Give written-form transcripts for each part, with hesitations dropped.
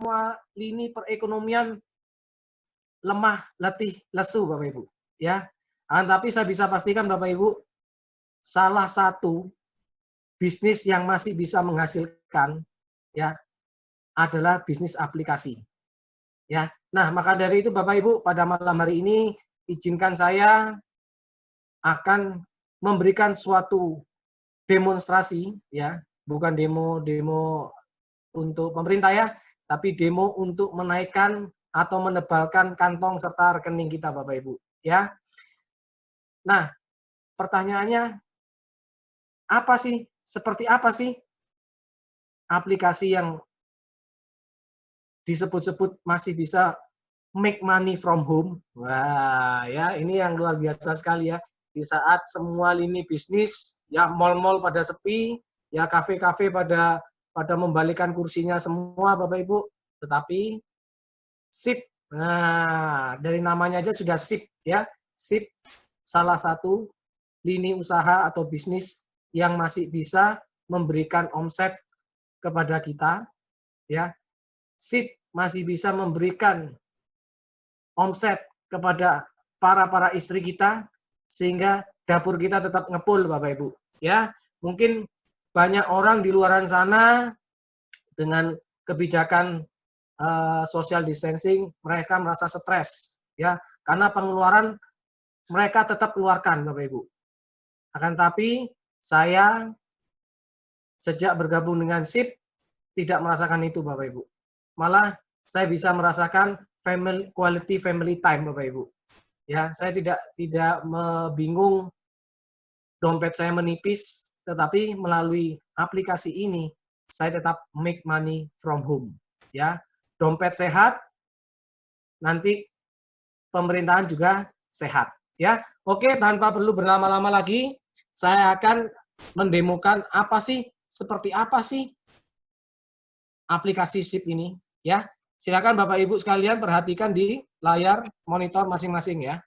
semua lini perekonomian lemah, letih, lesu Bapak Ibu, ya. Tapi saya bisa pastikan Bapak Ibu, salah satu bisnis yang masih bisa menghasilkan ya adalah bisnis aplikasi. Ya. Nah, maka dari itu Bapak Ibu, pada malam hari ini izinkan saya akan memberikan suatu demonstrasi ya, bukan demo untuk pemerintah ya, tapi demo untuk menaikkan atau menebalkan kantong serta rekening kita Bapak Ibu, ya. Nah, pertanyaannya apa sih? Seperti apa sih aplikasi yang disebut-sebut masih bisa make money from home? Wah, ya ini yang luar biasa sekali ya. Di saat semua lini bisnis, ya mal-mal pada sepi, ya kafe-kafe pada membalikan kursinya semua Bapak Ibu, tetapi SIP. Nah, dari namanya aja sudah SIP ya. SIP salah satu lini usaha atau bisnis yang masih bisa memberikan omset kepada kita ya. SIP masih bisa memberikan omset kepada para istri kita sehingga dapur kita tetap ngepul Bapak Ibu ya. Mungkin banyak orang di luaran sana dengan kebijakan social distancing mereka merasa stres ya karena pengeluaran mereka tetap keluarkan Bapak Ibu. Akan tapi saya sejak bergabung dengan SIP tidak merasakan itu Bapak Ibu. Malah saya bisa merasakan quality family time Bapak Ibu. Ya, saya tidak bingung dompet saya menipis, tetapi melalui aplikasi ini saya tetap make money from home. Ya, dompet sehat, nanti pemerintahan juga sehat. Ya, oke, tanpa perlu berlama-lama lagi, saya akan mendemokan seperti apa sih aplikasi SIP ini. Ya, silakan Bapak Ibu sekalian perhatikan di layar monitor masing-masing ya.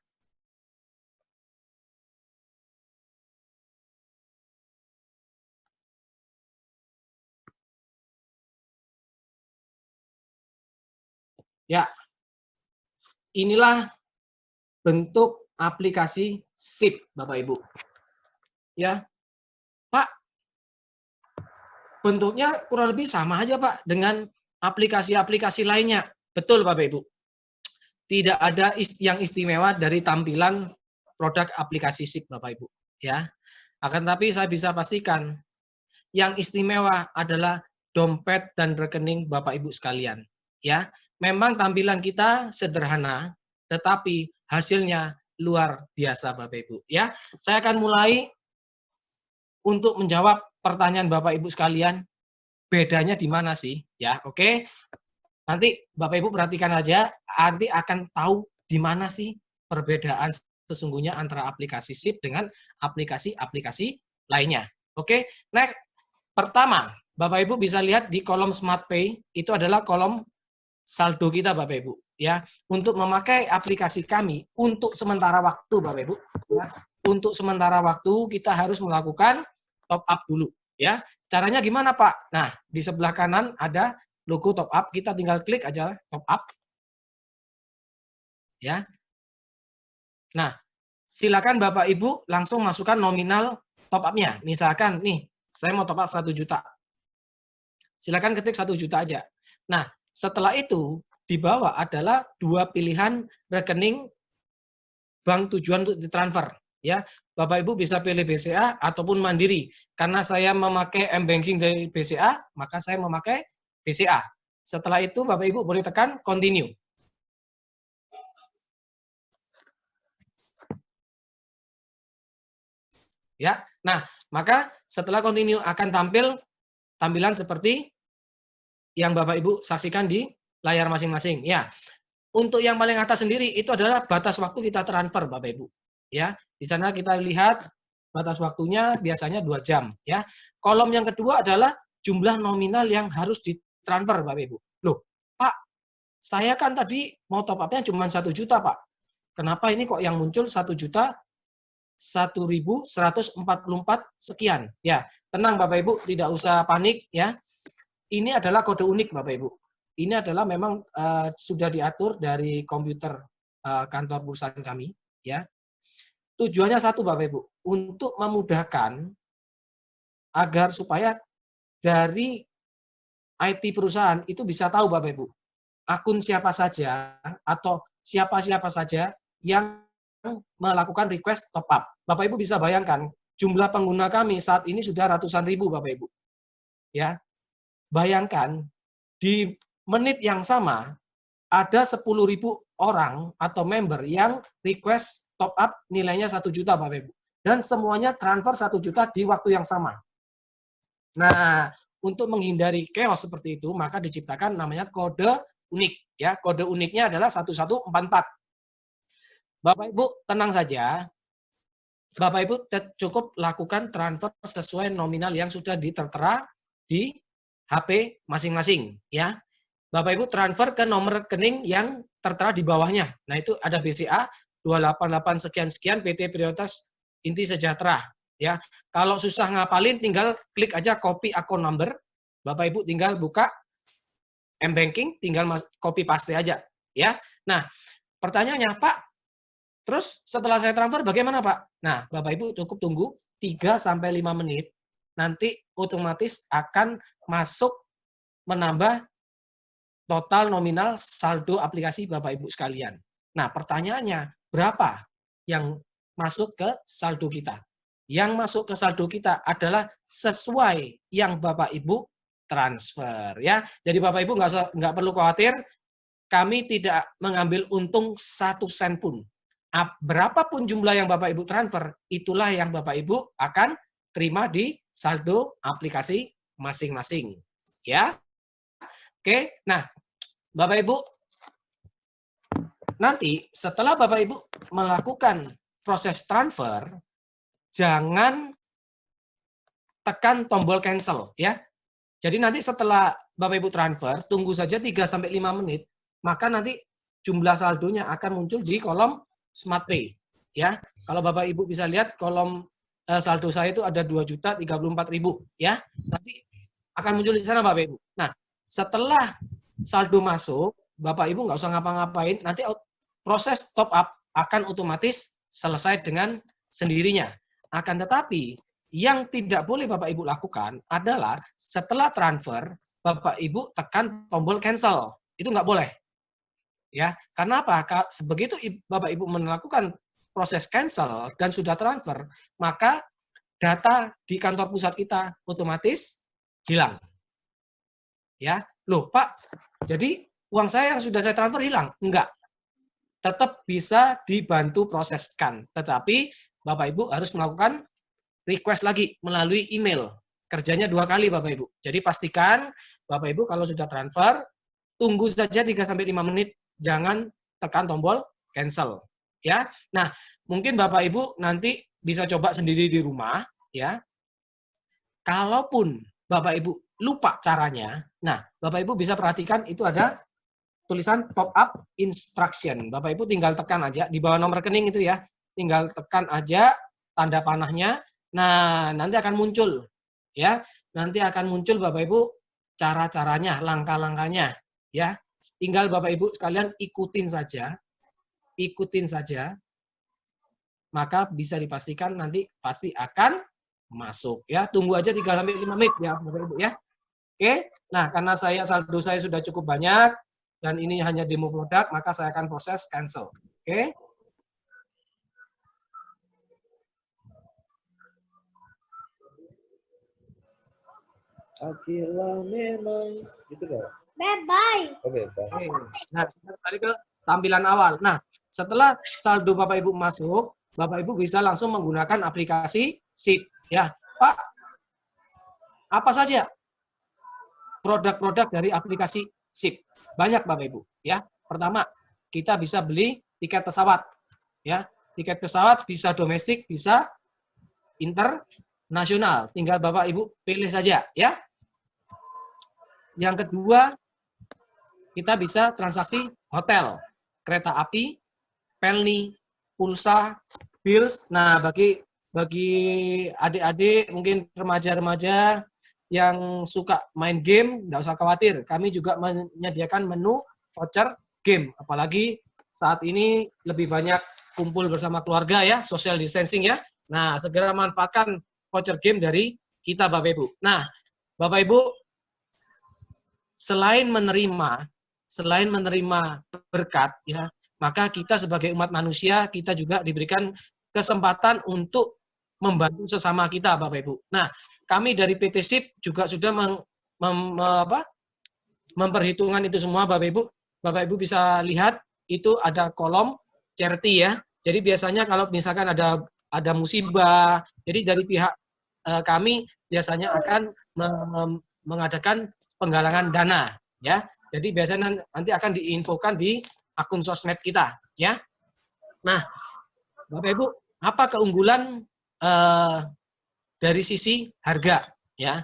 Ya, inilah bentuk aplikasi SIP, Bapak Ibu. Ya, Pak, bentuknya kurang lebih sama aja Pak dengan aplikasi-aplikasi lainnya. Betul Bapak Ibu. Tidak ada yang istimewa dari tampilan produk aplikasi SIP Bapak Ibu. Ya, akan tapi saya bisa pastikan yang istimewa adalah dompet dan rekening Bapak Ibu sekalian. Ya, memang tampilan kita sederhana, tetapi hasilnya luar biasa Bapak Ibu. Ya, saya akan mulai untuk menjawab pertanyaan Bapak Ibu sekalian. Bedanya di mana sih? Ya, oke. Nanti Bapak Ibu perhatikan aja, nanti akan tahu di mana sih perbedaan sesungguhnya antara aplikasi SIP dengan aplikasi-aplikasi lainnya. Oke, next. Pertama, Bapak Ibu bisa lihat di kolom Smart Pay, itu adalah kolom saldo kita Bapak Ibu. Ya, untuk memakai aplikasi kami untuk sementara waktu Bapak Ibu, ya, untuk sementara waktu kita harus melakukan top up dulu. Ya, caranya gimana Pak? Nah, di sebelah kanan ada logo top up, kita tinggal klik aja top up. Ya. Nah, silakan Bapak Ibu langsung masukkan nominal top up-nya. Misalkan nih, saya mau top up 1 juta. Silakan ketik 1 juta aja. Nah, setelah itu di bawah adalah 2 pilihan rekening bank tujuan untuk ditransfer. Ya, Bapak Ibu bisa pilih BCA ataupun Mandiri. Karena saya memakai M-Banking dari BCA, maka saya memakai BCA. Setelah itu Bapak Ibu boleh tekan continue. Ya, nah maka setelah continue akan tampilan seperti yang Bapak Ibu saksikan di layar masing-masing. Ya, untuk yang paling atas sendiri itu adalah batas waktu kita transfer Bapak Ibu. Ya, di sana kita lihat batas waktunya biasanya 2 jam. Ya, kolom yang kedua adalah jumlah nominal yang harus ditransfer Bapak Ibu. Loh, Pak, saya kan tadi mau top up-nya cuma 1 juta Pak. Kenapa ini kok yang muncul 1 juta 1.144 sekian. Ya, tenang Bapak Ibu, tidak usah panik ya. Ini adalah kode unik Bapak Ibu. ini adalah memang sudah diatur dari komputer kantor perusahaan kami, ya. Tujuannya satu, Bapak Ibu, untuk memudahkan agar supaya dari IT perusahaan itu bisa tahu, Bapak Ibu, akun siapa saja atau siapa-siapa saja yang melakukan request top up. Bapak Ibu bisa bayangkan, jumlah pengguna kami saat ini sudah ratusan ribu, Bapak Ibu. Ya. Bayangkan di menit yang sama ada 10.000 orang atau member yang request top up nilainya 1 juta, Bapak Ibu. Dan semuanya transfer 1 juta di waktu yang sama. Nah, untuk menghindari chaos seperti itu, maka diciptakan namanya kode unik. Ya, kode uniknya adalah 1144. Bapak Ibu tenang saja. Bapak Ibu cukup lakukan transfer sesuai nominal yang sudah tertera di HP masing-masing, ya. Bapak Ibu transfer ke nomor rekening yang tertera di bawahnya. Nah, itu ada BCA 288 sekian-sekian PT Prioritas Inti Sejahtera, ya. Kalau susah ngapalin tinggal klik aja copy account number. Bapak Ibu tinggal buka M-Banking, tinggal copy paste aja, ya. Nah, pertanyaannya, Pak, terus setelah saya transfer bagaimana, Pak? Nah, Bapak Ibu cukup tunggu 3-5 menit, nanti otomatis akan masuk menambah total nominal saldo aplikasi Bapak Ibu sekalian. Nah, pertanyaannya, berapa yang masuk ke saldo kita? Yang masuk ke saldo kita adalah sesuai yang Bapak Ibu transfer, ya. Jadi Bapak Ibu nggak perlu khawatir, kami tidak mengambil untung 1 sen pun. Berapapun jumlah yang Bapak Ibu transfer, itulah yang Bapak Ibu akan terima di saldo aplikasi masing-masing, ya. Oke, nah Bapak Ibu, nanti setelah Bapak Ibu melakukan proses transfer, jangan tekan tombol cancel, ya. Jadi nanti setelah Bapak Ibu transfer, tunggu saja 3-5 menit, maka nanti jumlah saldonya akan muncul di kolom Smart Pay, ya. Kalau Bapak Ibu bisa lihat kolom saldo saya itu ada 2.034.000, ya. Nanti akan muncul di sana, Bapak Ibu. Nah, setelah saldo masuk, Bapak Ibu nggak usah ngapa-ngapain, nanti proses top up akan otomatis selesai dengan sendirinya. Akan tetapi, yang tidak boleh Bapak Ibu lakukan adalah setelah transfer, Bapak Ibu tekan tombol cancel. Itu nggak boleh. Ya, karena apa? Begitu Bapak Ibu melakukan proses cancel dan sudah transfer, maka data di kantor pusat kita otomatis hilang. Ya, loh Pak, jadi uang saya yang sudah saya transfer hilang? Enggak. Tetap bisa dibantu proseskan, tetapi Bapak Ibu harus melakukan request lagi melalui email. Kerjanya 2 kali Bapak Ibu. Jadi pastikan Bapak Ibu kalau sudah transfer, tunggu saja 3-5 menit, jangan tekan tombol cancel. Ya, nah mungkin Bapak Ibu nanti bisa coba sendiri di rumah, ya. Kalaupun Bapak Ibu lupa caranya, nah Bapak Ibu bisa perhatikan itu ada tulisan top up instruction. Bapak Ibu tinggal tekan aja di bawah nomor rekening itu ya, tinggal tekan aja tanda panahnya. Nah, nanti akan muncul, ya. Nanti akan muncul Bapak Ibu cara-caranya, langkah-langkahnya, ya. Tinggal Bapak Ibu sekalian ikutin saja, maka bisa dipastikan nanti pasti akan masuk, ya. Tunggu aja 3-5 menit ya, Bapak Ibu ya. Oke. Nah, karena saldo saya sudah cukup banyak dan ini hanya demo produk, maka saya akan proses cancel. Oke. Akila memang gitu kan? Bye-bye. Oh, bebas. Nah, kita kembali ke tampilan awal. Nah, setelah saldo Bapak Ibu masuk, Bapak Ibu bisa langsung menggunakan aplikasi SIP. Ya, Pak, apa saja produk-produk dari aplikasi SIP? Banyak Bapak Ibu. Ya, pertama kita bisa beli tiket pesawat. Ya, tiket pesawat bisa domestik, bisa internasional. Tinggal Bapak Ibu pilih saja. Ya. Yang kedua, kita bisa transaksi hotel, kereta api, pelni, pulsa, bills. Nah, bagi adik-adik, mungkin remaja-remaja yang suka main game, nggak usah khawatir. Kami juga menyediakan menu voucher game. Apalagi saat ini lebih banyak kumpul bersama keluarga ya, social distancing ya. Nah, segera manfaatkan voucher game dari kita Bapak Ibu. Nah, Bapak Ibu, selain menerima berkat ya, maka kita sebagai umat manusia kita juga diberikan kesempatan untuk membantu sesama kita Bapak Ibu. Nah, kami dari PT SIP juga sudah memperhitungkan itu semua Bapak Ibu. Bapak Ibu bisa lihat itu ada kolom charity ya. Jadi biasanya kalau misalkan ada musibah, jadi dari pihak kami biasanya akan mengadakan penggalangan dana ya. Jadi biasanya nanti akan diinfokan di akun sosmed kita ya. Nah, Bapak Ibu, apa keunggulan dari sisi harga ya?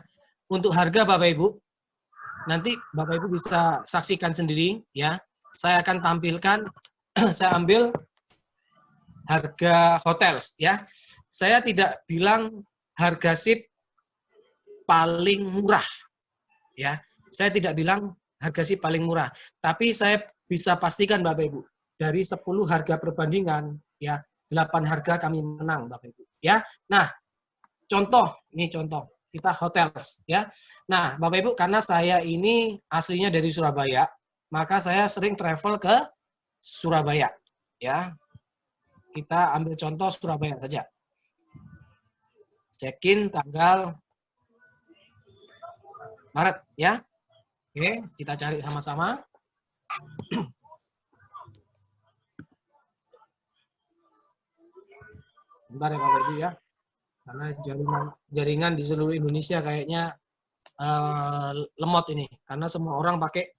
Untuk harga Bapak Ibu, nanti Bapak Ibu bisa saksikan sendiri ya. Saya akan tampilkan, saya ambil harga hotel ya. Saya tidak bilang harga SIP paling murah ya. Saya tidak bilang harga SIP paling murah, tapi saya bisa pastikan Bapak Ibu, dari 10 harga perbandingan ya, 8 harga kami menang Bapak Ibu ya. Nah, ini contoh kita hotels ya. Nah, Bapak Ibu, karena saya ini aslinya dari Surabaya, maka saya sering travel ke Surabaya ya. Kita ambil contoh Surabaya saja. Check-in tanggal Maret ya. Oke, kita cari sama-sama. Bentar ya Bapak Ibu ya. Karena jaringan di seluruh Indonesia kayaknya lemot ini. Karena semua orang pakai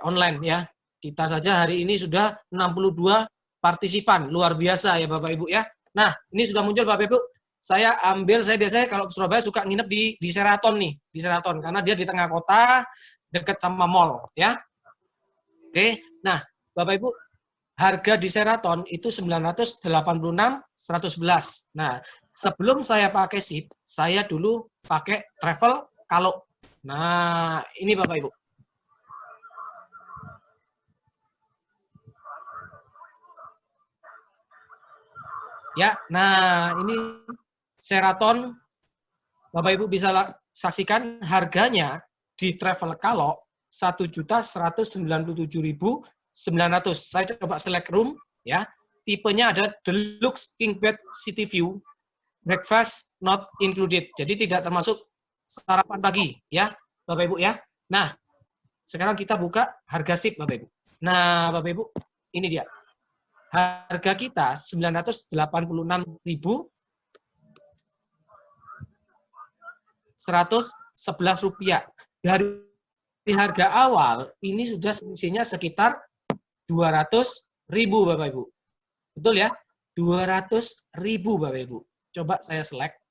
online ya. Kita saja hari ini sudah 62 partisipan. Luar biasa ya Bapak Ibu ya. Nah, ini sudah muncul Bapak Ibu. Saya biasanya kalau ke Surabaya suka nginep di Sheraton nih, di Sheraton karena dia di tengah kota, dekat sama mall ya. Oke. Nah, Bapak Ibu, harga di Sheraton itu 986 111. Nah, sebelum saya pakai SIP, saya dulu pakai travel kalau. Nah, ini Bapak Ibu. Ya, nah ini Sheraton, Bapak Ibu bisa saksikan harganya di travel kalau 1.197.900. Saya coba select room ya. Tipenya ada Deluxe King Bed City View, breakfast not included. Jadi tidak termasuk sarapan pagi ya, Bapak Ibu ya. Nah, sekarang kita buka harga SIP Bapak Ibu. Nah, Bapak Ibu, ini dia. Harga kita 986.111 rupiah. Dari harga awal ini sudah selisihnya sekitar 200.000 Bapak Ibu. Betul ya? 200.000 Bapak Ibu. Coba saya select.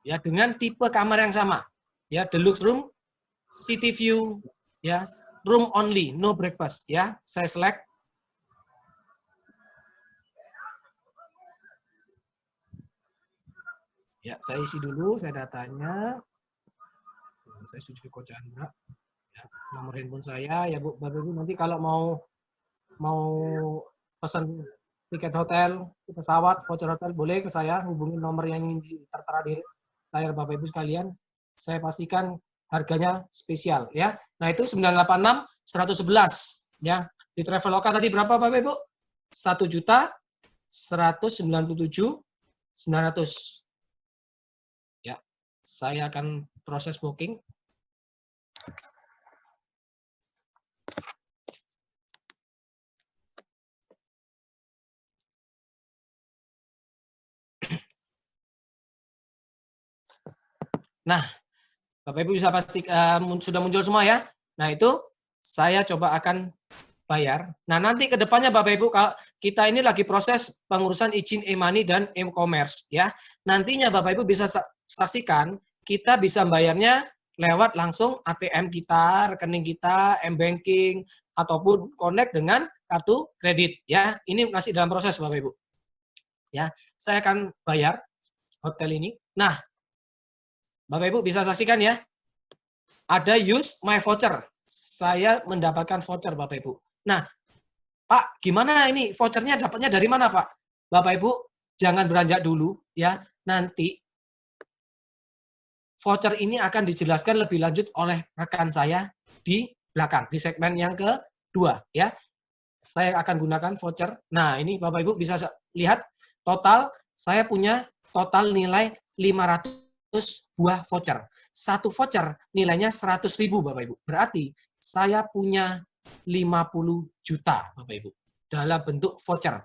Ya, dengan tipe kamar yang sama. Ya, deluxe room, city view, ya, room only, no breakfast ya. Saya select. Ya, saya isi dulu saya datanya. Saya setuju Ko Chandra. Ya, nomor handphone saya ya Bu, Bapak Ibu nanti kalau mau pesan tiket hotel, pesawat, voucher hotel boleh ke saya, hubungi nomor yang tertera di layar Bapak Ibu sekalian. Saya pastikan harganya spesial ya. Nah, itu 986 111 ya. Di Traveloka tadi berapa Bapak Ibu? 1.197.900. Ya. Saya akan proses booking. Nah, Bapak Ibu bisa pastikan sudah muncul semua ya. Nah, itu saya coba akan bayar. Nah, nanti ke depannya Bapak Ibu, kita ini lagi proses pengurusan izin e-money dan e-commerce ya. Nantinya Bapak Ibu bisa saksikan, kita bisa bayarnya lewat langsung ATM kita, rekening kita, m-banking, ataupun connect dengan kartu kredit ya. Ini masih dalam proses Bapak Ibu. Ya, saya akan bayar hotel ini. Nah, Bapak Ibu bisa saksikan ya. Ada use my voucher. Saya mendapatkan voucher Bapak Ibu. Nah, Pak, gimana ini vouchernya dapatnya dari mana Pak? Bapak Ibu jangan beranjak dulu ya. Nanti voucher ini akan dijelaskan lebih lanjut oleh rekan saya di belakang, di segmen yang kedua ya. Saya akan gunakan voucher. Nah, ini Bapak Ibu bisa lihat total saya punya total nilai 500 buah voucher. Satu voucher nilainya 100.000 Bapak Ibu. Berarti saya punya 50 juta Bapak Ibu dalam bentuk voucher.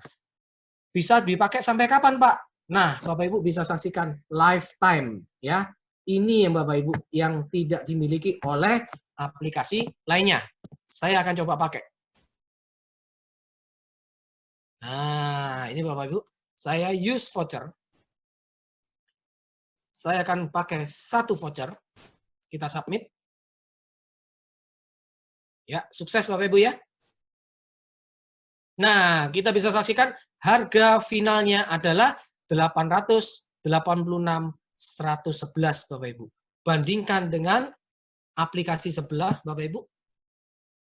Bisa dipakai sampai kapan, Pak? Nah, Bapak Ibu bisa saksikan lifetime ya. Ini yang Bapak Ibu yang tidak dimiliki oleh aplikasi lainnya. Saya akan coba pakai. Nah, ini Bapak Ibu, saya use voucher. Saya akan pakai satu voucher. Kita submit. Ya, sukses Bapak Ibu ya. Nah, kita bisa saksikan harga finalnya adalah 886.111 Bapak Ibu. Bandingkan dengan aplikasi sebelah Bapak Ibu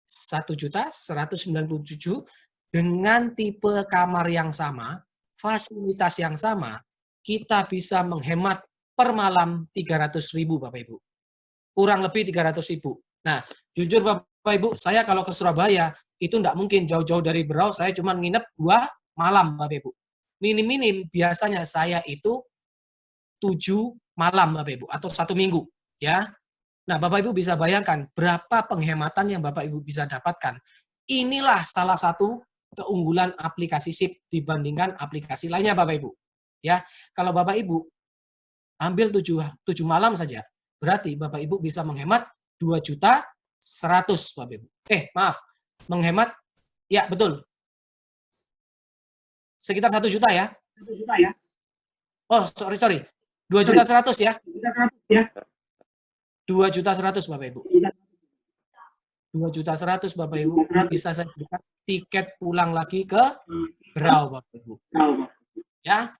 1.197.000 dengan tipe kamar yang sama, fasilitas yang sama, kita bisa menghemat per malam 300.000 Bapak Ibu. Kurang lebih 300.000. Nah, jujur Bapak Ibu, saya kalau ke Surabaya itu enggak mungkin jauh-jauh dari Berau, saya cuma nginep 2 malam Bapak Ibu. Minim-minim biasanya saya itu 7 malam Bapak Ibu atau 1 minggu ya. Nah, Bapak Ibu bisa bayangkan berapa penghematan yang Bapak Ibu bisa dapatkan. Inilah salah satu keunggulan aplikasi SIP dibandingkan aplikasi lainnya Bapak Ibu. Ya, kalau Bapak Ibu ambil 7 malam saja, berarti Bapak Ibu bisa menghemat 2.100.000 Bapak Ibu. Maaf, menghemat ya betul. Sekitar 1 juta ya. 1 juta ya. Oh, sorry. 2.100.000 ya. 2.100.000 Bapak Ibu. 2.100.000 Bapak Ibu bisa saya berikan tiket pulang lagi ke Berau Bapak Ibu. Ya,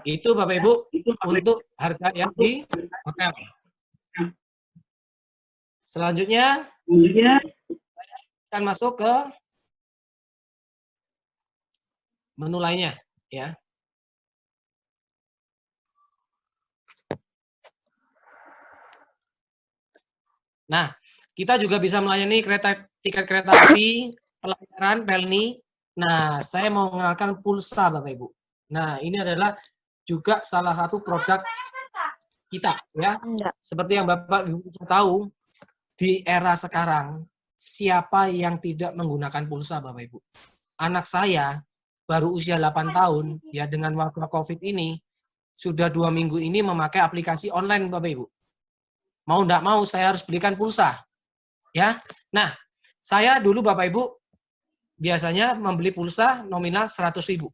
itu Bapak Ibu untuk harga yang di hotel. Selanjutnya akan masuk ke menu lainnya ya. Nah, kita juga bisa melayani tiket kereta api, pelayaran, pelni. Nah, saya mau mengenalkan pulsa Bapak Ibu. Nah, ini adalah juga salah satu produk kita ya. Seperti yang Bapak Ibu bisa tahu, di era sekarang siapa yang tidak menggunakan pulsa Bapak Ibu? Anak saya baru usia 8 tahun ya, dengan wabah Covid ini sudah 2 minggu ini memakai aplikasi online Bapak Ibu. Mau enggak mau saya harus belikan pulsa. Ya. Nah, saya dulu Bapak Ibu biasanya membeli pulsa nominal 100.000.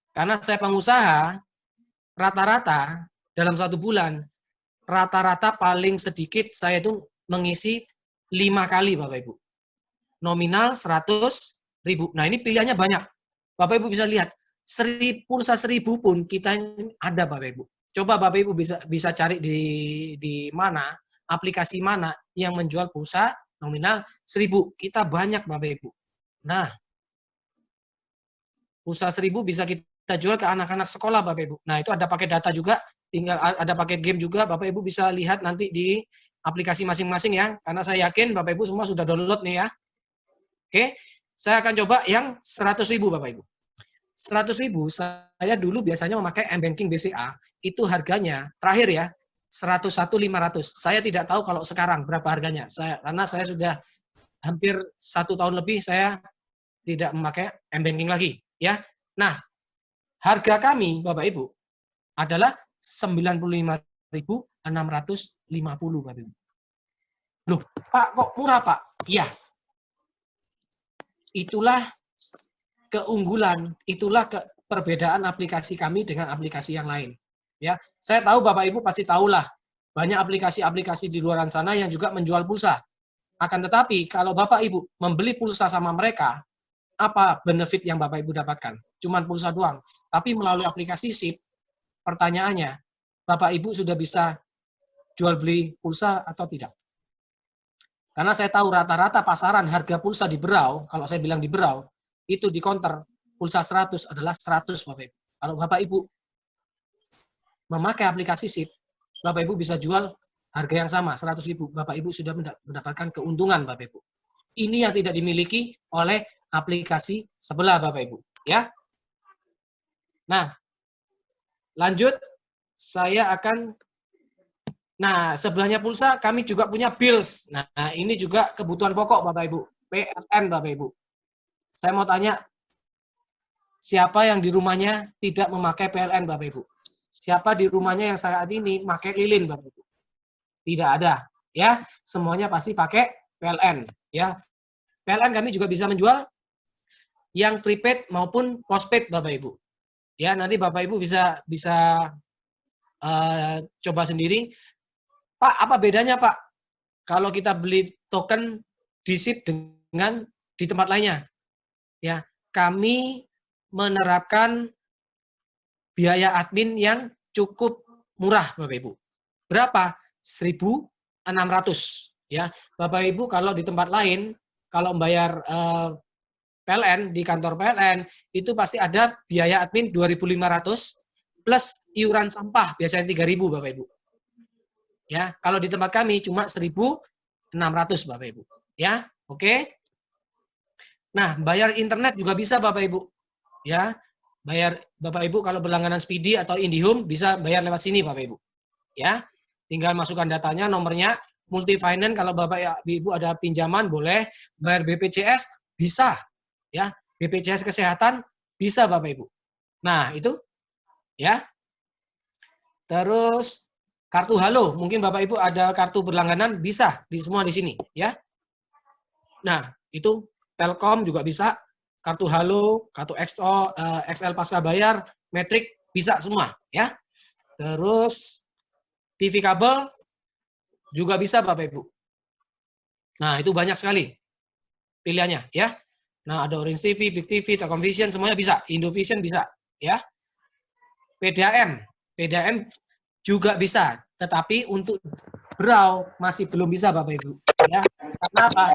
Karena saya pengusaha, rata-rata dalam 1 bulan, rata-rata paling sedikit saya itu mengisi 5 kali Bapak Ibu. Nominal 100.000. Nah, ini pilihannya banyak. Bapak Ibu bisa lihat, pulsa 1.000 pun kita ada Bapak Ibu. Coba Bapak Ibu bisa cari di mana, aplikasi mana yang menjual pulsa nominal 1.000. Kita banyak Bapak Ibu. Nah, pulsa 1.000 bisa kita jual ke anak-anak sekolah Bapak Ibu. Nah, itu ada pakai data juga, tinggal ada pakai game juga. Bapak Ibu bisa lihat nanti di aplikasi masing-masing ya, karena saya yakin Bapak Ibu semua sudah download nih ya. Oke, saya akan coba yang 100.000 Bapak Ibu. 100.000 saya dulu biasanya memakai M-Banking BCA, itu harganya terakhir ya 101.500. Saya tidak tahu kalau sekarang berapa harganya. Karena saya sudah hampir 1 tahun lebih saya tidak memakai M-Banking lagi ya. Nah, harga kami Bapak Ibu adalah 95.650 Bapak Ibu. Loh, Pak kok murah Pak? Iya. Itulah keunggulan, itulah perbedaan aplikasi kami dengan aplikasi yang lain. Ya, saya tahu Bapak Ibu pasti tahulah banyak aplikasi-aplikasi di luar sana yang juga menjual pulsa. Akan tetapi kalau Bapak Ibu membeli pulsa sama mereka, apa benefit yang Bapak Ibu dapatkan? Cuman pulsa doang. Tapi melalui aplikasi SIP, pertanyaannya, Bapak Ibu sudah bisa jual beli pulsa atau tidak? Karena saya tahu rata-rata pasaran harga pulsa di Berau, kalau saya bilang di Berau, itu di counter pulsa 100 adalah 100 Bapak Ibu. Kalau Bapak Ibu memakai aplikasi SIP, Bapak Ibu bisa jual harga yang sama, 100.000. Bapak Ibu sudah mendapatkan keuntungan Bapak Ibu. Ini yang tidak dimiliki oleh aplikasi sebelah Bapak Ibu. Ya. Nah, lanjut saya akan. Nah, sebelahnya pulsa kami juga punya bills. Nah, ini juga kebutuhan pokok Bapak Ibu. PLN Bapak Ibu. Saya mau tanya, siapa yang di rumahnya tidak memakai PLN Bapak Ibu? Siapa di rumahnya yang saat ini pakai lilin Bapak Ibu? Tidak ada, ya. Semuanya pasti pakai PLN, ya. PLN kami juga bisa menjual yang prepaid maupun postpaid Bapak Ibu. Ya, nanti Bapak Ibu bisa coba sendiri. Pak, apa bedanya Pak kalau kita beli token di SIP dengan di tempat lainnya? Ya, kami menerapkan biaya admin yang cukup murah Bapak Ibu. Berapa? 1.600 ya. Bapak Ibu kalau di tempat lain kalau membayar PLN di kantor PLN itu pasti ada biaya admin 2.500 plus iuran sampah biasanya 3.000 Bapak Ibu. Ya, kalau di tempat kami cuma 1.600 Bapak Ibu. Ya, oke. Nah, bayar internet juga bisa Bapak Ibu. Ya, bayar Bapak Ibu kalau berlangganan Speedy atau IndiHome bisa bayar lewat sini Bapak Ibu. Ya, tinggal masukkan datanya, nomornya. Multi finance kalau Bapak Ibu ada pinjaman boleh, bayar BPJS bisa. Ya, BPJS kesehatan bisa Bapak Ibu. Nah, itu ya. Terus kartu halo, mungkin Bapak Ibu ada kartu berlangganan, bisa di semua di sini, ya. Nah, itu Telkom juga bisa, kartu halo, kartu XO, XL pasca bayar, metrik bisa semua, ya. Terus TV kabel juga bisa Bapak Ibu. Nah, itu banyak sekali pilihannya, ya. Nah, ada Orange TV, Big TV, Telkom Vision, semuanya bisa. Indovision bisa, ya. PDAM juga bisa, tetapi untuk Berau masih belum bisa Bapak Ibu. Ya, karena apa?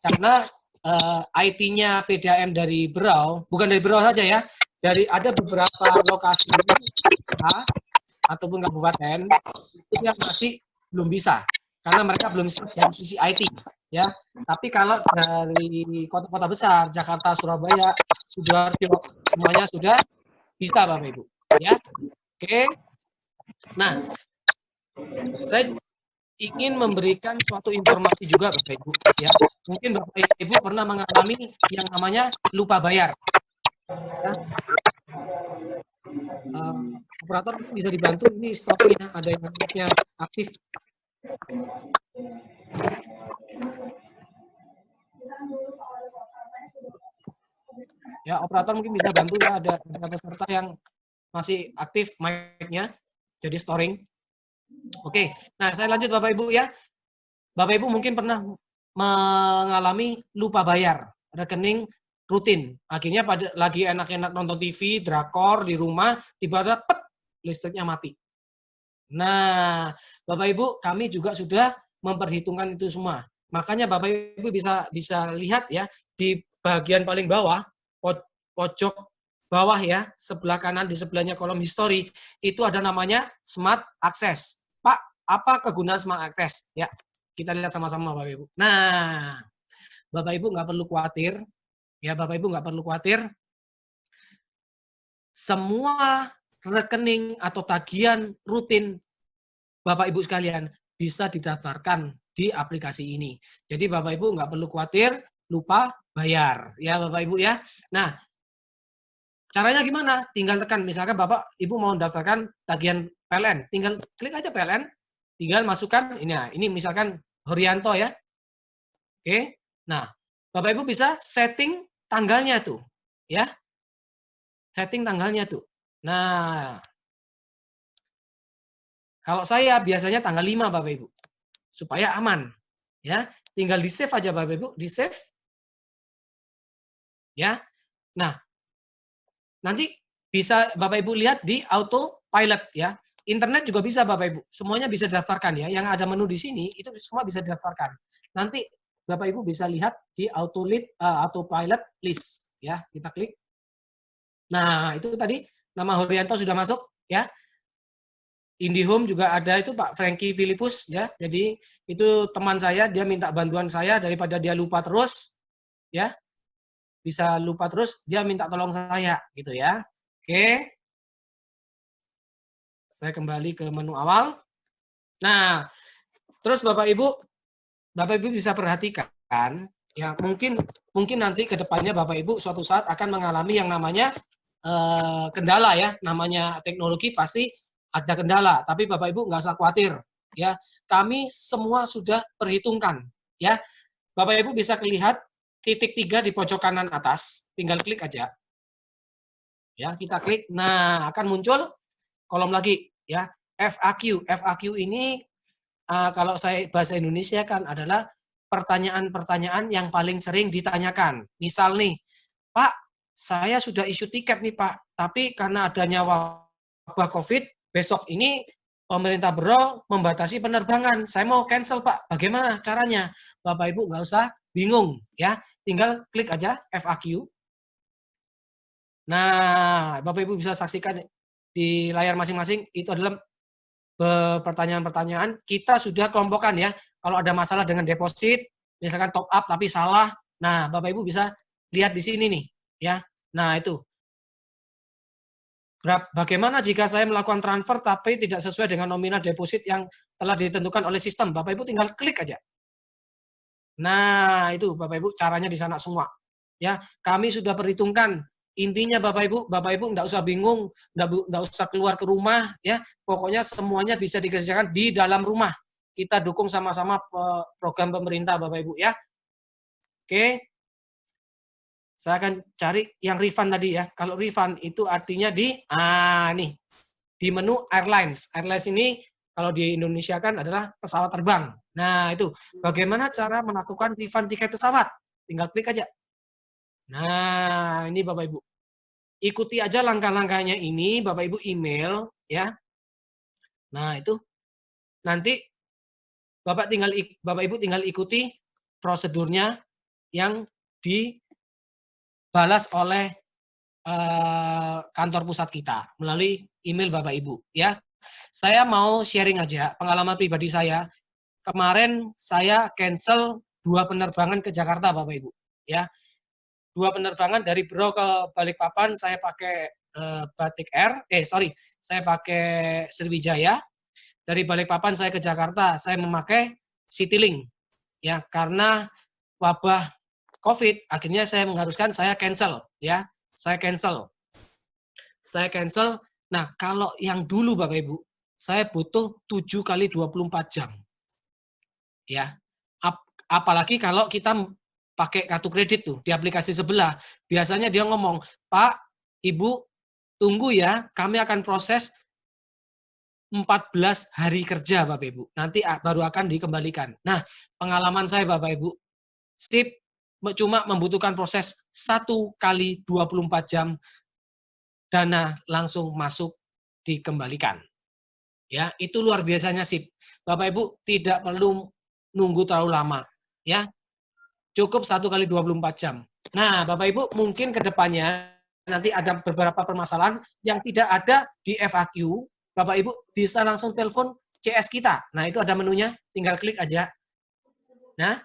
Karena IT-nya PDAM dari Berau, bukan dari Berau saja ya, dari ada beberapa lokasi ataupun kabupaten itu yang masih belum bisa, karena mereka belum siap dari sisi IT. Ya, tapi kalau dari kota-kota besar, Jakarta, Surabaya, Sidoarjo, semuanya sudah bisa Bapak Ibu. Ya, oke. Nah, saya ingin memberikan suatu informasi juga Bapak Ibu. Ya, mungkin Bapak Ibu pernah mengalami yang namanya lupa bayar. Ya. Operator mungkin bisa dibantu, ini stopnya ada yang aktif. Ya, operator mungkin bisa bantu ya, ada peserta yang masih aktif mic-nya, jadi storing. Oke, nah saya lanjut Bapak Ibu ya. Bapak Ibu mungkin pernah mengalami lupa bayar rekening rutin. Akhirnya pada lagi enak-enak nonton TV, drakor di rumah, tiba-tiba listriknya mati. Nah, Bapak Ibu, kami juga sudah memperhitungkan itu semua. Makanya Bapak Ibu bisa lihat ya di bagian paling bawah, pojok bawah ya, sebelah kanan di sebelahnya kolom history, itu ada namanya Smart Access. Pak, apa kegunaan Smart Access? Ya, kita lihat sama-sama Bapak Ibu. Nah, Bapak Ibu nggak perlu khawatir, ya Bapak Ibu nggak perlu khawatir. Semua rekening atau tagihan rutin Bapak Ibu sekalian bisa didaftarkan di aplikasi ini. Jadi Bapak Ibu nggak perlu khawatir lupa bayar, ya Bapak Ibu ya. Nah, caranya gimana? Tinggal tekan, misalkan Bapak Ibu mau mendaftarkan tagihan PLN, tinggal klik aja PLN, tinggal masukkan ini misalkan Horianto ya. Oke. Nah, Bapak Ibu bisa setting tanggalnya tuh, ya. Setting tanggalnya tuh. Nah, kalau saya biasanya tanggal 5 Bapak Ibu. Supaya aman. Ya, tinggal di-save aja Bapak Ibu, di-save. Ya. Nah, nanti bisa Bapak Ibu lihat di autopilot ya. Internet juga bisa Bapak Ibu. Semuanya bisa didaftarkan ya. Yang ada menu di sini itu semua bisa didaftarkan. Nanti Bapak Ibu bisa lihat di autopilot list ya. Kita klik. Nah, itu tadi nama Horianto sudah masuk ya. IndiHome juga ada itu Pak Frankie Filipus ya. Jadi itu teman saya, dia minta bantuan saya daripada dia lupa terus ya. Bisa lupa terus, dia minta tolong saya gitu ya. Oke. Saya kembali ke menu awal. Nah, terus Bapak Ibu bisa perhatikan ya, mungkin nanti ke depannya Bapak Ibu suatu saat akan mengalami yang namanya kendala ya, namanya teknologi pasti ada kendala, tapi Bapak Ibu nggak usah khawatir ya. Kami semua sudah perhitungkan ya. Bapak Ibu bisa lihat titik 3 di pojok kanan atas, tinggal klik aja. Ya, kita klik. Nah, akan muncul kolom lagi ya, FAQ. FAQ ini kalau saya bahasa Indonesia kan adalah pertanyaan-pertanyaan yang paling sering ditanyakan. Misal nih, Pak, saya sudah isu tiket nih Pak, tapi karena adanya wabah COVID, besok ini pemerintah Bro membatasi penerbangan. Saya mau cancel Pak, bagaimana caranya? Bapak Ibu nggak usah bingung ya, tinggal klik aja FAQ. Nah, Bapak Ibu bisa saksikan di layar masing-masing, itu adalah pertanyaan-pertanyaan. Kita sudah kelompokkan ya, kalau ada masalah dengan deposit, misalkan top up tapi salah, nah Bapak Ibu bisa lihat di sini nih ya. Nah itu, bagaimana jika saya melakukan transfer tapi tidak sesuai dengan nominal deposit yang telah ditentukan oleh sistem? Bapak Ibu tinggal klik aja. Nah itu Bapak Ibu caranya di sana semua. Ya, kami sudah perhitungkan. Intinya Bapak Ibu nggak usah bingung, nggak usah keluar ke rumah, ya. Pokoknya semuanya bisa dikerjakan di dalam rumah. Kita dukung sama-sama program pemerintah Bapak Ibu ya. Oke. Saya akan cari yang refund tadi ya. Kalau refund itu artinya nih di menu airlines. Airlines ini kalau di Indonesia kan adalah pesawat terbang. Nah, itu bagaimana cara melakukan refund tiket pesawat? Tinggal klik aja. Nah, ini Bapak Ibu. Ikuti aja langkah-langkahnya ini, Bapak Ibu email ya. Nah, itu nanti Bapak Ibu tinggal ikuti prosedurnya yang dibalas oleh kantor pusat kita melalui email Bapak Ibu ya. Saya mau sharing aja pengalaman pribadi saya. Kemarin saya cancel 2 penerbangan ke Jakarta Bapak Ibu ya. 2 penerbangan dari Bro ke Balikpapan saya pakai Batik Air, saya pakai Sriwijaya. Dari Balikpapan saya ke Jakarta, saya memakai Citylink. Ya, karena wabah COVID, akhirnya saya mengharuskan saya cancel ya. Saya cancel. Nah, kalau yang dulu Bapak Ibu, saya butuh 7 kali 24 jam. Ya. Apalagi kalau kita pakai kartu kredit tuh di aplikasi sebelah, biasanya dia ngomong, "Pak, Ibu, tunggu ya, kami akan proses 14 hari kerja Bapak Ibu. Nanti baru akan dikembalikan." Nah, pengalaman saya Bapak Ibu, SIP cuma membutuhkan proses 1 kali 24 jam, dana langsung masuk dikembalikan. Ya, itu luar biasanya SIP. Bapak Ibu tidak perlu nunggu terlalu lama. Ya, cukup 1 kali 24 jam. Nah, Bapak Ibu mungkin ke depannya nanti ada beberapa permasalahan yang tidak ada di FAQ. Bapak Ibu bisa langsung telepon CS kita. Nah, itu ada menunya, tinggal klik aja. Nah,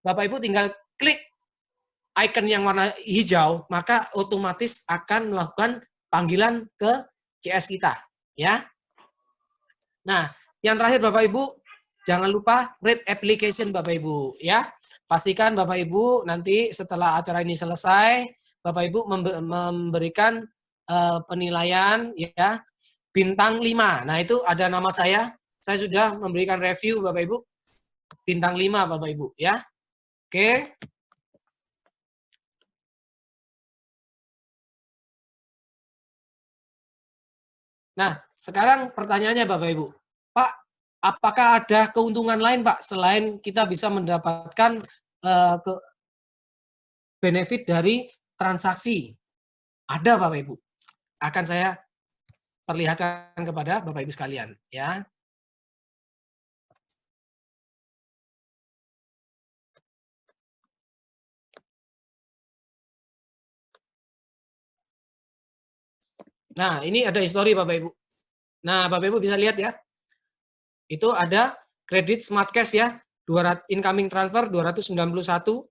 Bapak Ibu tinggal klik icon yang warna hijau, maka otomatis akan melakukan panggilan ke CS kita, ya. Nah, yang terakhir Bapak Ibu, jangan lupa rate application Bapak Ibu, ya. Pastikan Bapak Ibu nanti setelah acara ini selesai, Bapak Ibu memberikan penilaian ya bintang 5. Nah, itu ada nama saya sudah memberikan review Bapak Ibu bintang 5 Bapak Ibu ya. Oke. Nah, sekarang pertanyaannya Bapak Ibu. Pak, apakah ada keuntungan lain Pak selain kita bisa mendapatkan benefit dari transaksi? Ada Bapak Ibu. Akan saya perlihatkan kepada Bapak Ibu sekalian, ya. Nah, ini ada histori Bapak Ibu. Nah, Bapak Ibu bisa lihat ya. Itu ada kredit smart cash ya, 200 incoming transfer 291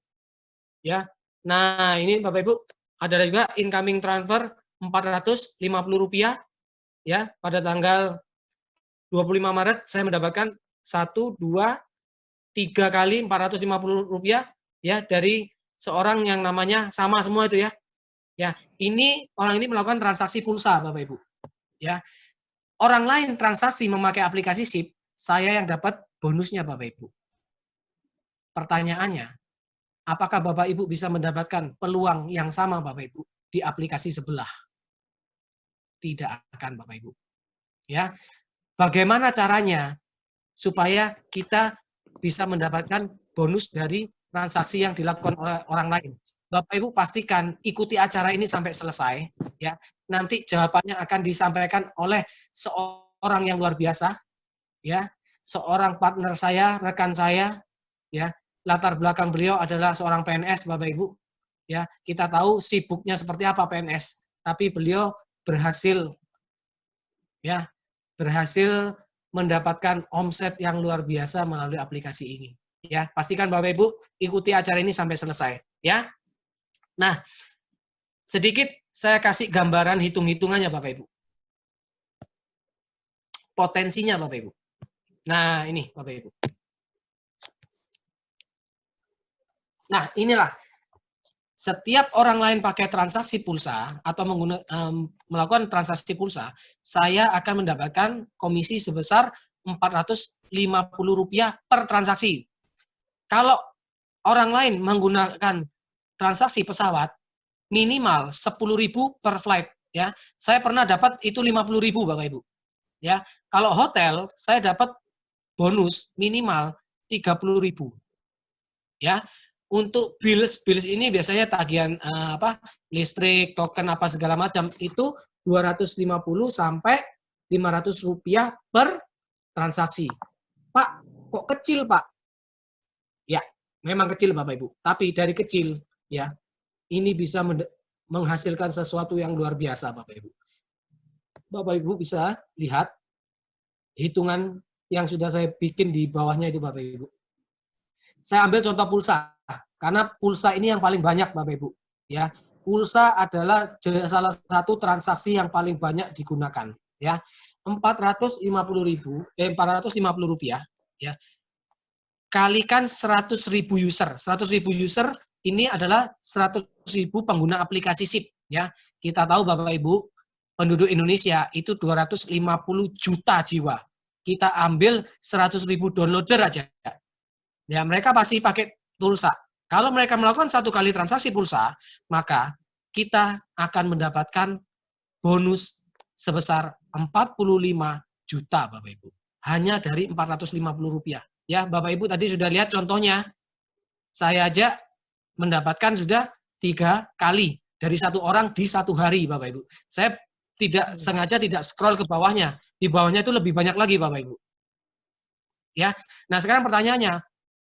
ya. Nah, ini Bapak Ibu ada juga incoming transfer Rp450 ya. Pada tanggal 25 Maret saya mendapatkan 1 2 3 kali Rp450 ya dari seorang yang namanya sama semua itu ya. Ya, ini orang ini melakukan transaksi pulsa Bapak Ibu. Ya. Orang lain transaksi memakai aplikasi SIP, saya yang dapat bonusnya Bapak Ibu. Pertanyaannya, apakah Bapak Ibu bisa mendapatkan peluang yang sama Bapak Ibu di aplikasi sebelah? Tidak akan Bapak Ibu. Ya. Bagaimana caranya supaya kita bisa mendapatkan bonus dari transaksi yang dilakukan oleh orang lain? Bapak Ibu pastikan ikuti acara ini sampai selesai ya. Nanti jawabannya akan disampaikan oleh seorang yang luar biasa ya, seorang partner saya, rekan saya ya. Latar belakang beliau adalah seorang PNS Bapak Ibu. Ya, kita tahu sibuknya seperti apa PNS, tapi beliau berhasil ya, berhasil mendapatkan omset yang luar biasa melalui aplikasi ini. Ya, pastikan Bapak Ibu ikuti acara ini sampai selesai ya. Nah, sedikit saya kasih gambaran hitung-hitungannya Bapak Ibu. Potensinya Bapak Ibu. Nah, ini Bapak Ibu. Nah, inilah setiap orang lain pakai transaksi pulsa atau melakukan transaksi pulsa, saya akan mendapatkan komisi sebesar Rp450 per transaksi. Kalau orang lain menggunakan transaksi pesawat, minimal 10.000 per flight ya. Saya pernah dapat itu 50.000 Bapak Ibu. Ya. Kalau hotel saya dapat bonus minimal 30.000. Ya. Untuk bills ini biasanya tagihan listrik, token apa segala macam itu 250 sampai Rp500 per transaksi. Pak, kok kecil, Pak? Ya, memang kecil Bapak Ibu. Tapi dari kecil ya, ini bisa menghasilkan sesuatu yang luar biasa Bapak Ibu. Bapak Ibu bisa lihat hitungan yang sudah saya bikin di bawahnya itu Bapak Ibu. Saya ambil contoh pulsa, karena pulsa ini yang paling banyak Bapak Ibu. Ya, pulsa adalah salah satu transaksi yang paling banyak digunakan. Ya, Rp450 ya. Kalikan 100.000 user. 100.000 user ini adalah 100.000 pengguna aplikasi SIP ya. Kita tahu Bapak Ibu, penduduk Indonesia itu 250 juta jiwa. Kita ambil 100.000 downloader aja. Ya, mereka pasti pakai pulsa. Kalau mereka melakukan satu kali transaksi pulsa, maka kita akan mendapatkan bonus sebesar 45 juta Bapak Ibu. Hanya dari Rp450. Ya, Bapak Ibu tadi sudah lihat contohnya. Saya aja mendapatkan sudah 3 kali dari satu orang di satu hari, Bapak Ibu. Saya tidak sengaja tidak scroll ke bawahnya. Di bawahnya itu lebih banyak lagi, Bapak Ibu. Ya, nah sekarang pertanyaannya,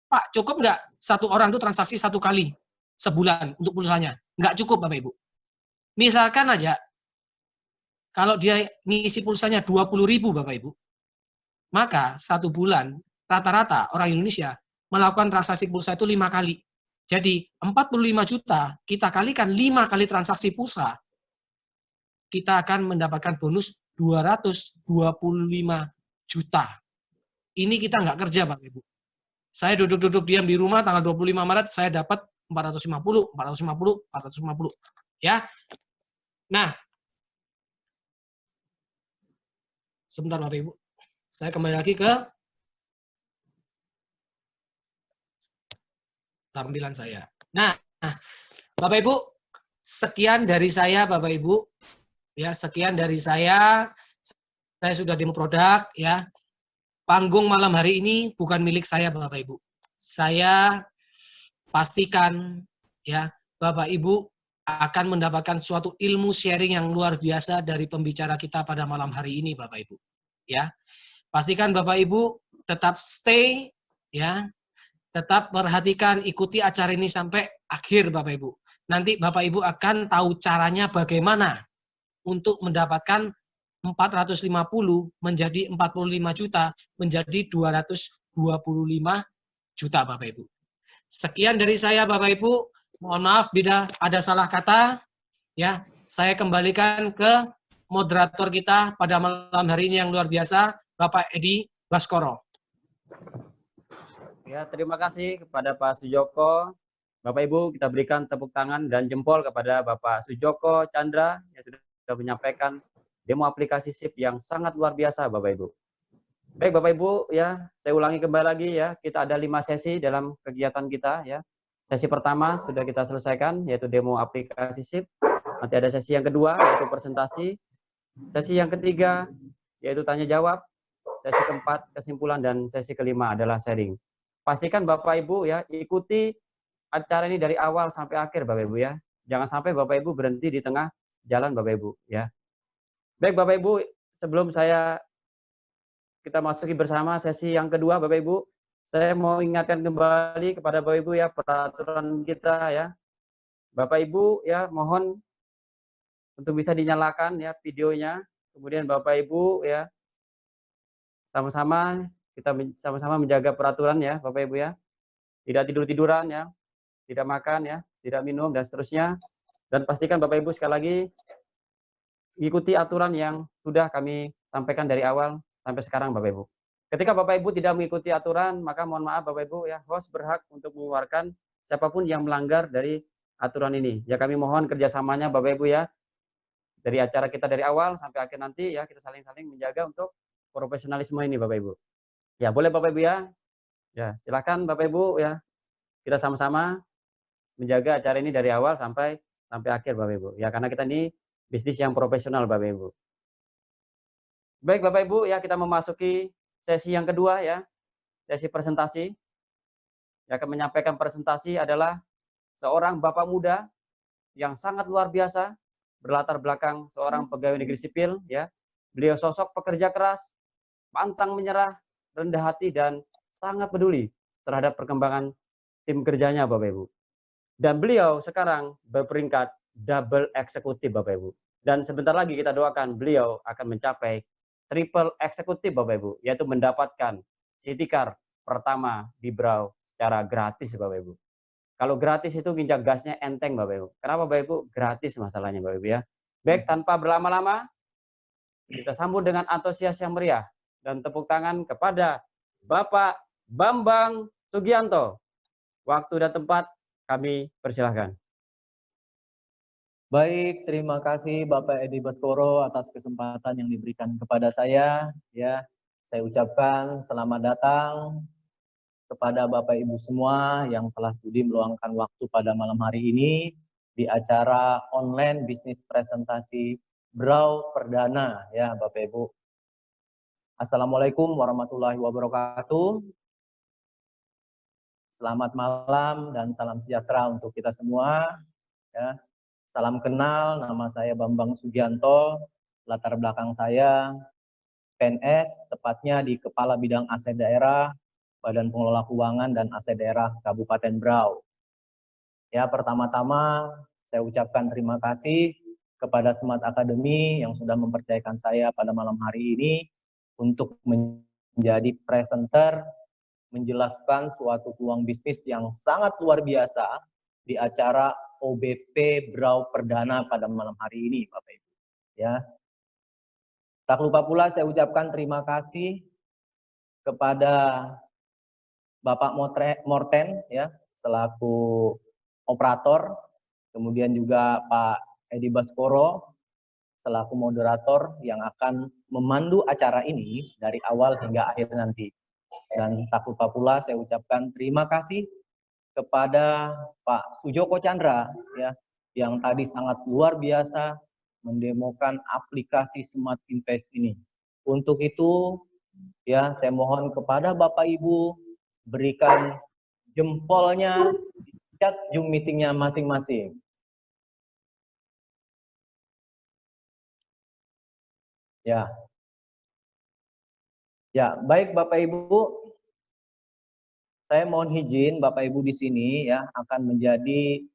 Pak, cukup nggak satu orang itu transaksi satu kali sebulan untuk pulsanya? Nggak cukup, Bapak Ibu. Misalkan aja, kalau dia ngisi pulsanya 20.000, Bapak Ibu, maka satu bulan rata-rata orang Indonesia melakukan transaksi pulsa itu 5 kali. Jadi 45 juta kita kalikan 5 kali transaksi pulsa, kita akan mendapatkan bonus 225 juta. Ini kita nggak kerja Bapak Ibu. Saya duduk-duduk diam di rumah tanggal 25 Maret saya dapat 450. Ya. Nah, sebentar Bapak Ibu. Saya kembali lagi ke tampilan saya. Nah, Bapak Ibu, sekian dari saya Bapak Ibu. Ya, sekian dari saya. Saya sudah demo produk ya. Panggung malam hari ini bukan milik saya Bapak Ibu. Saya pastikan ya Bapak Ibu akan mendapatkan suatu ilmu sharing yang luar biasa dari pembicara kita pada malam hari ini, Bapak Ibu. Ya, pastikan Bapak Ibu tetap stay, ya, tetap perhatikan, ikuti acara ini sampai akhir, Bapak Ibu. Nanti Bapak Ibu akan tahu caranya bagaimana untuk mendapatkan 450 menjadi 45 juta menjadi 225 juta, Bapak Ibu. Sekian dari saya, Bapak Ibu. Mohon maaf bila ada salah kata. Ya, saya kembalikan ke moderator kita pada malam hari ini yang luar biasa, Bapak Edi Baskoro. Ya, terima kasih kepada Pak Sujoko. Bapak Ibu, kita berikan tepuk tangan dan jempol kepada Bapak Sujoko Chandra yang sudah menyampaikan demo aplikasi SIP yang sangat luar biasa, Bapak Ibu. Baik, Bapak Ibu, ya, saya ulangi kembali lagi ya, kita ada 5 sesi dalam kegiatan kita ya. Sesi pertama sudah kita selesaikan, yaitu demo aplikasi SIP. Nanti ada sesi yang kedua, yaitu presentasi. Sesi yang ketiga, yaitu tanya jawab. Sesi keempat, kesimpulan, dan sesi kelima adalah sharing. Pastikan Bapak Ibu ya, ikuti acara ini dari awal sampai akhir, Bapak Ibu ya. Jangan sampai Bapak Ibu berhenti di tengah jalan, Bapak Ibu ya. Baik, Bapak Ibu, sebelum kita masuki bersama sesi yang kedua, Bapak Ibu, saya mau ingatkan kembali kepada Bapak Ibu ya, peraturan kita ya. Bapak Ibu ya, mohon untuk bisa dinyalakan ya videonya. Kemudian Bapak Ibu ya, kita sama-sama menjaga peraturan ya, Bapak Ibu ya. Tidak tidur-tiduran ya, tidak makan ya, tidak minum dan seterusnya. Dan pastikan Bapak Ibu sekali lagi ikuti aturan yang sudah kami sampaikan dari awal sampai sekarang, Bapak Ibu. Ketika Bapak Ibu tidak mengikuti aturan, maka mohon maaf Bapak Ibu ya, host berhak untuk mengeluarkan siapapun yang melanggar dari aturan ini. Ya, kami mohon kerjasamanya Bapak Ibu ya, dari acara kita dari awal sampai akhir nanti ya, kita saling-saling menjaga untuk profesionalisme ini, Bapak Ibu. Ya, boleh Bapak Ibu ya. Ya, silakan Bapak Ibu ya. Kita sama-sama menjaga acara ini dari awal sampai akhir, Bapak Ibu. Ya, karena kita ini bisnis yang profesional, Bapak Ibu. Baik, Bapak Ibu ya, kita memasuki sesi yang kedua ya. Sesi presentasi. Yang akan menyampaikan presentasi adalah seorang Bapak muda yang sangat luar biasa, berlatar belakang seorang pegawai negeri sipil ya. Beliau sosok pekerja keras, pantang menyerah, rendah hati, dan sangat peduli terhadap perkembangan tim kerjanya, Bapak Ibu. Dan beliau sekarang berperingkat double eksekutif, Bapak Ibu. Dan sebentar lagi kita doakan beliau akan mencapai triple eksekutif, Bapak Ibu, yaitu mendapatkan city car pertama di Brau secara gratis, Bapak Ibu. Kalau gratis itu nginjak gasnya enteng, Bapak Ibu. Kenapa, Bapak Ibu? Gratis masalahnya, Bapak Ibu ya. Baik, tanpa berlama-lama, kita sambut dengan antusias yang meriah dan tepuk tangan kepada Bapak Bambang Sugianto. Waktu dan tempat kami persilahkan. Baik, terima kasih Bapak Edi Baskoro atas kesempatan yang diberikan kepada saya. Ya, saya ucapkan selamat datang kepada Bapak Ibu semua yang telah sudi meluangkan waktu pada malam hari ini di acara online bisnis presentasi Brau Perdana ya Bapak Ibu. Assalamualaikum warahmatullahi wabarakatuh. Selamat malam dan salam sejahtera untuk kita semua. Ya. Salam kenal, nama saya Bambang Sugianto, latar belakang saya PNS, tepatnya di Kepala Bidang Aset Daerah, Badan Pengelola Keuangan dan Aset Daerah Kabupaten Brau. Ya, pertama-tama saya ucapkan terima kasih kepada Smart Academy yang sudah mempercayakan saya pada malam hari ini untuk menjadi presenter, menjelaskan suatu peluang bisnis yang sangat luar biasa di acara OBP Brau Perdana pada malam hari ini, Bapak Ibu. Ya. Tak lupa pula saya ucapkan terima kasih kepada Bapak Morten ya, selaku operator, kemudian juga Pak Edi Baskoro selaku moderator yang akan memandu acara ini dari awal hingga akhir nanti. Dan tak lupa pula saya ucapkan terima kasih kepada Pak Sujoko Chandra ya, yang tadi sangat luar biasa mendemokan aplikasi Smart Invest ini. Untuk itu ya, saya mohon kepada Bapak Ibu berikan jempolnya di chat Zoom meetingnya masing-masing. Ya. Ya, baik Bapak Ibu, saya mohon izin Bapak Ibu di sini ya akan menjadi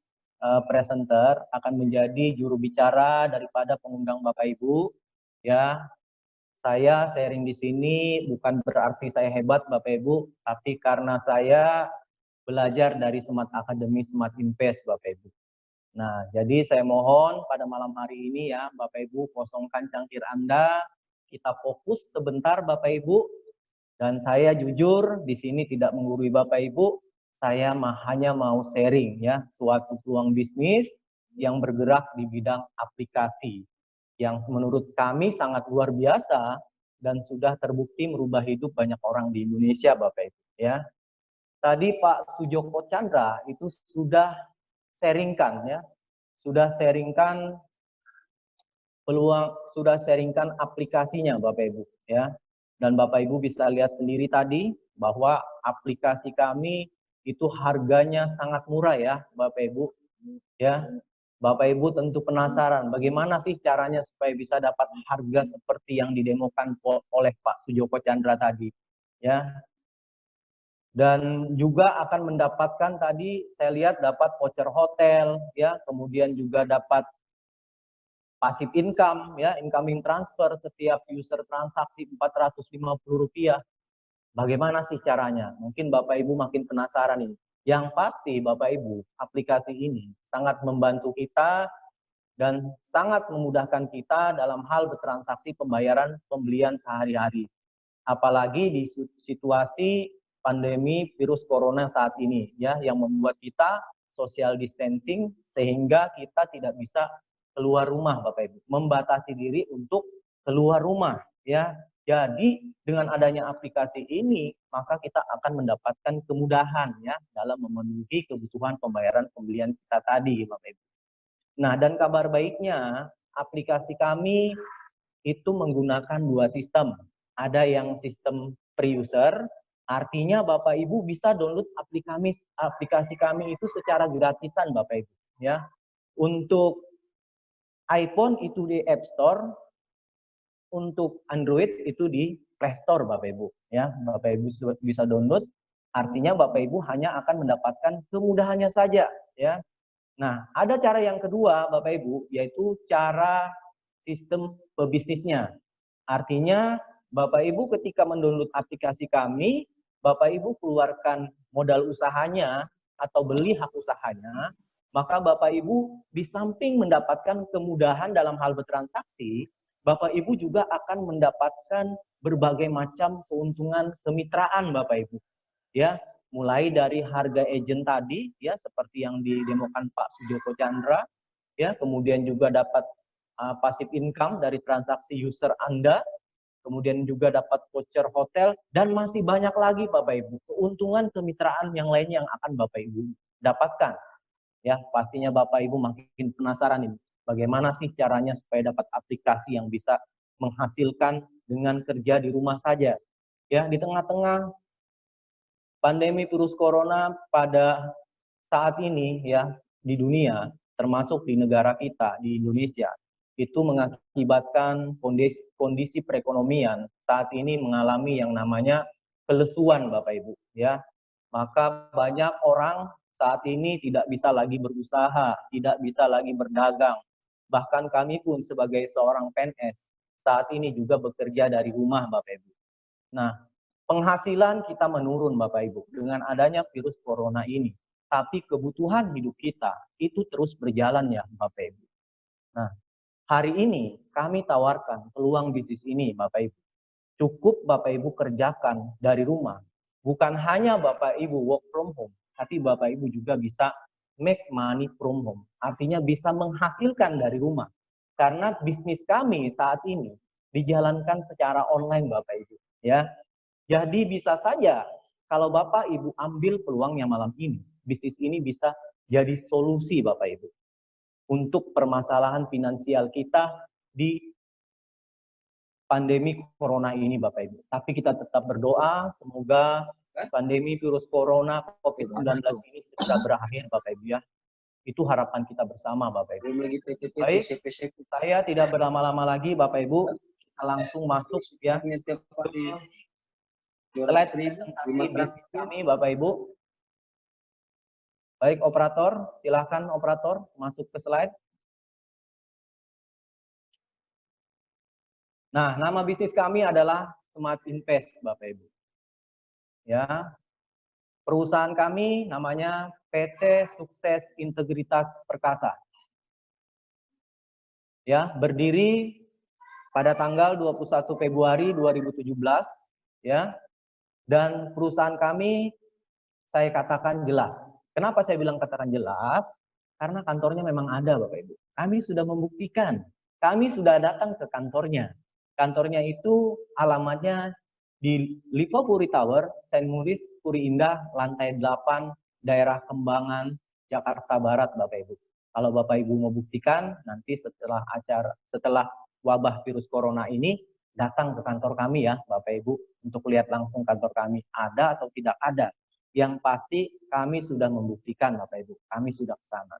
presenter, akan menjadi juru bicara daripada pengundang Bapak Ibu. Ya, saya sharing di sini bukan berarti saya hebat Bapak Ibu, tapi karena saya belajar dari Smart Academy, Smart Invest Bapak Ibu. Nah, jadi saya mohon pada malam hari ini ya Bapak Ibu kosongkan cangkir Anda, kita fokus sebentar Bapak Ibu. Dan saya jujur di sini tidak menggurui Bapak Ibu, saya hanya mau sharing ya suatu peluang bisnis yang bergerak di bidang aplikasi yang menurut kami sangat luar biasa dan sudah terbukti merubah hidup banyak orang di Indonesia Bapak Ibu ya. Tadi Pak Sujoko Chandra itu sudah sharingkan ya, sudah sharingkan peluang, sudah sharingkan aplikasinya Bapak Ibu ya. Dan Bapak Ibu bisa lihat sendiri tadi bahwa aplikasi kami itu harganya sangat murah ya Bapak Ibu. Ya, Bapak Ibu tentu penasaran bagaimana sih caranya supaya bisa dapat harga seperti yang didemokan oleh Pak Sujoko Chandra tadi. Ya. Dan juga akan mendapatkan tadi saya lihat dapat voucher hotel ya, kemudian juga dapat passive income ya, incoming transfer setiap user transaksi Rp450. Bagaimana sih caranya? Mungkin Bapak Ibu makin penasaran ini. Yang pasti Bapak Ibu, aplikasi ini sangat membantu kita dan sangat memudahkan kita dalam hal bertransaksi pembayaran pembelian sehari-hari. Apalagi di situasi pandemi virus corona saat ini ya, yang membuat kita social distancing sehingga kita tidak bisa keluar rumah Bapak Ibu, membatasi diri untuk keluar rumah ya. Jadi dengan adanya aplikasi ini maka kita akan mendapatkan kemudahan ya dalam memenuhi kebutuhan pembayaran pembelian kita tadi Bapak Ibu. Nah, dan kabar baiknya aplikasi kami itu menggunakan dua sistem. Ada yang sistem pre-user, artinya Bapak Ibu bisa download aplikasi kami itu secara gratisan Bapak Ibu ya. Untuk iPhone itu di App Store, untuk Android itu di Play Store Bapak Ibu ya. Bapak Ibu bisa download, artinya Bapak Ibu hanya akan mendapatkan kemudahannya saja ya. Nah, ada cara yang kedua Bapak Ibu, yaitu cara sistem pebisnisnya. Artinya Bapak Ibu ketika mendownload aplikasi kami, Bapak Ibu keluarkan modal usahanya atau beli hak usahanya, maka Bapak Ibu di samping mendapatkan kemudahan dalam hal bertransaksi, Bapak Ibu juga akan mendapatkan berbagai macam keuntungan kemitraan Bapak Ibu. Ya, mulai dari harga agent tadi ya seperti yang didemokan Pak Sujoko Chandra, ya, kemudian juga dapat passive income dari transaksi user Anda, kemudian juga dapat voucher hotel dan masih banyak lagi Bapak Ibu keuntungan kemitraan yang lain yang akan Bapak Ibu dapatkan. Ya, pastinya Bapak Ibu makin penasaran ini. Bagaimana sih caranya supaya dapat aplikasi yang bisa menghasilkan dengan kerja di rumah saja. Ya, di tengah-tengah pandemi virus corona pada saat ini ya di dunia, termasuk di negara kita, di Indonesia, itu mengakibatkan kondisi perekonomian saat ini mengalami yang namanya kelesuan Bapak Ibu ya. Maka banyak orang saat ini tidak bisa lagi berusaha, tidak bisa lagi berdagang. Bahkan kami pun sebagai seorang PNS saat ini juga bekerja dari rumah Bapak Ibu. Nah, penghasilan kita menurun Bapak Ibu dengan adanya virus corona ini. Tapi kebutuhan hidup kita itu terus berjalan ya Bapak Ibu. Nah, hari ini kami tawarkan peluang bisnis ini Bapak Ibu. Cukup Bapak Ibu kerjakan dari rumah. Bukan hanya Bapak Ibu work from home, tapi Bapak Ibu juga bisa make money from home. Artinya bisa menghasilkan dari rumah. Karena bisnis kami saat ini dijalankan secara online Bapak Ibu. Ya, jadi bisa saja kalau Bapak Ibu ambil peluangnya malam ini, bisnis ini bisa jadi solusi Bapak Ibu untuk permasalahan finansial kita di pandemi corona ini Bapak Ibu. Tapi kita tetap berdoa semoga pandemi virus corona COVID-19 ini segera berakhir Bapak Ibu ya. Itu harapan kita bersama Bapak Ibu. Baik, saya tidak berlama-lama lagi Bapak Ibu. kita langsung masuk ya Tiap hari slide 200.000, presentasi 5 bisnis kami Bapak Ibu. Baik operator, silahkan operator masuk ke slide. Nah, nama bisnis kami adalah Smart Invest Bapak Ibu. Ya. Perusahaan kami namanya PT Sukses Integritas Perkasa. Ya, berdiri pada tanggal 21 Februari 2017 ya. Dan perusahaan kami saya katakan jelas. Kenapa saya bilang katakan jelas? Karena kantornya memang ada Bapak Ibu. Kami sudah membuktikan. Kami sudah datang ke kantornya. Kantornya itu alamatnya di Lipo Puri Tower, Saint Maurice, Puri Indah, lantai 8, daerah Kembangan, Jakarta Barat Bapak Ibu. Kalau Bapak Ibu mau buktikan, nanti setelah wabah virus corona ini, datang ke kantor kami ya Bapak Ibu, untuk lihat langsung kantor kami ada atau tidak ada. Yang pasti kami sudah membuktikan Bapak Ibu, kami sudah ke sana.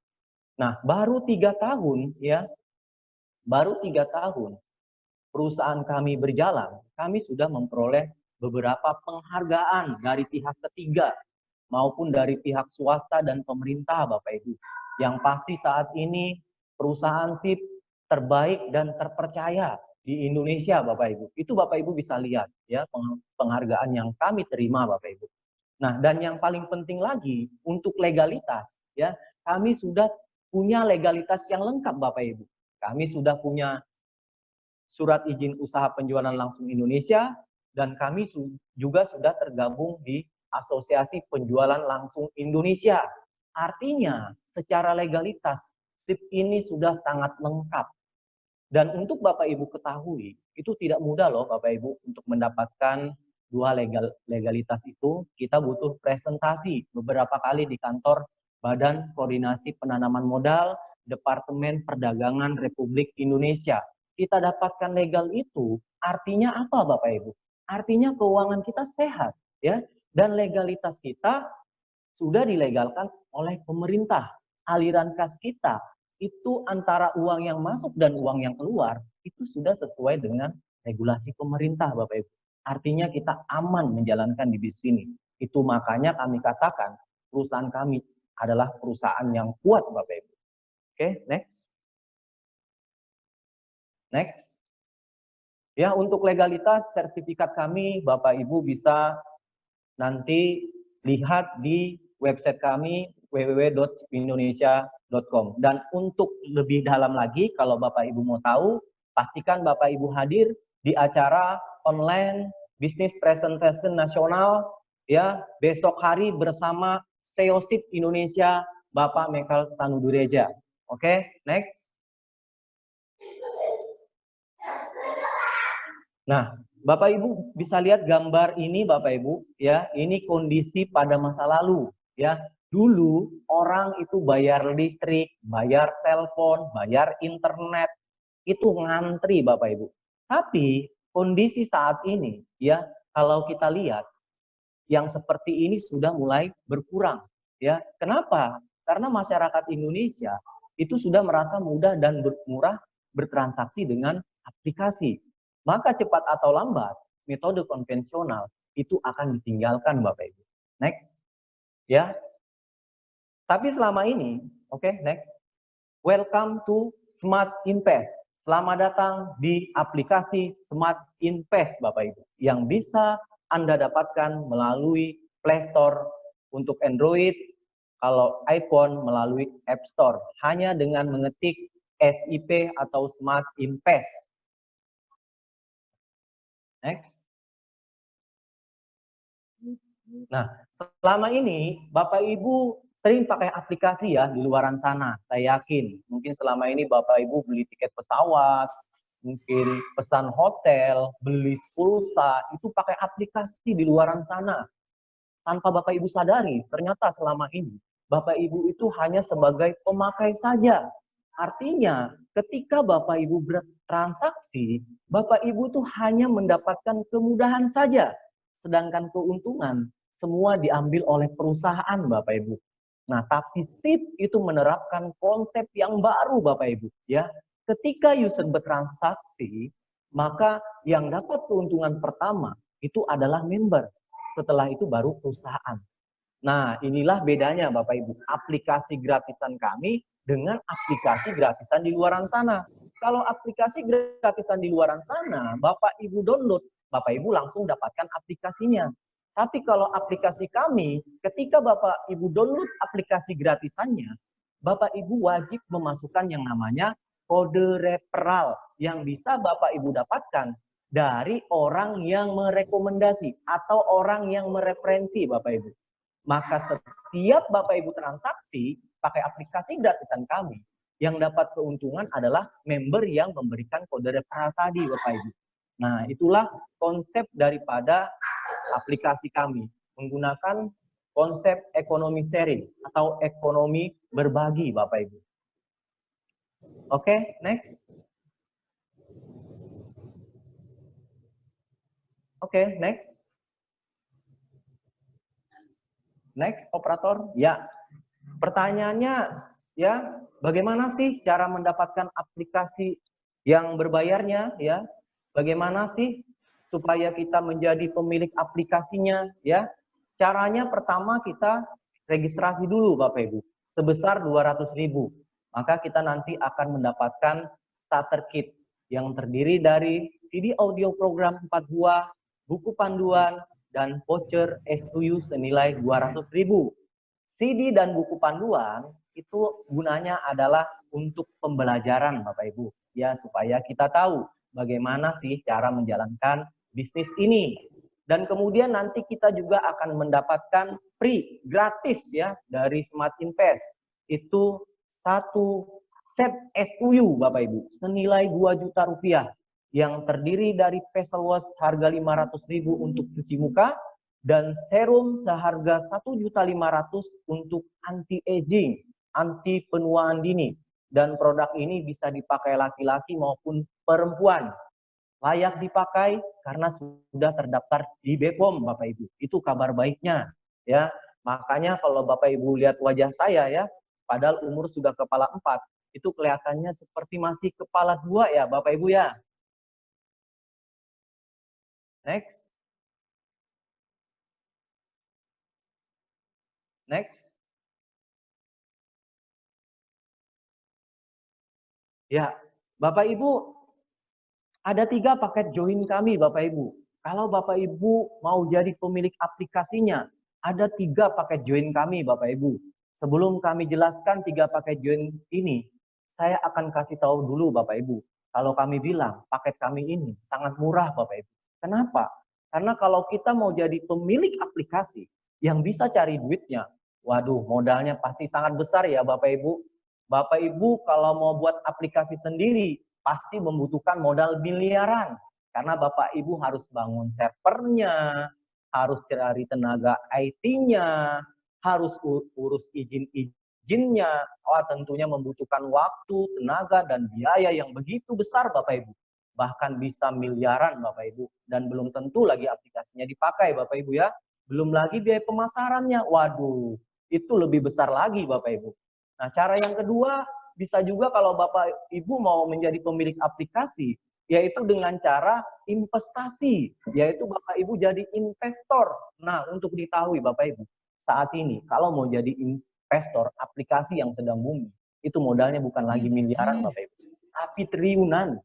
Nah, baru 3 tahun ya, baru 3 tahun perusahaan kami berjalan, kami sudah memperoleh beberapa penghargaan dari pihak ketiga maupun dari pihak swasta dan pemerintah Bapak Ibu. Yang pasti saat ini perusahaan SIP terbaik dan terpercaya di Indonesia Bapak Ibu. Itu Bapak Ibu bisa lihat ya penghargaan yang kami terima Bapak Ibu. Nah, dan yang paling penting lagi untuk legalitas ya, kami sudah punya legalitas yang lengkap Bapak Ibu. Kami sudah punya surat izin usaha penjualan langsung Indonesia dan kami juga sudah tergabung di Asosiasi Penjualan Langsung Indonesia. Artinya, secara legalitas SIP ini sudah sangat lengkap. Dan untuk Bapak Ibu ketahui, itu tidak mudah loh Bapak Ibu untuk mendapatkan 2 legalitas itu. Kita butuh presentasi beberapa kali di kantor Badan Koordinasi Penanaman Modal Departemen Perdagangan Republik Indonesia. Kita dapatkan legal itu, artinya apa Bapak Ibu? Artinya keuangan kita sehat ya, dan legalitas kita sudah dilegalkan oleh pemerintah. Aliran kas kita itu antara uang yang masuk dan uang yang keluar itu sudah sesuai dengan regulasi pemerintah Bapak Ibu. Artinya kita aman menjalankan di bisnis ini. Itu makanya kami katakan perusahaan kami adalah perusahaan yang kuat Bapak Ibu. Oke, next. Next. Ya, untuk legalitas sertifikat kami Bapak Ibu bisa nanti lihat di website kami www.indonesia.com. Dan untuk lebih dalam lagi, kalau Bapak Ibu mau tahu, pastikan Bapak Ibu hadir di acara online Business Presentation Nasional ya besok hari bersama CEO SIP Indonesia Bapak Michael Tanudureja. Oke, next. Nah, Bapak Ibu bisa lihat gambar ini Bapak Ibu ya, ini kondisi pada masa lalu ya. Dulu orang itu bayar listrik, bayar telepon, bayar internet itu ngantri Bapak Ibu. Tapi kondisi saat ini ya, kalau kita lihat yang seperti ini sudah mulai berkurang ya. Kenapa? Karena masyarakat Indonesia itu sudah merasa mudah dan murah bertransaksi dengan aplikasi. Maka cepat atau lambat, metode konvensional itu akan ditinggalkan Bapak Ibu. Next. Ya. Tapi selama ini, oke, next. Welcome to Smart Invest. Selamat datang di aplikasi Smart Invest Bapak Ibu. Yang bisa Anda dapatkan melalui Play Store untuk Android, kalau iPhone melalui App Store. Hanya dengan mengetik SIP atau Smart Invest. Next. Nah, selama ini Bapak Ibu sering pakai aplikasi ya di luaran sana. Saya yakin, mungkin selama ini Bapak Ibu beli tiket pesawat, mungkin pesan hotel, beli pulsa, itu pakai aplikasi di luaran sana. Tanpa Bapak Ibu sadari, ternyata selama ini Bapak Ibu itu hanya sebagai pemakai saja. Artinya, ketika Bapak Ibu bertransaksi, Bapak Ibu tuh hanya mendapatkan kemudahan saja. Sedangkan keuntungan semua diambil oleh perusahaan Bapak Ibu. Nah, tapi SIP itu menerapkan konsep yang baru Bapak Ibu. Ya, ketika user bertransaksi, maka yang dapat keuntungan pertama itu adalah member. Setelah itu baru perusahaan. Nah, inilah bedanya Bapak Ibu, aplikasi gratisan kami dengan aplikasi gratisan di luaran sana. Kalau aplikasi gratisan di luaran sana, Bapak Ibu download, Bapak Ibu langsung dapatkan aplikasinya. Tapi kalau aplikasi kami, ketika Bapak Ibu download aplikasi gratisannya, Bapak Ibu wajib memasukkan yang namanya kode referral yang bisa Bapak Ibu dapatkan dari orang yang merekomendasi atau orang yang mereferensi Bapak Ibu. Maka setiap Bapak Ibu transaksi pakai aplikasi gratisan kami, yang dapat keuntungan adalah member yang memberikan kode referral tadi Bapak Ibu. Nah, itulah konsep daripada aplikasi kami, menggunakan konsep ekonomi sharing atau ekonomi berbagi Bapak Ibu. Oke, next. Oke, next. Next, operator. Ya, pertanyaannya ya, bagaimana sih cara mendapatkan aplikasi yang berbayarnya ya? Bagaimana sih supaya kita menjadi pemilik aplikasinya ya? Caranya pertama kita registrasi dulu Bapak Ibu sebesar 200.000. Maka kita nanti akan mendapatkan starter kit yang terdiri dari CD audio program 4 buah, buku panduan, dan voucher S2U senilai 200.000. CD dan buku panduan itu gunanya adalah untuk pembelajaran Bapak Ibu ya, supaya kita tahu bagaimana sih cara menjalankan bisnis ini. Dan kemudian nanti kita juga akan mendapatkan free gratis ya dari Smart Invest. Itu satu set S2U Bapak Ibu senilai 2 juta rupiah yang terdiri dari facial wash harga 500.000 untuk cuci muka dan serum seharga 1.500.000 untuk anti aging, anti penuaan dini. Dan produk ini bisa dipakai laki-laki maupun perempuan. Layak dipakai karena sudah terdaftar di BPOM Bapak Ibu. Itu kabar baiknya ya. Makanya kalau Bapak Ibu lihat wajah saya ya, padahal umur sudah kepala 4, itu kelihatannya seperti masih kepala 2 ya Bapak Ibu ya. Next. Next. Ya, Bapak Ibu, ada 3 paket join kami Bapak Ibu. Kalau Bapak Ibu mau jadi pemilik aplikasinya, ada 3 paket join kami Bapak Ibu. Sebelum kami jelaskan 3 paket join ini, saya akan kasih tahu dulu Bapak Ibu. Kalau kami bilang paket kami ini sangat murah Bapak Ibu. Kenapa? Karena kalau kita mau jadi pemilik aplikasi yang bisa cari duitnya, waduh modalnya pasti sangat besar ya Bapak Ibu. Bapak Ibu kalau mau buat aplikasi sendiri pasti membutuhkan modal miliaran. Karena Bapak Ibu harus bangun servernya, harus cari tenaga IT-nya, harus urus izin-izinnya. Tentunya membutuhkan waktu, tenaga, dan biaya yang begitu besar Bapak Ibu. Bahkan bisa miliaran Bapak Ibu. Dan belum tentu lagi aplikasinya dipakai Bapak Ibu ya. Belum lagi biaya pemasarannya. Waduh, itu lebih besar lagi Bapak Ibu. Nah, cara yang kedua, bisa juga kalau Bapak Ibu mau menjadi pemilik aplikasi, yaitu dengan cara investasi, yaitu Bapak Ibu jadi investor. Nah, untuk diketahui Bapak Ibu, saat ini kalau mau jadi investor aplikasi yang sedang booming, itu modalnya bukan lagi miliaran Bapak Ibu, tapi triliunan.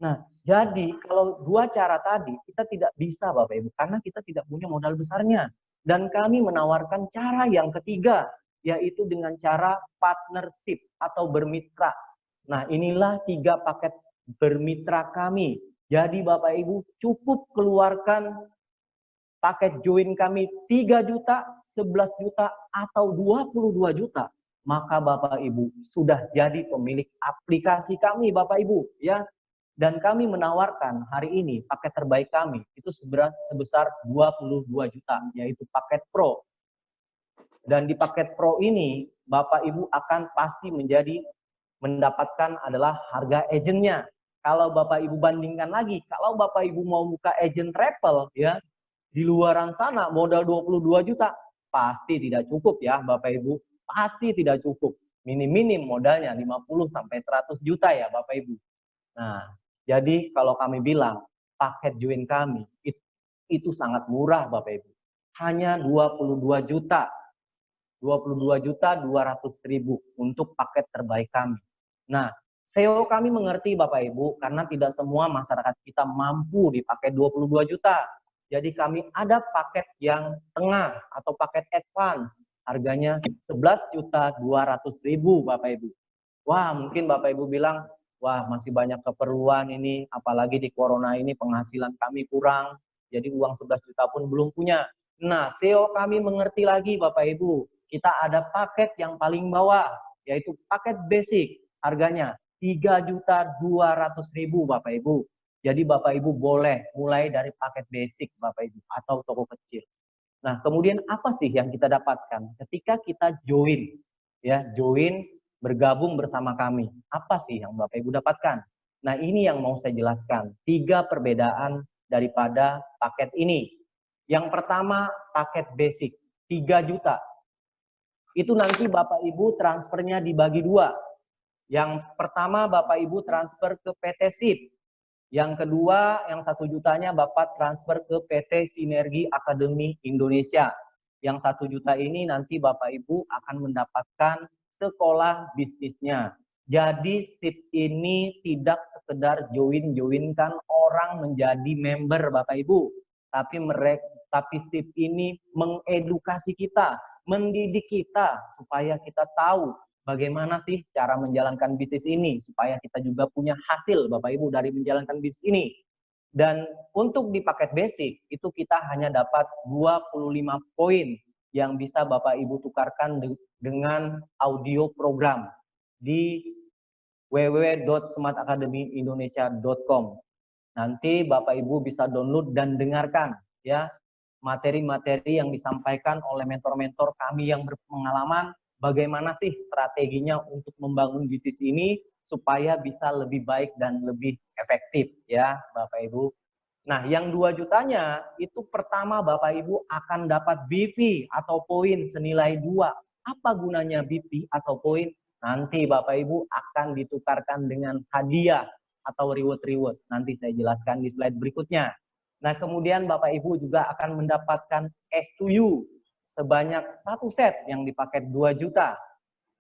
Nah, jadi kalau 2 cara tadi kita tidak bisa Bapak Ibu, karena kita tidak punya modal besarnya. Dan kami menawarkan cara yang ketiga, yaitu dengan cara partnership atau bermitra. Nah, inilah 3 paket bermitra kami. Jadi Bapak Ibu cukup keluarkan paket join kami 3 juta, 11 juta, atau 22 juta. Maka Bapak Ibu sudah jadi pemilik aplikasi kami Bapak Ibu ya. Dan kami menawarkan hari ini paket terbaik kami itu sebesar 22 juta, yaitu paket Pro. Dan di paket Pro ini, Bapak Ibu akan pasti mendapatkan adalah harga agentnya. Kalau Bapak Ibu bandingkan lagi, kalau Bapak Ibu mau buka agent travel ya, di luaran sana modal 22 juta, pasti tidak cukup ya Bapak Ibu. Pasti tidak cukup. Minim-minim modalnya 50 sampai 100 juta ya Bapak Ibu. Nah, Jadi kalau kami bilang paket join kami itu sangat murah Bapak Ibu. Hanya 22 juta. 22.200.000 untuk paket terbaik kami. Nah, SEO kami mengerti Bapak Ibu karena tidak semua masyarakat kita mampu dipakai 22 juta. Jadi kami ada paket yang tengah atau paket advance harganya 11.200.000 Bapak Ibu. Wah, mungkin Bapak Ibu bilang, wah masih banyak keperluan ini, apalagi di corona ini penghasilan kami kurang, jadi uang 11 juta pun belum punya. Nah, SEO kami mengerti lagi Bapak Ibu, kita ada paket yang paling bawah, yaitu paket basic, harganya 3.200.000 Bapak Ibu. Jadi Bapak Ibu boleh mulai dari paket basic Bapak Ibu atau toko kecil. Nah, kemudian apa sih yang kita dapatkan ketika kita join, ya, join bergabung bersama kami? Apa sih yang Bapak Ibu dapatkan? Nah, ini yang mau saya jelaskan. 3 perbedaan daripada paket ini. Yang pertama, paket basic 3 juta. Itu nanti Bapak Ibu transfernya dibagi 2. Yang pertama Bapak Ibu transfer ke PT SIP. Yang kedua, yang 1 jutanya Bapak transfer ke PT Sinergi Akademi Indonesia. Yang 1 juta ini nanti Bapak Ibu akan mendapatkan sekolah bisnisnya. Jadi SIP ini tidak sekedar join-joinkan orang menjadi member Bapak Ibu. Tapi SIP ini mengedukasi kita, mendidik kita supaya kita tahu bagaimana sih cara menjalankan bisnis ini, supaya kita juga punya hasil Bapak Ibu dari menjalankan bisnis ini. Dan untuk di paket basic itu kita hanya dapat 25 poin yang bisa Bapak Ibu tukarkan dengan audio program di www.smartacademyindonesia.com. Nanti Bapak Ibu bisa download dan dengarkan ya materi-materi yang disampaikan oleh mentor-mentor kami yang berpengalaman, bagaimana sih strateginya untuk membangun bisnis ini supaya bisa lebih baik dan lebih efektif ya Bapak Ibu. Nah, yang 2 jutanya itu pertama Bapak Ibu akan dapat BP atau poin senilai 2. Apa gunanya BP atau poin? Nanti Bapak Ibu akan ditukarkan dengan hadiah atau reward-reward. Nanti saya jelaskan di slide berikutnya. Nah, kemudian Bapak Ibu juga akan mendapatkan S2U sebanyak 1 set yang di paket 2 juta.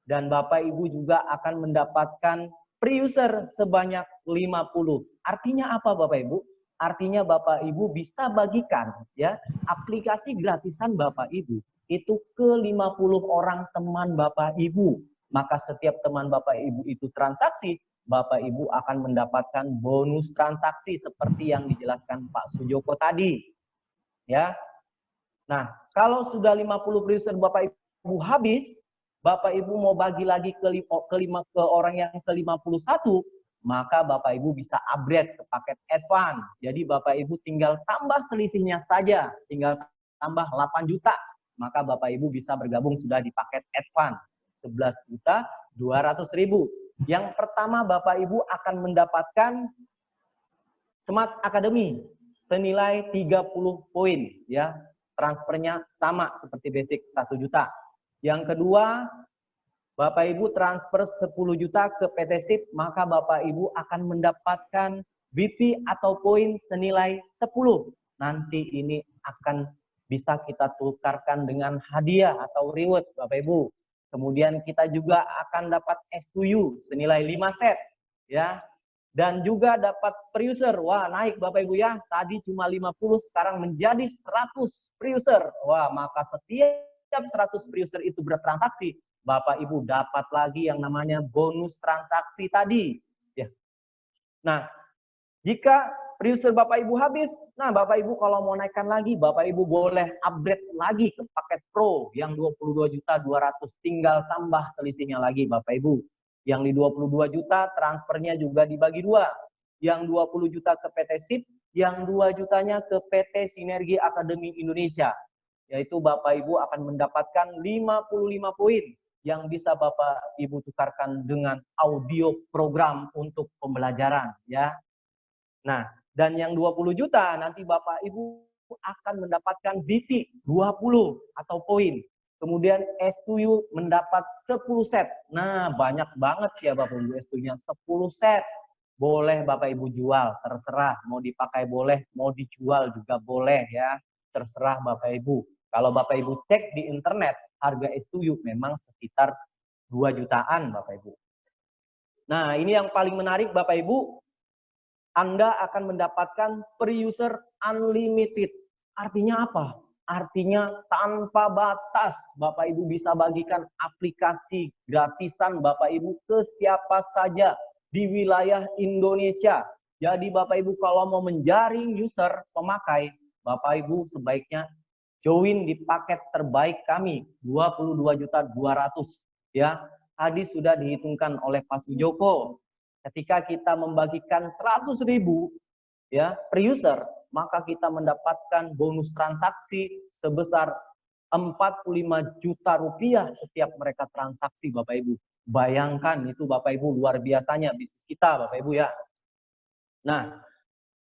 Dan Bapak Ibu juga akan mendapatkan pre-user sebanyak 50. Artinya apa Bapak Ibu? Artinya Bapak Ibu bisa bagikan ya aplikasi gratisan Bapak Ibu itu ke 50 orang teman Bapak Ibu. Maka setiap teman Bapak Ibu itu transaksi, Bapak Ibu akan mendapatkan bonus transaksi seperti yang dijelaskan Pak Sujoko tadi. Ya. Nah, kalau sudah 50 pre-user Bapak Ibu habis, Bapak Ibu mau bagi lagi ke orang yang ke-51, maka Bapak Ibu bisa upgrade ke paket advance. Jadi Bapak Ibu tinggal tambah selisihnya saja, tinggal tambah 8 juta. Maka Bapak Ibu bisa bergabung sudah di paket advance 11.200.000. Yang pertama Bapak Ibu akan mendapatkan Smart Academy senilai 30 poin ya. Transfernya sama seperti basic 1 juta. Yang kedua, Bapak Ibu transfer 10 juta ke PT SIP, maka Bapak Ibu akan mendapatkan BP atau poin senilai 10. Nanti ini akan bisa kita tukarkan dengan hadiah atau reward Bapak Ibu. Kemudian kita juga akan dapat S2U senilai 5 set ya. Dan juga dapat pre-user. Wah, naik Bapak Ibu ya. Tadi cuma 50, sekarang menjadi 100 pre-user. Wah, maka setiap 100 pre-user itu bertransaksi, Bapak Ibu dapat lagi yang namanya bonus transaksi tadi. Ya. Nah, jika pre-user Bapak Ibu habis, nah Bapak Ibu kalau mau naikkan lagi, Bapak Ibu boleh upgrade lagi ke paket Pro yang 22.200.000, tinggal tambah selisihnya lagi Bapak Ibu. Yang di 22 juta transfernya juga dibagi 2. Yang 20 juta ke PT SIP, yang 2 jutanya ke PT Sinergi Akademi Indonesia. Yaitu Bapak Ibu akan mendapatkan 55 poin yang bisa Bapak Ibu tukarkan dengan audio program untuk pembelajaran ya. Nah, dan yang 20 juta nanti Bapak Ibu akan mendapatkan BP 20 atau poin. Kemudian S2U mendapat 10 set. Nah, banyak banget ya Bapak Ibu S2-nya 10 set. boleh Bapak Ibu jual, terserah. Mau dipakai boleh, mau dijual juga boleh ya. Terserah Bapak Ibu. Kalau Bapak Ibu cek di internet, harga S2U memang sekitar 2 jutaan Bapak Ibu. Nah, ini yang paling menarik Bapak Ibu. Anda akan mendapatkan per user unlimited. Artinya apa? Artinya tanpa batas Bapak Ibu bisa bagikan aplikasi gratisan Bapak Ibu ke siapa saja di wilayah Indonesia. Jadi Bapak Ibu kalau mau menjaring user pemakai, Bapak Ibu sebaiknya join di paket terbaik kami 22.200.000 ya. Tadi sudah dihitungkan oleh Pak Sujoko. Ketika kita membagikan 100.000 ya per user, maka kita mendapatkan bonus transaksi sebesar 45 juta rupiah setiap mereka transaksi Bapak Ibu. Bayangkan itu Bapak Ibu luar biasanya bisnis kita Bapak Ibu ya. Nah,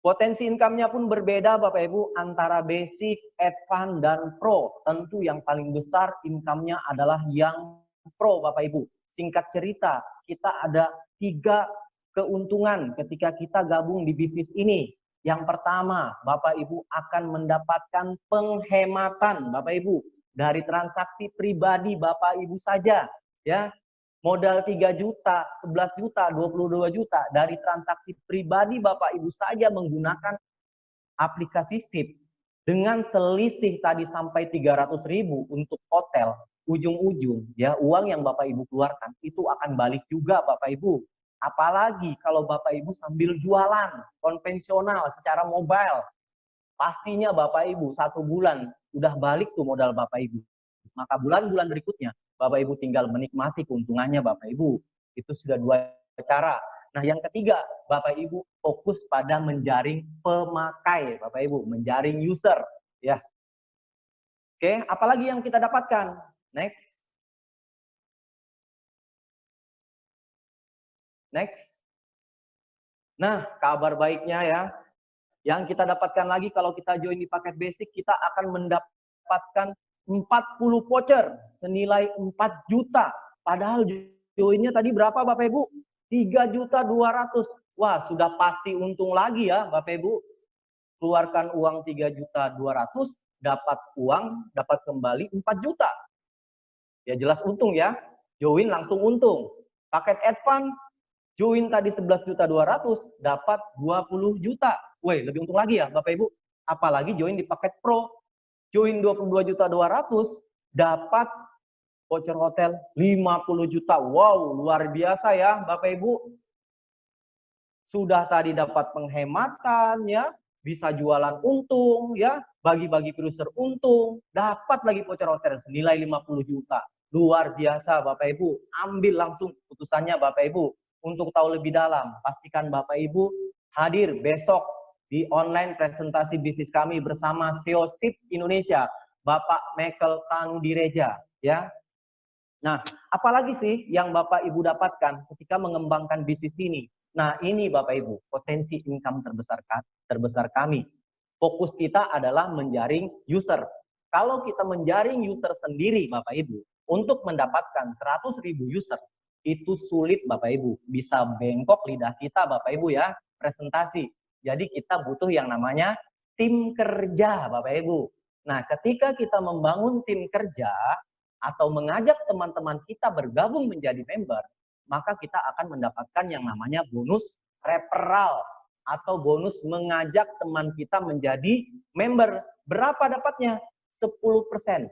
potensi income-nya pun berbeda Bapak Ibu antara basic, advance, dan pro. Tentu yang paling besar income-nya adalah yang pro Bapak Ibu. Singkat cerita, kita ada 3 keuntungan ketika kita gabung di bisnis ini. Yang pertama, Bapak Ibu akan mendapatkan penghematan Bapak Ibu dari transaksi pribadi Bapak Ibu saja ya. Modal 3 juta, 11 juta, 22 juta dari transaksi pribadi Bapak Ibu saja menggunakan aplikasi SIP dengan selisih tadi sampai 300.000 untuk hotel, ujung-ujung ya uang yang Bapak Ibu keluarkan itu akan balik juga Bapak Ibu. Apalagi kalau Bapak Ibu sambil jualan konvensional secara mobile, pastinya Bapak Ibu 1 bulan udah balik tuh modal Bapak Ibu. Maka bulan-bulan berikutnya Bapak Ibu tinggal menikmati keuntungannya Bapak Ibu. Itu sudah 2 cara. Nah yang ketiga, Bapak Ibu fokus pada menjaring pemakai Bapak Ibu, menjaring user ya. Oke, apalagi yang kita dapatkan? Next. Next. Nah, kabar baiknya ya. Yang kita dapatkan lagi kalau kita join di paket basic, kita akan mendapatkan 40 voucher senilai 4 juta. Padahal joinnya tadi berapa Bapak Ibu? 3.200.000. Wah, sudah pasti untung lagi ya Bapak Ibu. Keluarkan uang 3.200.000, dapat uang, dapat kembali 4 juta. Ya jelas untung ya. Join langsung untung. Paket advance, join tadi 11.200.000, dapat 20 juta. Woi, lebih untung lagi ya Bapak Ibu. Apalagi join di paket pro. Join 22.200.000, dapat voucher hotel 50 juta. Wow, luar biasa ya Bapak Ibu. Sudah tadi dapat penghematan ya, bisa jualan untung ya, bagi-bagi user untung, dapat lagi voucher hotel senilai 50 juta. Luar biasa Bapak Ibu. Ambil langsung putusannya Bapak Ibu. Untuk tahu lebih dalam, pastikan Bapak Ibu hadir besok di online presentasi bisnis kami bersama CEO SIP Indonesia, Bapak Michael Tangdireja ya. Nah, apalagi sih yang Bapak Ibu dapatkan ketika mengembangkan bisnis ini? Nah, ini Bapak Ibu, potensi income terbesar kami. Fokus kita adalah menjaring user. Kalau kita menjaring user sendiri Bapak Ibu, untuk mendapatkan 100.000 user, itu sulit Bapak Ibu. Bisa bengkok lidah kita Bapak Ibu ya, presentasi. Jadi kita butuh yang namanya tim kerja Bapak Ibu. Nah, ketika kita membangun tim kerja atau mengajak teman-teman kita bergabung menjadi member, maka kita akan mendapatkan yang namanya bonus referral atau bonus mengajak teman kita menjadi member. Berapa dapatnya? 10%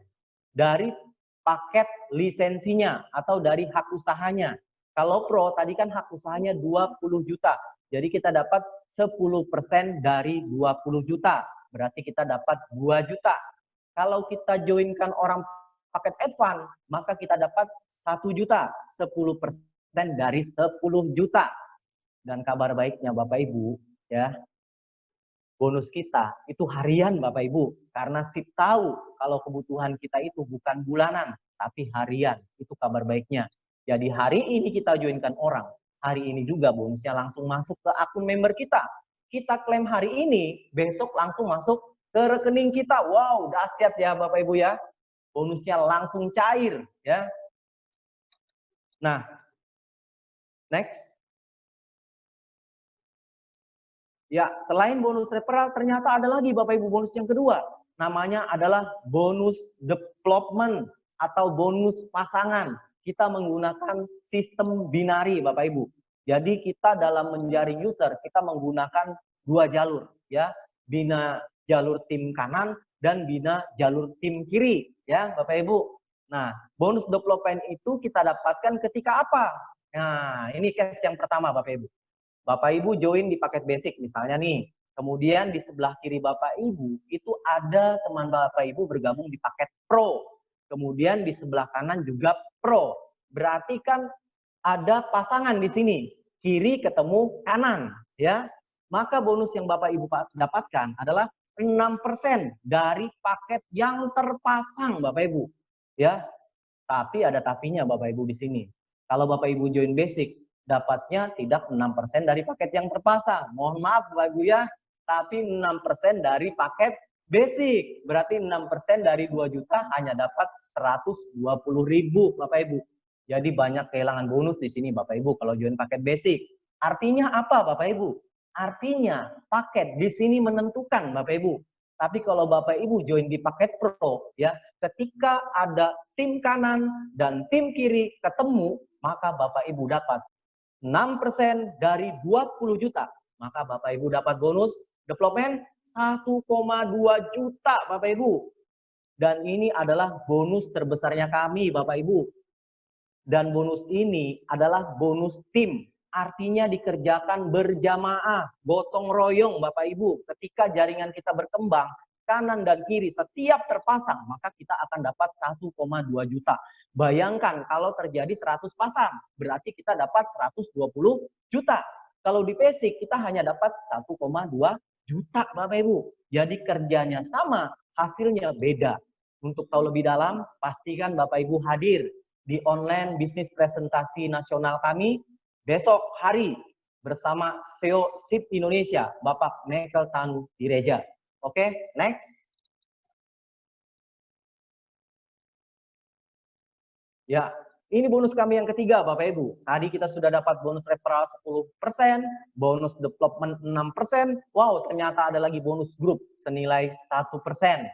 dari paket lisensinya atau dari hak usahanya. Kalau pro tadi kan hak usahanya 20 juta. Jadi kita dapat 10% dari 20 juta. Berarti kita dapat 2 juta. Kalau kita joinkan orang paket advance, maka kita dapat 1 juta. 10% dari 10 juta. Dan kabar baiknya Bapak Ibu, ya, bonus kita itu harian Bapak Ibu. Karena SIP tahu kalau kebutuhan kita itu bukan bulanan, tapi harian. Itu kabar baiknya. Jadi hari ini kita joinkan orang, hari ini juga bonusnya langsung masuk ke akun member kita. Kita klaim hari ini, besok langsung masuk ke rekening kita. Wow, dahsyat ya Bapak Ibu ya. Bonusnya langsung cair ya. Nah, next. Ya, selain bonus referral, ternyata ada lagi Bapak Ibu bonus yang kedua. Namanya adalah bonus development atau bonus pasangan. Kita menggunakan sistem binari Bapak Ibu. Jadi kita dalam menjaring user, kita menggunakan dua jalur, ya. Bina jalur tim kanan dan bina jalur tim kiri, ya Bapak Ibu. Nah, bonus development itu kita dapatkan ketika apa? Nah, ini case yang pertama Bapak Ibu. Bapak Ibu join di paket basic misalnya nih. Kemudian di sebelah kiri Bapak Ibu itu ada teman Bapak Ibu bergabung di paket Pro. Kemudian di sebelah kanan juga Pro. Berarti kan ada pasangan di sini. Kiri ketemu kanan, ya. Maka bonus yang Bapak Ibu dapatkan adalah 6% dari paket yang terpasang Bapak Ibu. Ya. Tapi ada tapinya Bapak Ibu di sini. Kalau Bapak Ibu join basic, dapatnya tidak 6% dari paket yang terpasang. Mohon maaf Bapak Ibu ya, tapi 6% dari paket basic. Berarti 6% dari 2 juta hanya dapat 120.000 Bapak Ibu. Jadi banyak kehilangan bonus di sini Bapak Ibu kalau join paket basic. Artinya apa Bapak Ibu? Artinya paket di sini menentukan Bapak Ibu. Tapi kalau Bapak Ibu join di paket Pro, ya, ketika ada tim kanan dan tim kiri ketemu, maka Bapak Ibu dapat 6% dari 20 juta. Maka Bapak Ibu dapat bonus development 1,2 juta Bapak Ibu. Dan ini adalah bonus terbesarnya kami Bapak Ibu. Dan bonus ini adalah bonus tim. Artinya dikerjakan berjamaah, gotong royong Bapak Ibu. Ketika jaringan kita berkembang, kanan dan kiri setiap terpasang, maka kita akan dapat 1,2 juta. Bayangkan kalau terjadi 100 pasang, berarti kita dapat 120 juta. Kalau di basic kita hanya dapat 1,2 juta Bapak Ibu. Jadi kerjanya sama, hasilnya beda. Untuk tahu lebih dalam, pastikan Bapak Ibu hadir di online bisnis presentasi nasional kami besok hari bersama CEO SIP Indonesia, Bapak Michael Tanu Direja. Oke, next. Ya, ini bonus kami yang ketiga Bapak Ibu. Tadi kita sudah dapat bonus referral 10%, bonus development 6%. Wow, ternyata ada lagi bonus grup senilai 1%.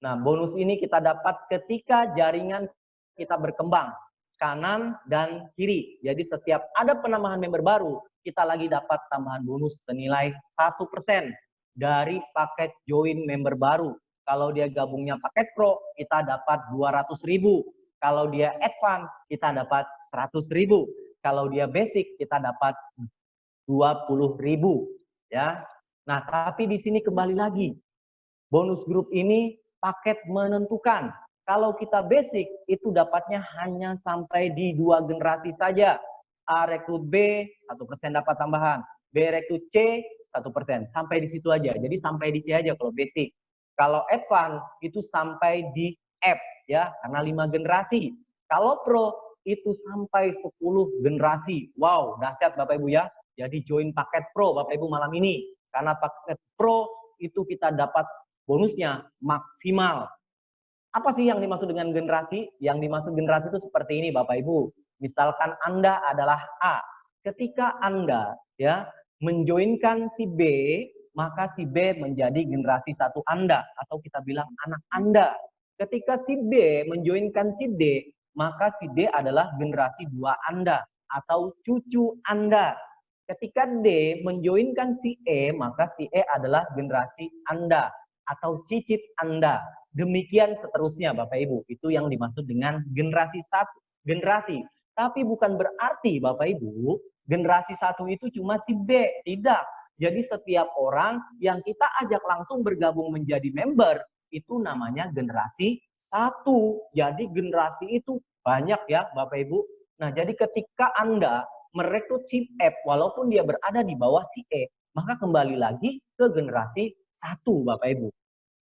Nah, bonus ini kita dapat ketika jaringan kita berkembang kanan dan kiri. Jadi setiap ada penambahan member baru, kita lagi dapat tambahan bonus senilai 1% dari paket join member baru. Kalau dia gabungnya paket Pro, kita dapat 200.000. Kalau dia advance, kita dapat 100.000. Kalau dia basic, kita dapat 20.000. Ya. Nah, tapi di sini kembali lagi. Bonus grup ini paket menentukan. Kalau kita basic, itu dapatnya hanya sampai di 2 generasi saja. A rekrut B, 1% dapat tambahan. B rekrut C, 1%. Sampai di situ aja. Jadi sampai di C aja kalau basic. Kalau advance, itu sampai di F, ya, karena 5 generasi. Kalau Pro, itu sampai 10 generasi. Wow, dahsyat Bapak Ibu ya. Jadi join paket Pro Bapak Ibu malam ini. Karena paket Pro, itu kita dapat bonusnya maksimal. Apa sih yang dimaksud dengan generasi? Yang dimaksud generasi itu seperti ini Bapak Ibu. Misalkan Anda adalah A. Ketika Anda ya menjoinkan si B, maka si B menjadi generasi 1 Anda atau kita bilang anak Anda. Ketika si B menjoinkan si D, maka si D adalah generasi 2 Anda atau cucu Anda. Ketika D menjoinkan si E, maka si E adalah generasi Anda atau cicit Anda. Demikian seterusnya Bapak Ibu. Itu yang dimaksud dengan generasi 1. Generasi. Tapi bukan berarti Bapak Ibu, generasi 1 itu cuma si B. Tidak. Jadi setiap orang yang kita ajak langsung bergabung menjadi member, itu namanya generasi 1. Jadi generasi itu banyak ya Bapak Ibu. Nah jadi ketika Anda merekrut si F, walaupun dia berada di bawah si E, maka kembali lagi ke generasi 1 Bapak Ibu.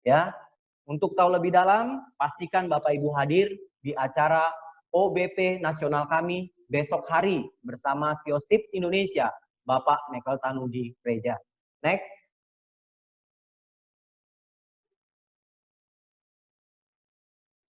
Ya, untuk tahu lebih dalam, pastikan Bapak Ibu hadir di acara OBP nasional kami besok hari bersama CEO SIP Indonesia, Bapak Michael Tanu Direja. Next.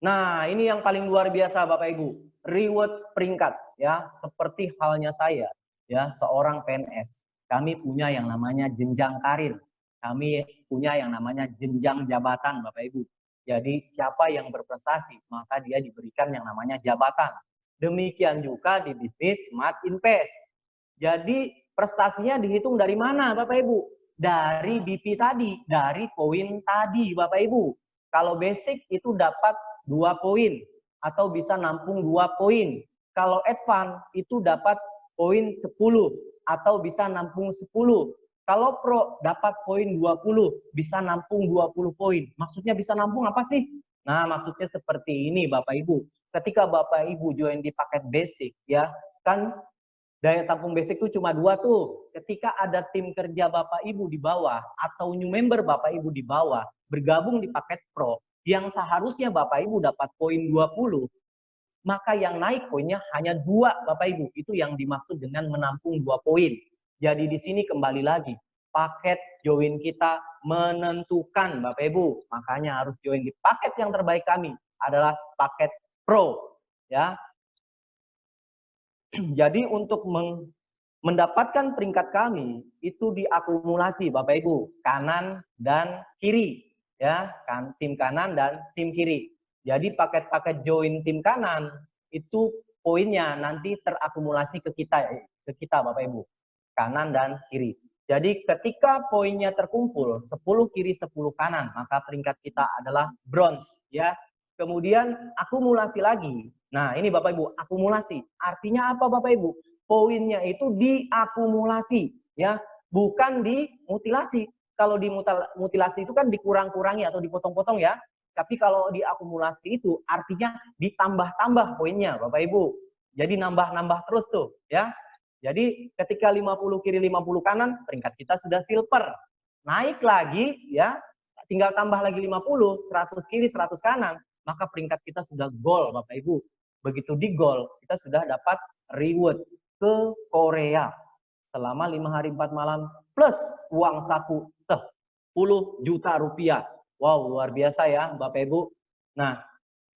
Nah, ini yang paling luar biasa Bapak Ibu, reward peringkat ya, seperti halnya saya ya, seorang PNS. Kami punya yang namanya jenjang karir. Kami punya yang namanya jenjang jabatan, Bapak Ibu. Jadi siapa yang berprestasi, maka dia diberikan yang namanya jabatan. Demikian juga di bisnis Smart Invest. Jadi prestasinya dihitung dari mana, Bapak Ibu? Dari BP tadi, dari poin tadi, Bapak Ibu. Kalau basic itu dapat 2 poin atau bisa nampung 2 poin. Kalau advance itu dapat poin 10 atau bisa nampung 10. Kalau pro dapat poin 20, bisa nampung 20 poin. Maksudnya bisa nampung apa sih? Nah, maksudnya seperti ini Bapak Ibu. Ketika Bapak Ibu join di paket basic, ya kan daya tampung basic itu cuma 2 tuh. Ketika ada tim kerja Bapak Ibu di bawah atau new member Bapak Ibu di bawah bergabung di paket pro, yang seharusnya Bapak Ibu dapat poin 20, maka yang naik poinnya hanya 2 Bapak Ibu. Itu yang dimaksud dengan menampung 2 poin. Jadi di sini kembali lagi, paket join kita menentukan Bapak Ibu. Makanya harus join di paket yang terbaik kami adalah paket pro, ya. Jadi untuk mendapatkan peringkat kami itu diakumulasi Bapak Ibu, kanan dan kiri, ya, kan tim kanan dan tim kiri. Jadi paket-paket join tim kanan itu poinnya nanti terakumulasi ke kita Bapak Ibu, kanan dan kiri. Jadi ketika poinnya terkumpul 10 kiri 10 kanan, maka peringkat kita adalah bronze, ya. Kemudian akumulasi lagi. Nah, ini Bapak Ibu, akumulasi. Artinya apa Bapak Ibu? Poinnya itu diakumulasi, ya, bukan dimutilasi. Kalau dimutilasi itu kan dikurang-kurangi atau dipotong-potong, ya. Tapi kalau diakumulasi itu artinya ditambah-tambah poinnya Bapak Ibu. Jadi nambah-nambah terus tuh, ya. Jadi ketika 50 kiri 50 kanan, peringkat kita sudah silver. Naik lagi, ya, tinggal tambah lagi 50, 100 kiri 100 kanan, maka peringkat kita sudah gold Bapak Ibu. Begitu di gold, kita sudah dapat reward ke Korea selama 5 hari 4 malam plus uang saku 10 juta rupiah. Wow, luar biasa ya Bapak Ibu. Nah,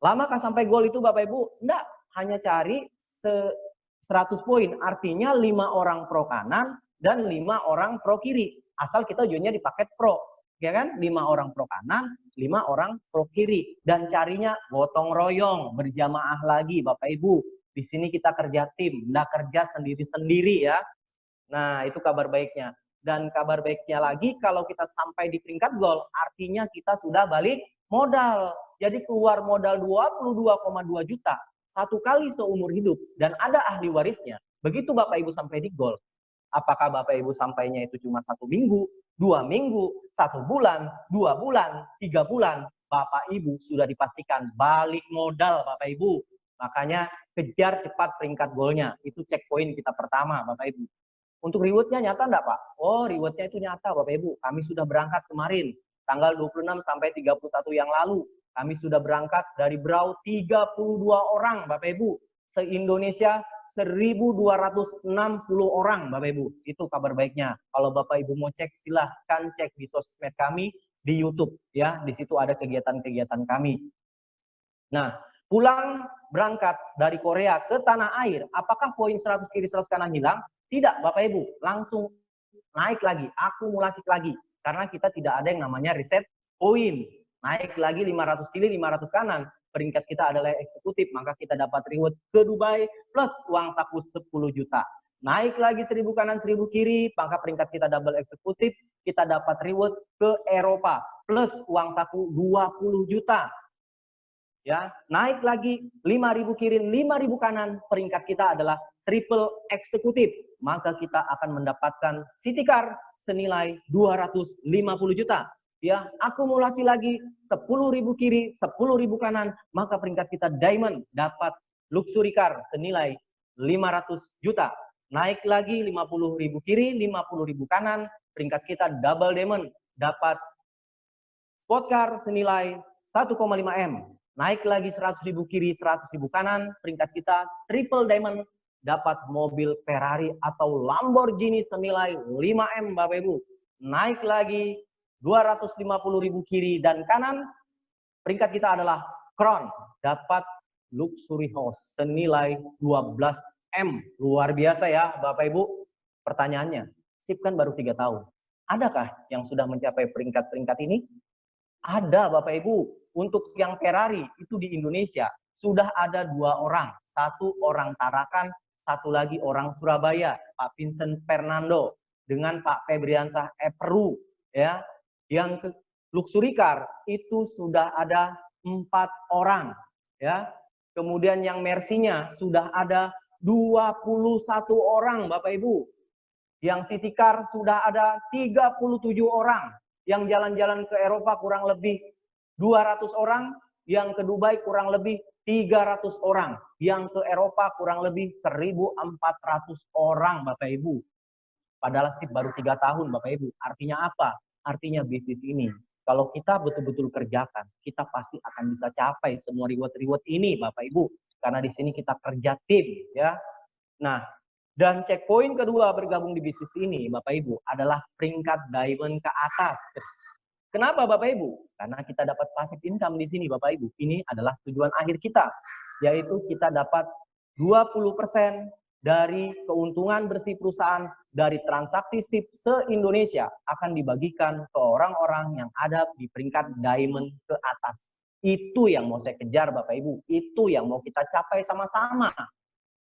lamakah sampai gold itu Bapak Ibu? Enggak, hanya cari 100 poin. Artinya 5 orang pro kanan dan 5 orang pro kiri. Asal kita joinnya di paket pro. Ya kan? 5 orang pro kanan, 5 orang pro kiri. Dan carinya gotong royong, berjamaah lagi Bapak Ibu. Di sini kita kerja tim, nggak kerja sendiri-sendiri ya. Nah, itu kabar baiknya. Dan kabar baiknya lagi, kalau kita sampai di peringkat gold, artinya kita sudah balik modal. Jadi keluar modal 22,2 juta. 1 kali seumur hidup. Dan ada ahli warisnya. Begitu Bapak Ibu sampai di gold. Apakah Bapak Ibu sampainya itu cuma 1 minggu, 2 minggu, 1 bulan, 2 bulan, 3 bulan. Bapak Ibu sudah dipastikan balik modal Bapak Ibu. Makanya kejar cepat peringkat golnya. Itu checkpoint kita pertama Bapak Ibu. Untuk rewardnya nyata enggak Pak? Oh, rewardnya itu nyata Bapak Ibu. Kami sudah berangkat kemarin, tanggal 26 sampai 31 yang lalu. Kami sudah berangkat dari Brau 32 orang Bapak Ibu. Se-Indonesia 1.260 orang Bapak Ibu. Itu kabar baiknya. Kalau Bapak Ibu mau cek, silahkan cek di sosmed kami di YouTube. Ya, di situ ada kegiatan-kegiatan kami. Nah, pulang berangkat dari Korea ke tanah air, apakah poin 100 kiri 100 kanan hilang? Tidak Bapak Ibu, langsung naik lagi, akumulasi lagi. Karena kita tidak ada yang namanya reset poin. Naik lagi 500 kiri 500 kanan. Peringkat kita adalah eksekutif, maka kita dapat reward ke Dubai plus uang saku 10 juta. Naik lagi 1000 kanan 1000 kiri, maka peringkat kita double eksekutif, kita dapat reward ke Eropa plus uang saku 20 juta. Ya, naik lagi 5.000 kiri 5.000 kanan, peringkat kita adalah triple eksekutif, maka kita akan mendapatkan city car senilai 250 juta. Ya, akumulasi lagi 10.000 kiri 10.000 kanan, maka peringkat kita diamond, dapat luxury car senilai 500 juta. Naik lagi 50.000 kiri 50.000 kanan, peringkat kita double diamond, dapat sport car senilai 1,5 M. Naik lagi 100.000 kiri 100.000 kanan, peringkat kita triple diamond, dapat mobil Ferrari atau Lamborghini senilai 5M Bapak Ibu. Naik lagi 250.000 kiri dan kanan, peringkat kita adalah Crown, dapat luxury house senilai 12M. Luar biasa ya Bapak Ibu. Pertanyaannya, SIP kan baru 3 tahun. Adakah yang sudah mencapai peringkat-peringkat ini? Ada Bapak Ibu. Untuk yang Ferrari itu di Indonesia sudah ada 2 orang. 1 orang Tarakan, 1 lagi orang Surabaya, Pak Vincent Fernando dengan Pak Febriansah Eperu, ya. Yang luxury car itu sudah ada 4 orang, ya. Kemudian yang Mercy-nya sudah ada 21 orang Bapak Ibu. Yang city car sudah ada 37 orang. Yang jalan-jalan ke Eropa kurang lebih 200 orang, yang ke Dubai kurang lebih 300 orang, yang ke Eropa kurang lebih 1.400 orang Bapak Ibu. Padahal SIP baru 3 tahun Bapak Ibu. Artinya apa? Artinya bisnis ini, kalau kita betul-betul kerjakan, kita pasti akan bisa capai semua reward-reward ini Bapak Ibu. Karena di sini kita kerja tim, ya. Nah, dan checkpoint kedua bergabung di bisnis ini Bapak Ibu adalah peringkat diamond ke atas. Kenapa Bapak Ibu? Karena kita dapat passive income di sini Bapak Ibu. Ini adalah tujuan akhir kita, yaitu kita dapat 20% dari keuntungan bersih perusahaan dari transaksi SIP se-Indonesia akan dibagikan ke orang-orang yang ada di peringkat diamond ke atas. Itu yang mau saya kejar Bapak Ibu. Itu yang mau kita capai sama-sama.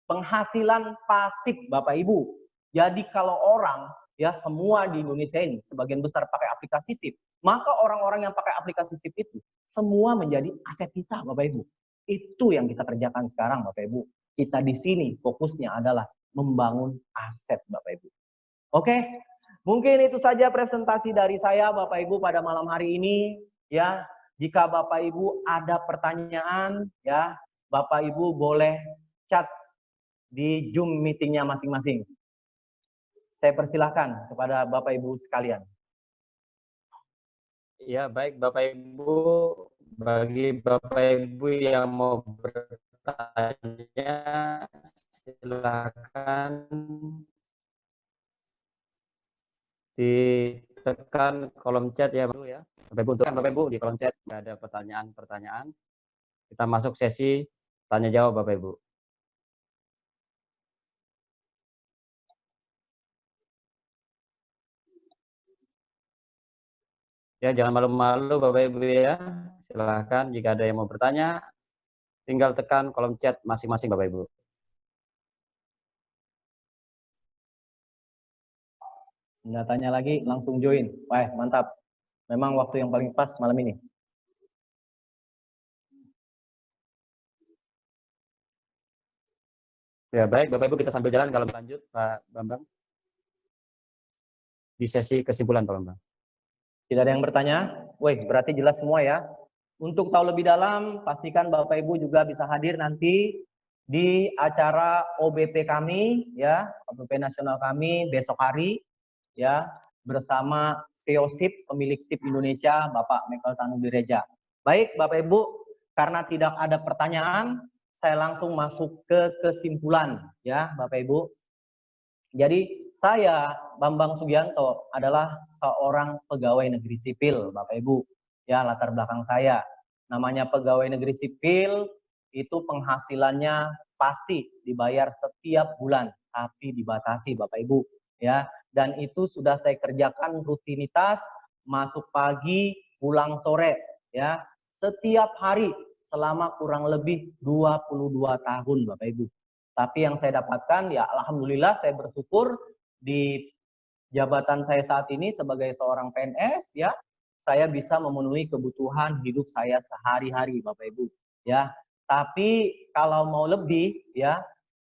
Penghasilan pasif Bapak Ibu. Jadi kalau orang, ya semua di Indonesia ini sebagian besar pakai aplikasi SIP, maka orang-orang yang pakai aplikasi SIP itu semua menjadi aset kita Bapak Ibu. Itu yang kita kerjakan sekarang Bapak Ibu. Kita di sini fokusnya adalah membangun aset Bapak Ibu. Oke, mungkin itu saja presentasi dari saya Bapak Ibu pada malam hari ini, ya. Jika Bapak Ibu ada pertanyaan, ya Bapak Ibu boleh chat di Zoom meetingnya masing-masing. Saya persilahkan kepada Bapak Ibu sekalian. Ya, baik Bapak Ibu, bagi Bapak Ibu yang mau bertanya, silakan ditekan kolom chat ya, Bu ya. Bapak Ibu, Bapak Ibu di kolom chat nggak ada pertanyaan-pertanyaan. Kita masuk sesi tanya jawab Bapak Ibu. Ya, jangan malu-malu Bapak Ibu ya. Silahkan jika ada yang mau bertanya, tinggal tekan kolom chat masing-masing Bapak Ibu. Nggak tanya lagi, langsung join. Wah, mantap. Memang waktu yang paling pas malam ini. Ya, baik Bapak Ibu, kita sambil jalan kalau lanjut Pak Bambang. Di sesi kesimpulan Pak Bambang. Tidak ada yang bertanya? Wih, berarti jelas semua ya. Untuk tahu lebih dalam, pastikan Bapak Ibu juga bisa hadir nanti di acara OBP kami, ya, OBP nasional kami besok hari, ya, bersama CEO SIP, pemilik SIP Indonesia, Bapak Michael Tanubireja. Baik, Bapak Ibu, karena tidak ada pertanyaan, saya langsung masuk ke kesimpulan, ya, Bapak Ibu. Jadi saya, Bambang Sugianto, adalah seorang pegawai negeri sipil, Bapak Ibu. Ya, latar belakang saya. Namanya pegawai negeri sipil, itu penghasilannya pasti dibayar setiap bulan, tapi dibatasi, Bapak Ibu. Ya, dan itu sudah saya kerjakan rutinitas, masuk pagi, pulang sore. Ya, setiap hari selama kurang lebih 22 tahun, Bapak Ibu. Tapi yang saya dapatkan, ya alhamdulillah saya bersyukur di jabatan saya saat ini sebagai seorang PNS, ya, saya bisa memenuhi kebutuhan hidup saya sehari-hari, Bapak Ibu, ya. Tapi kalau mau lebih, ya,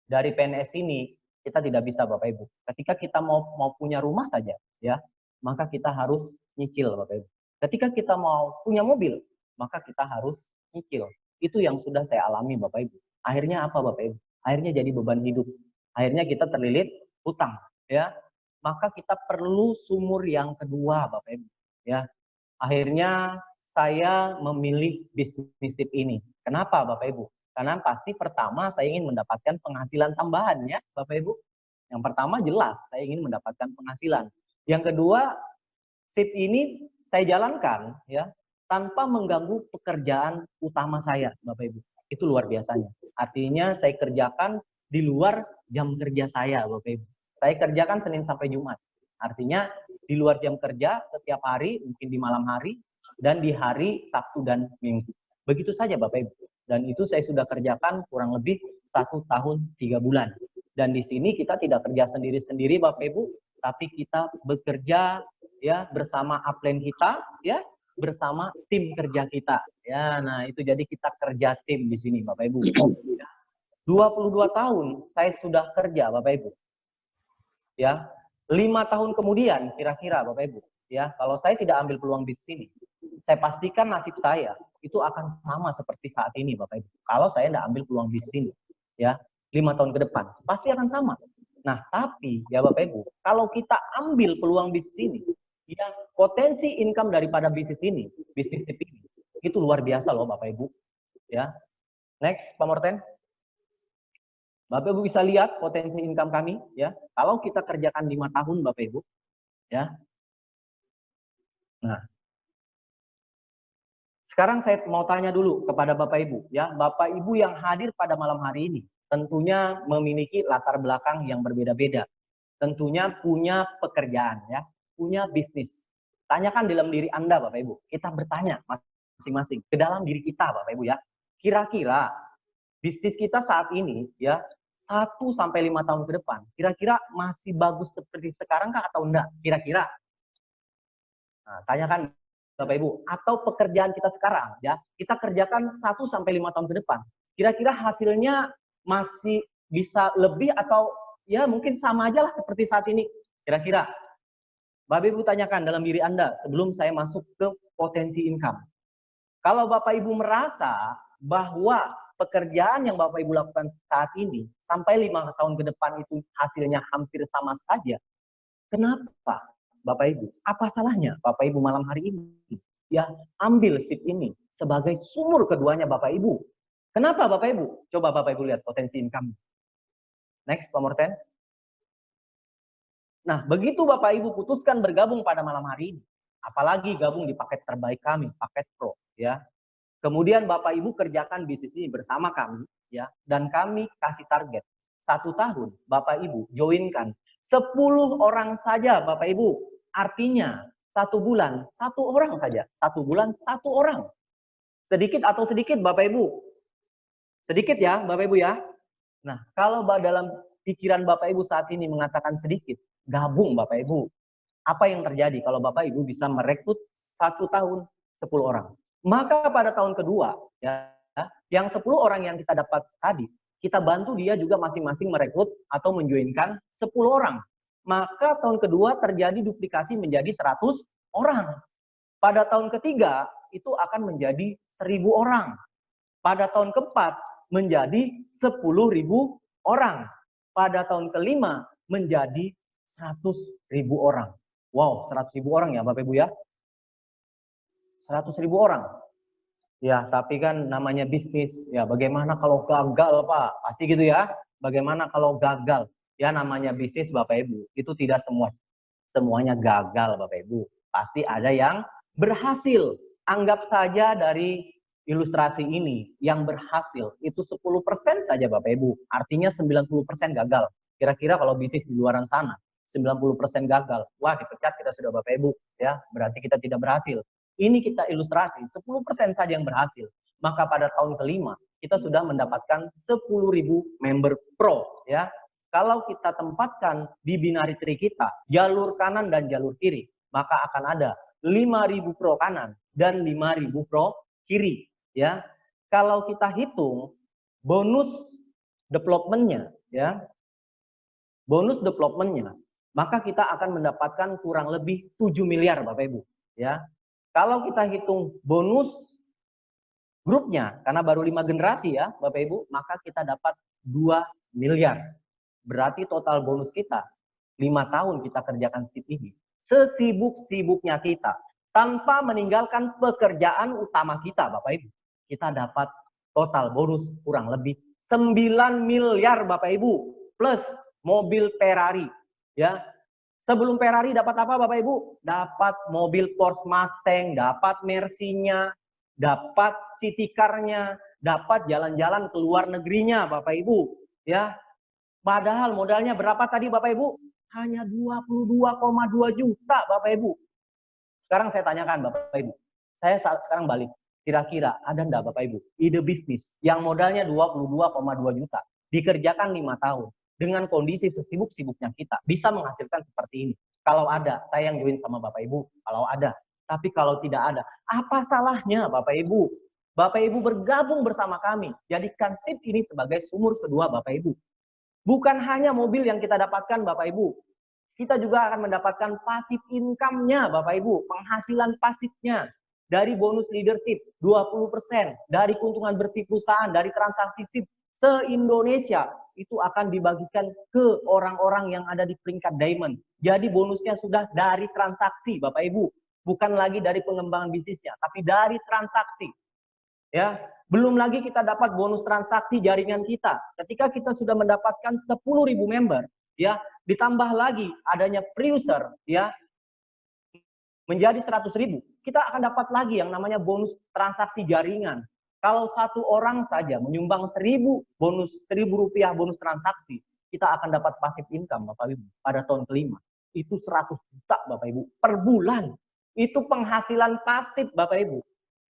dari PNS ini kita tidak bisa, Bapak Ibu. Ketika kita mau punya rumah saja, ya, maka kita harus nyicil, Bapak Ibu. Ketika kita mau punya mobil, maka kita harus nyicil. Itu yang sudah saya alami, Bapak Ibu. Akhirnya apa, Bapak Ibu? Akhirnya jadi beban hidup. Akhirnya kita terlilit hutang, ya. Maka kita perlu sumur yang kedua, Bapak Ibu, ya. Akhirnya saya memilih bisnis SIP ini. Kenapa, Bapak Ibu? Karena pasti pertama saya ingin mendapatkan penghasilan tambahan, ya, Bapak Ibu. Yang pertama jelas saya ingin mendapatkan penghasilan. Yang kedua, SIP ini saya jalankan, ya, tanpa mengganggu pekerjaan utama saya, Bapak Ibu. Itu luar biasanya. Artinya saya kerjakan di luar jam kerja saya, Bapak Ibu. Saya kerjakan Senin sampai Jumat. Artinya di luar jam kerja setiap hari, mungkin di malam hari, dan di hari Sabtu dan Minggu. Begitu saja Bapak Ibu. Dan itu saya sudah kerjakan kurang lebih 1 tahun 3 bulan. Dan di sini kita tidak kerja sendiri-sendiri Bapak Ibu, tapi kita bekerja ya bersama upline kita, ya bersama tim kerja kita. Ya, nah itu jadi kita kerja tim di sini Bapak Ibu. 22 tahun saya sudah kerja Bapak Ibu. Ya, 5 tahun kemudian kira-kira Bapak Ibu, ya kalau saya tidak ambil peluang bisnis ini, saya pastikan nasib saya itu akan sama seperti saat ini Bapak Ibu. Kalau saya tidak ambil peluang bisnis ini, ya 5 tahun ke depan pasti akan sama. Nah, tapi ya Bapak Ibu, kalau kita ambil peluang bisnis ini, ya potensi income daripada bisnis ini, bisnis tip ini, itu luar biasa loh Bapak Ibu. Ya, next Pak Morten. Bapak Ibu bisa lihat potensi income kami, ya. Kalau kita kerjakan 5 tahun Bapak Ibu, ya. Nah, sekarang saya mau tanya dulu kepada Bapak Ibu, ya. Bapak Ibu yang hadir pada malam hari ini, tentunya memiliki latar belakang yang berbeda-beda. Tentunya punya pekerjaan, ya, punya bisnis. Tanyakan dalam diri Anda, Bapak Ibu. Kita bertanya masing-masing ke dalam diri kita, Bapak Ibu, ya. Kira-kira bisnis kita saat ini, ya, 1 sampai 5 tahun ke depan, kira-kira masih bagus seperti sekarang kah atau enggak? Kira-kira. Nah, tanyakan Bapak Ibu, atau pekerjaan kita sekarang, ya, kita kerjakan 1 sampai 5 tahun ke depan. Kira-kira hasilnya masih bisa lebih atau ya mungkin sama aja lah seperti saat ini. Kira-kira. Bapak Ibu tanyakan dalam diri Anda sebelum saya masuk ke potensi income. Kalau Bapak Ibu merasa bahwa pekerjaan yang Bapak Ibu lakukan saat ini sampai 5 tahun ke depan itu hasilnya hampir sama saja, kenapa Bapak Ibu? Apa salahnya Bapak Ibu malam hari ini ya ambil shift ini sebagai sumur keduanya Bapak Ibu? Kenapa Bapak Ibu? Coba Bapak Ibu lihat potensi income. Next, Pak Morten. Nah, begitu Bapak Ibu putuskan bergabung pada malam hari ini, apalagi gabung di paket terbaik kami, paket Pro, ya. Kemudian Bapak Ibu kerjakan bisnis ini bersama kami, ya, dan kami kasih target 1 tahun Bapak Ibu joinkan 10 orang saja Bapak Ibu. Artinya 1 bulan 1 orang saja, 1 bulan 1 orang. Sedikit atau sedikit Bapak Ibu? Sedikit ya Bapak Ibu ya. Nah, kalau dalam pikiran Bapak Ibu saat ini mengatakan sedikit, gabung Bapak Ibu. Apa yang terjadi kalau Bapak Ibu bisa merekrut 1 tahun 10 orang? Maka pada tahun kedua, ya, yang 10 orang yang kita dapat tadi, kita bantu dia juga masing-masing merekrut atau menjoinkan 10 orang. Maka tahun kedua terjadi duplikasi menjadi 100 orang. Pada tahun ketiga itu akan menjadi 1000 orang. Pada tahun keempat menjadi 10.000 orang. Pada tahun kelima menjadi 100.000 orang. Wow, 100.000 orang ya Bapak Ibu ya. 100.000 orang. Ya, tapi kan namanya bisnis. Ya, bagaimana kalau gagal, Pak? Pasti gitu ya. Bagaimana kalau gagal? Ya, namanya bisnis, Bapak Ibu. Itu tidak semuanya gagal, Bapak Ibu. Pasti ada yang berhasil. Anggap saja dari ilustrasi ini, yang berhasil itu 10% saja, Bapak Ibu. Artinya 90% gagal. Kira-kira kalau bisnis di luaran sana, 90% gagal. Wah, dipecat kita sudah, Bapak Ibu. Ya, berarti kita tidak berhasil. Ini kita ilustrasi, 10% saja yang berhasil. Maka pada tahun kelima, kita sudah mendapatkan 10.000 member pro. Ya, kalau kita tempatkan di binary tree kita, jalur kanan dan jalur kiri, maka akan ada 5.000 pro kanan dan 5.000 pro kiri. Ya, kalau kita hitung bonus development-nya, ya, bonus development-nya, maka kita akan mendapatkan kurang lebih 7 miliar, Bapak Ibu. Ya, kalau kita hitung bonus grupnya, karena baru 5 generasi ya Bapak Ibu, maka kita dapat 2 miliar. Berarti total bonus kita 5 tahun kita kerjakan shift ini. Sesibuk-sibuknya kita, tanpa meninggalkan pekerjaan utama kita Bapak Ibu. Kita dapat total bonus kurang lebih 9 miliar Bapak Ibu. Plus mobil Ferrari. Ya, sebelum Ferrari dapat apa Bapak Ibu? Dapat mobil Porsche Mustang, dapat Mercy-nya, dapat city car-nya, dapat jalan-jalan ke luar negerinya Bapak Ibu. Ya, padahal modalnya berapa tadi Bapak Ibu? hanya 22,2 juta Bapak Ibu. Sekarang saya tanyakan Bapak Ibu, saya saat sekarang balik, kira-kira ada enggak Bapak Ibu ide bisnis yang modalnya 22,2 juta, dikerjakan 5 tahun, dengan kondisi sesibuk-sibuknya kita, bisa menghasilkan seperti ini? Kalau ada, saya yang join sama Bapak Ibu, kalau ada. Tapi kalau tidak ada, apa salahnya Bapak Ibu? Bapak Ibu bergabung bersama kami, jadikan SIP ini sebagai sumur kedua Bapak Ibu. Bukan hanya mobil yang kita dapatkan Bapak Ibu, kita juga akan mendapatkan pasif income-nya Bapak Ibu, penghasilan pasifnya dari bonus leadership 20%, dari keuntungan bersih perusahaan, dari transaksi SIP se-Indonesia, itu akan dibagikan ke orang-orang yang ada di peringkat diamond. Jadi bonusnya sudah dari transaksi Bapak Ibu, bukan lagi dari pengembangan bisnisnya, tapi dari transaksi. Ya, belum lagi kita dapat bonus transaksi jaringan kita. Ketika kita sudah mendapatkan 10.000 member, ya, ditambah lagi adanya pre-user, ya, menjadi 100.000, kita akan dapat lagi yang namanya bonus transaksi jaringan. Kalau satu orang saja menyumbang 1.000 rupiah bonus transaksi, kita akan dapat passive income Bapak Ibu pada tahun kelima. Itu 100 juta Bapak Ibu per bulan. Itu penghasilan pasif Bapak Ibu.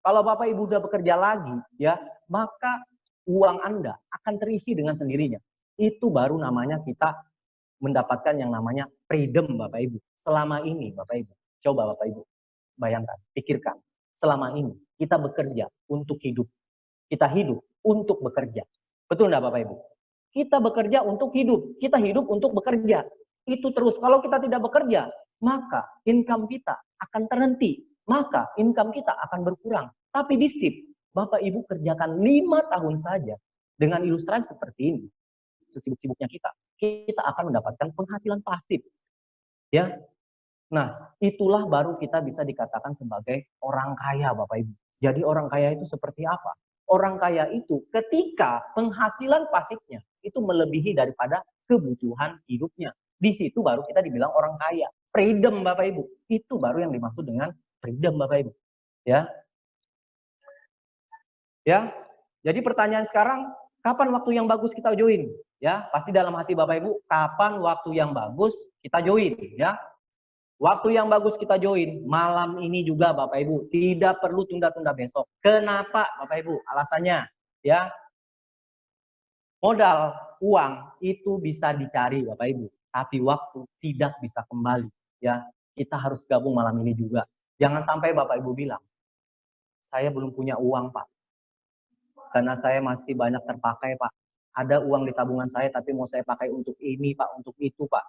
Kalau Bapak Ibu sudah bekerja lagi, ya, maka uang Anda akan terisi dengan sendirinya. Itu baru namanya kita mendapatkan yang namanya freedom Bapak Ibu. Selama ini Bapak Ibu, coba Bapak Ibu bayangkan, pikirkan. Selama ini kita bekerja untuk hidup. Kita hidup untuk bekerja. Betul enggak Bapak Ibu? Kita bekerja untuk hidup. Kita hidup untuk bekerja. Itu terus. Kalau kita tidak bekerja, maka income kita akan terhenti. Maka income kita akan berkurang. Tapi di SIP, Bapak Ibu kerjakan 5 tahun saja dengan ilustrasi seperti ini. Sesibuk-sibuknya kita akan mendapatkan penghasilan pasif. Ya. Nah, itulah baru kita bisa dikatakan sebagai orang kaya Bapak Ibu. Jadi orang kaya itu seperti apa? Orang kaya itu ketika penghasilan pasifnya itu melebihi daripada kebutuhan hidupnya. Di situ baru kita dibilang orang kaya. Freedom Bapak Ibu. Itu baru yang dimaksud dengan freedom Bapak Ibu. Ya. Ya. Jadi pertanyaan sekarang, kapan waktu yang bagus kita join? Ya, pasti dalam hati Bapak Ibu, kapan waktu yang bagus kita join, ya? Waktu yang bagus kita join malam ini juga Bapak Ibu, tidak perlu tunda-tunda besok. Kenapa Bapak Ibu? Alasannya, ya. Modal uang itu bisa dicari Bapak Ibu, tapi waktu tidak bisa kembali, ya. Kita harus gabung malam ini juga. Jangan sampai Bapak Ibu bilang, saya belum punya uang, Pak. Karena saya masih banyak terpakai, Pak. Ada uang di tabungan saya, tapi mau saya pakai untuk ini, Pak, untuk itu, Pak.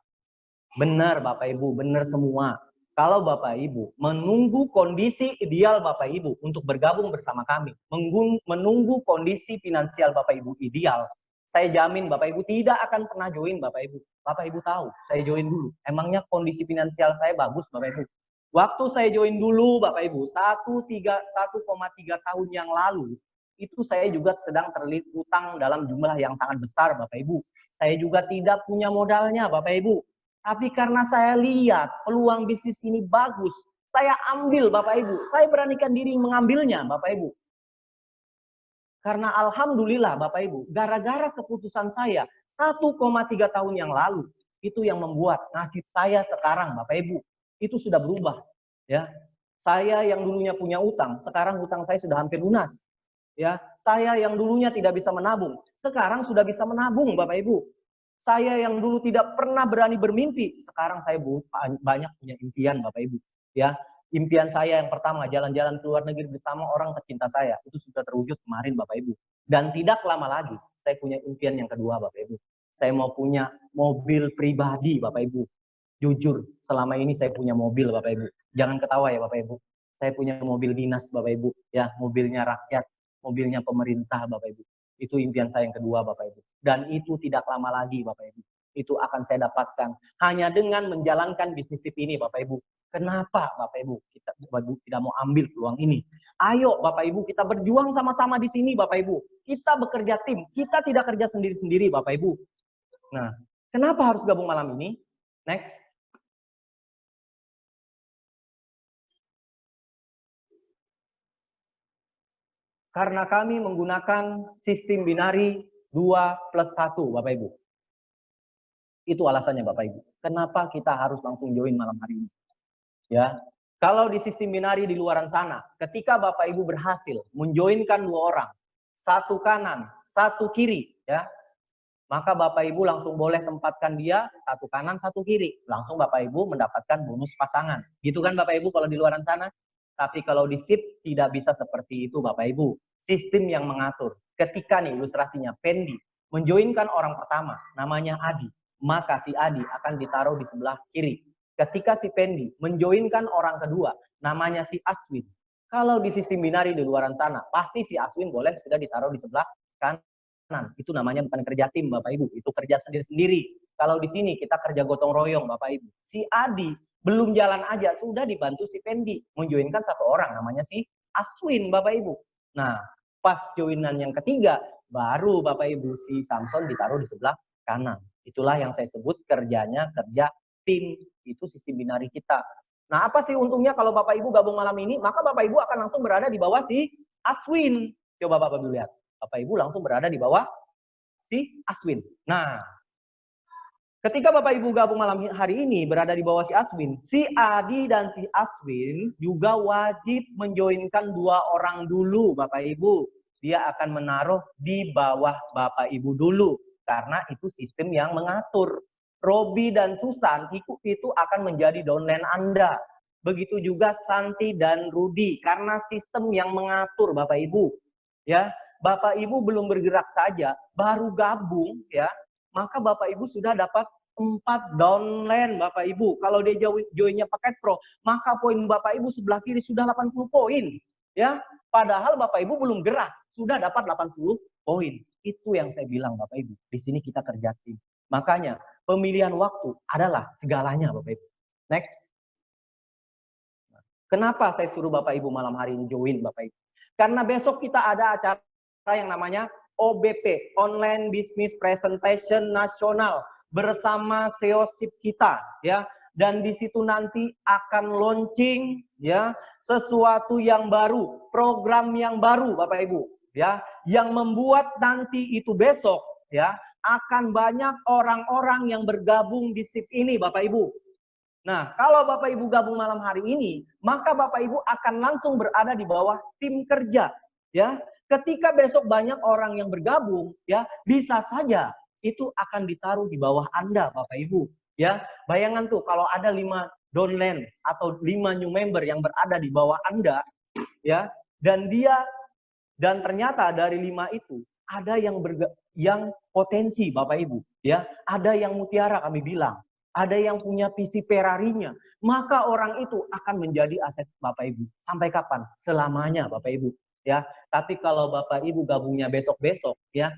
Benar, Bapak Ibu, benar semua. Kalau Bapak Ibu menunggu kondisi ideal Bapak Ibu untuk bergabung bersama kami, menunggu kondisi finansial Bapak Ibu ideal, saya jamin Bapak Ibu tidak akan pernah join Bapak Ibu. Bapak Ibu tahu, saya join dulu. Emangnya kondisi finansial saya bagus Bapak Ibu? Waktu saya join dulu Bapak Ibu, 1,3 tahun yang lalu, itu saya juga sedang terlilit utang dalam jumlah yang sangat besar Bapak Ibu. Saya juga tidak punya modalnya Bapak Ibu. Tapi karena saya lihat peluang bisnis ini bagus, saya ambil Bapak Ibu. Saya beranikan diri mengambilnya Bapak Ibu. Karena alhamdulillah Bapak Ibu, gara-gara keputusan saya 1,3 tahun yang lalu, itu yang membuat nasib saya sekarang Bapak Ibu, itu sudah berubah. Ya, saya yang dulunya punya utang, sekarang utang saya sudah hampir lunas. Ya, saya yang dulunya tidak bisa menabung, sekarang sudah bisa menabung Bapak Ibu. Saya yang dulu tidak pernah berani bermimpi, sekarang saya banyak punya impian Bapak Ibu. Ya, impian saya yang pertama jalan-jalan ke luar negeri bersama orang tercinta saya, itu sudah terwujud kemarin Bapak Ibu. Dan tidak lama lagi saya punya impian yang kedua Bapak Ibu. Saya mau punya mobil pribadi Bapak Ibu. Jujur, selama ini saya punya mobil Bapak Ibu. Jangan ketawa ya Bapak Ibu. Saya punya mobil dinas Bapak Ibu, ya, mobilnya rakyat, mobilnya pemerintah Bapak Ibu. Itu impian saya yang kedua Bapak Ibu. Dan itu tidak lama lagi Bapak Ibu. Itu akan saya dapatkan hanya dengan menjalankan bisnis SIP ini Bapak Ibu. Kenapa Bapak Ibu kita tidak mau ambil peluang ini? Ayo Bapak Ibu kita berjuang sama-sama di sini Bapak Ibu. Kita bekerja tim, kita tidak kerja sendiri-sendiri Bapak Ibu. Nah, kenapa harus gabung malam ini? Next. Karena kami menggunakan sistem binari 2+1 Bapak Ibu. Itu alasannya Bapak Ibu. Kenapa kita harus langsung join malam hari ini? Ya, kalau di sistem binari di luaran sana, ketika Bapak Ibu berhasil menjoinkan 2 orang, 1 kanan, 1 kiri, ya, maka Bapak Ibu langsung boleh tempatkan dia 1 kanan, 1 kiri. Langsung Bapak Ibu mendapatkan bonus pasangan. Gitu kan Bapak Ibu kalau di luaran sana? Tapi kalau di SIP tidak bisa seperti itu Bapak Ibu. Sistem yang mengatur. Ketika nih ilustrasinya Pendi menjoinkan orang pertama, namanya Adi, maka si Adi akan ditaruh di sebelah kiri. Ketika si Pendi menjoinkan orang kedua, namanya si Aswin. Kalau di sistem binari di luaran sana, pasti si Aswin boleh sudah ditaruh di sebelah kanan. Itu namanya bukan kerja tim Bapak Ibu, itu kerja sendiri-sendiri. Kalau di sini kita kerja gotong royong Bapak Ibu. Si Adi belum jalan aja, sudah dibantu si Pendi. Menjoinkan 1 orang, namanya si Aswin Bapak Ibu. Nah, pas joinan yang ketiga, baru Bapak Ibu si Samson ditaruh di sebelah kanan. Itulah yang saya sebut kerjanya kerja tim. Itu sistem binari kita. Nah, apa sih untungnya kalau Bapak Ibu gabung malam ini? Maka Bapak Ibu akan langsung berada di bawah si Aswin. Coba Bapak Ibu lihat. Bapak Ibu langsung berada di bawah si Aswin. Nah, ketika Bapak Ibu gabung malam hari ini berada di bawah si Aswin, si Adi dan si Aswin juga wajib menjoinkan 2 orang dulu Bapak Ibu. Dia akan menaruh di bawah Bapak Ibu dulu. Karena itu sistem yang mengatur. Robi dan Susan itu akan menjadi downline Anda. Begitu juga Santi dan Rudi. Karena sistem yang mengatur Bapak Ibu. Ya, Bapak Ibu belum bergerak saja, baru gabung ya, maka Bapak Ibu sudah dapat 4 downline Bapak Ibu. Kalau dia joinnya paket pro, maka poin Bapak Ibu sebelah kiri sudah 80 poin. Ya, padahal Bapak Ibu belum gerak, sudah dapat 80 poin. Itu yang saya bilang Bapak Ibu. Di sini kita kerja tim. Makanya pemilihan waktu adalah segalanya Bapak Ibu. Next. Kenapa saya suruh Bapak Ibu malam hari ini join Bapak Ibu? Karena besok kita ada acara yang namanya OBP, Online Business Presentation Nasional, bersama SEO-SIP kita, ya. Dan di situ nanti akan launching, ya, sesuatu yang baru, program yang baru, Bapak Ibu, ya, yang membuat nanti itu besok, ya, akan banyak orang-orang yang bergabung di SIP ini, Bapak Ibu. Nah, kalau Bapak Ibu gabung malam hari ini, maka Bapak Ibu akan langsung berada di bawah tim kerja, ya. Ketika besok banyak orang yang bergabung, ya, bisa saja itu akan ditaruh di bawah Anda, Bapak Ibu, ya. Bayangan tuh kalau ada 5 downline atau 5 new member yang berada di bawah Anda, ya, dan ternyata dari 5 itu ada yang potensi Bapak Ibu, ya. Ada yang mutiara kami bilang, ada yang punya visi Ferrari-nya, maka orang itu akan menjadi aset Bapak Ibu. Sampai kapan? Selamanya Bapak Ibu. Ya, tapi kalau Bapak Ibu gabungnya besok-besok, ya,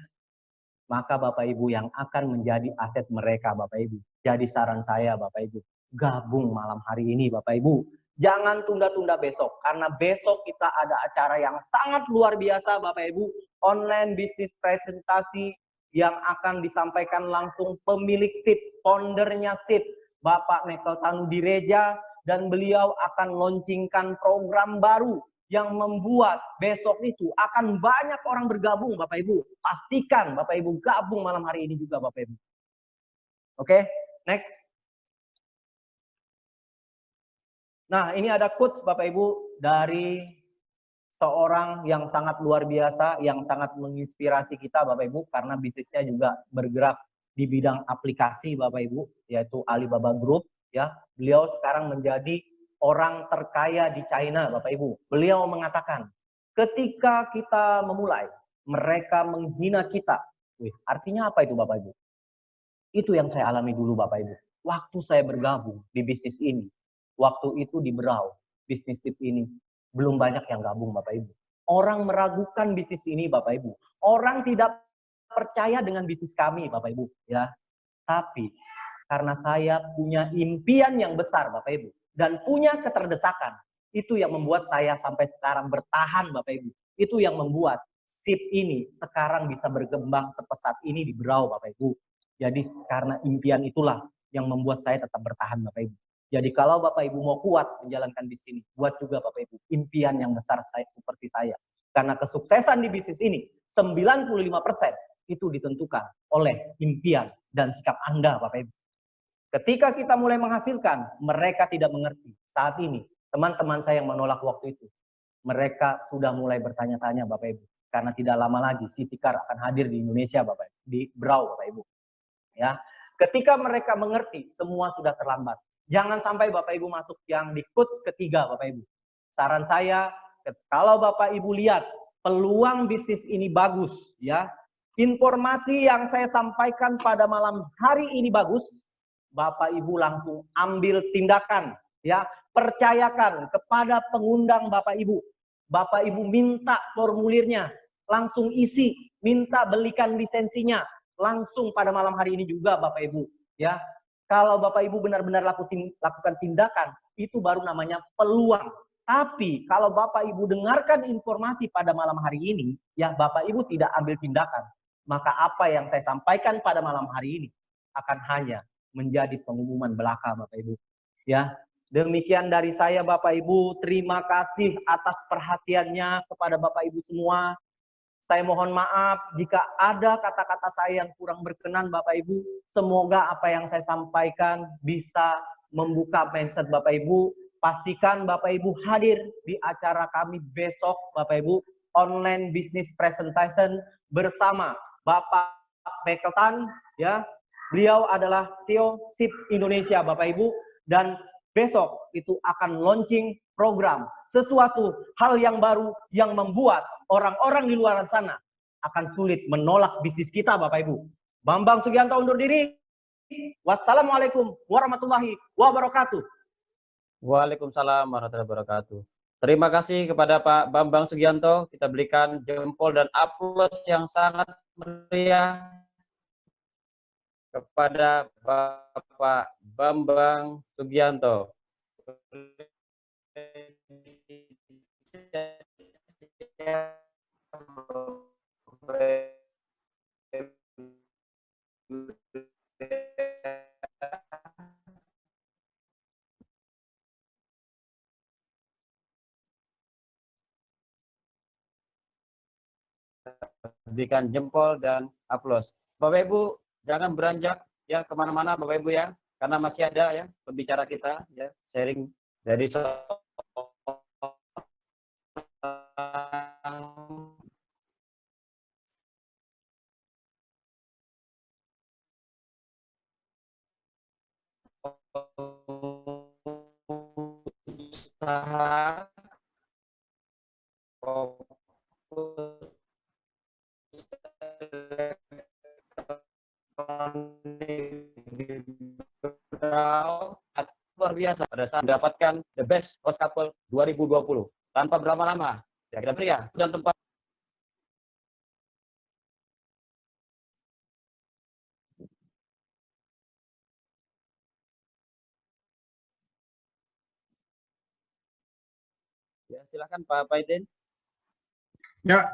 maka Bapak Ibu yang akan menjadi aset mereka, Bapak Ibu. Jadi saran saya, Bapak Ibu, gabung malam hari ini, Bapak Ibu. Jangan tunda-tunda besok, karena besok kita ada acara yang sangat luar biasa, Bapak Ibu. Online bisnis presentasi yang akan disampaikan langsung pemilik SIP, foundernya SIP, Bapak Michael Tanudireja, dan beliau akan launchingkan program baru yang membuat besok itu akan banyak orang bergabung, Bapak Ibu. Pastikan Bapak Ibu gabung malam hari ini juga, Bapak Ibu. Oke, next. Nah, ini ada quotes Bapak Ibu dari seorang yang sangat luar biasa, yang sangat menginspirasi kita, Bapak Ibu, karena bisnisnya juga bergerak di bidang aplikasi, Bapak Ibu, yaitu Alibaba Group. Ya, beliau sekarang menjadi orang terkaya di China, Bapak Ibu. Beliau mengatakan, ketika kita memulai, mereka menghina kita. Wih, artinya apa itu Bapak Ibu? Itu yang saya alami dulu Bapak Ibu. Waktu saya bergabung di bisnis ini, waktu itu di Berau, bisnis SIP ini, belum banyak yang gabung Bapak Ibu. Orang meragukan bisnis ini Bapak Ibu. Orang tidak percaya dengan bisnis kami Bapak Ibu. Ya. Tapi karena saya punya impian yang besar Bapak Ibu, dan punya keterdesakan. Itu yang membuat saya sampai sekarang bertahan Bapak Ibu. Itu yang membuat SIP ini sekarang bisa berkembang sepesat ini di Berau Bapak Ibu. Jadi karena impian itulah yang membuat saya tetap bertahan Bapak Ibu. Jadi kalau Bapak Ibu mau kuat menjalankan di sini, buat juga Bapak Ibu impian yang besar seperti saya. Karena kesuksesan di bisnis ini 95% itu ditentukan oleh impian dan sikap Anda Bapak Ibu. Ketika kita mulai menghasilkan, mereka tidak mengerti. Saat ini, teman-teman saya yang menolak waktu itu, mereka sudah mulai bertanya-tanya Bapak Ibu. Karena tidak lama lagi Citicar akan hadir di Indonesia Bapak Ibu, di Brau Bapak Ibu. Ya, ketika mereka mengerti, semua sudah terlambat. Jangan sampai Bapak Ibu masuk yang di coach ketiga Bapak Ibu. Saran saya, kalau Bapak Ibu lihat peluang bisnis ini bagus, ya, informasi yang saya sampaikan pada malam hari ini bagus, Bapak Ibu langsung ambil tindakan, ya, percayakan kepada pengundang Bapak Ibu. Bapak Ibu minta formulirnya, langsung isi, minta belikan lisensinya, langsung pada malam hari ini juga Bapak Ibu, ya. Kalau Bapak Ibu benar-benar lakukan tindakan, itu baru namanya peluang. Tapi kalau Bapak Ibu dengarkan informasi pada malam hari ini, ya Bapak Ibu tidak ambil tindakan, maka apa yang saya sampaikan pada malam hari ini akan hanya menjadi pengumuman belaka Bapak Ibu. Ya, demikian dari saya Bapak Ibu. Terima kasih atas perhatiannya kepada Bapak Ibu semua. Saya mohon maaf jika ada kata-kata saya yang kurang berkenan Bapak Ibu. Semoga apa yang saya sampaikan bisa membuka mindset Bapak Ibu. Pastikan Bapak Ibu hadir di acara kami besok Bapak Ibu, online business presentation bersama Bapak Bekeltan, ya. Beliau adalah CEO SIP Indonesia Bapak Ibu, dan besok itu akan launching program, sesuatu hal yang baru yang membuat orang-orang di luar sana akan sulit menolak bisnis kita Bapak Ibu. Bambang Sugianto undur diri. Wassalamualaikum warahmatullahi wabarakatuh. Waalaikumsalam warahmatullahi wabarakatuh. Terima kasih kepada Pak Bambang Sugianto. Kita berikan jempol dan aplaus yang sangat meriah kepada Bapak Bambang Sugianto. Berikan jempol dan aplaus. Bapak Ibu jangan beranjak ya kemana-mana Bapak Ibu ya, karena masih ada ya pembicara kita ya, sharing dari usaha luar biasa pada saat mendapatkan The Best Host Couple 2020. Tanpa berlama-lama, ya kita beri ya dan tempat. Ya, silakan Pak Paidin. Ya,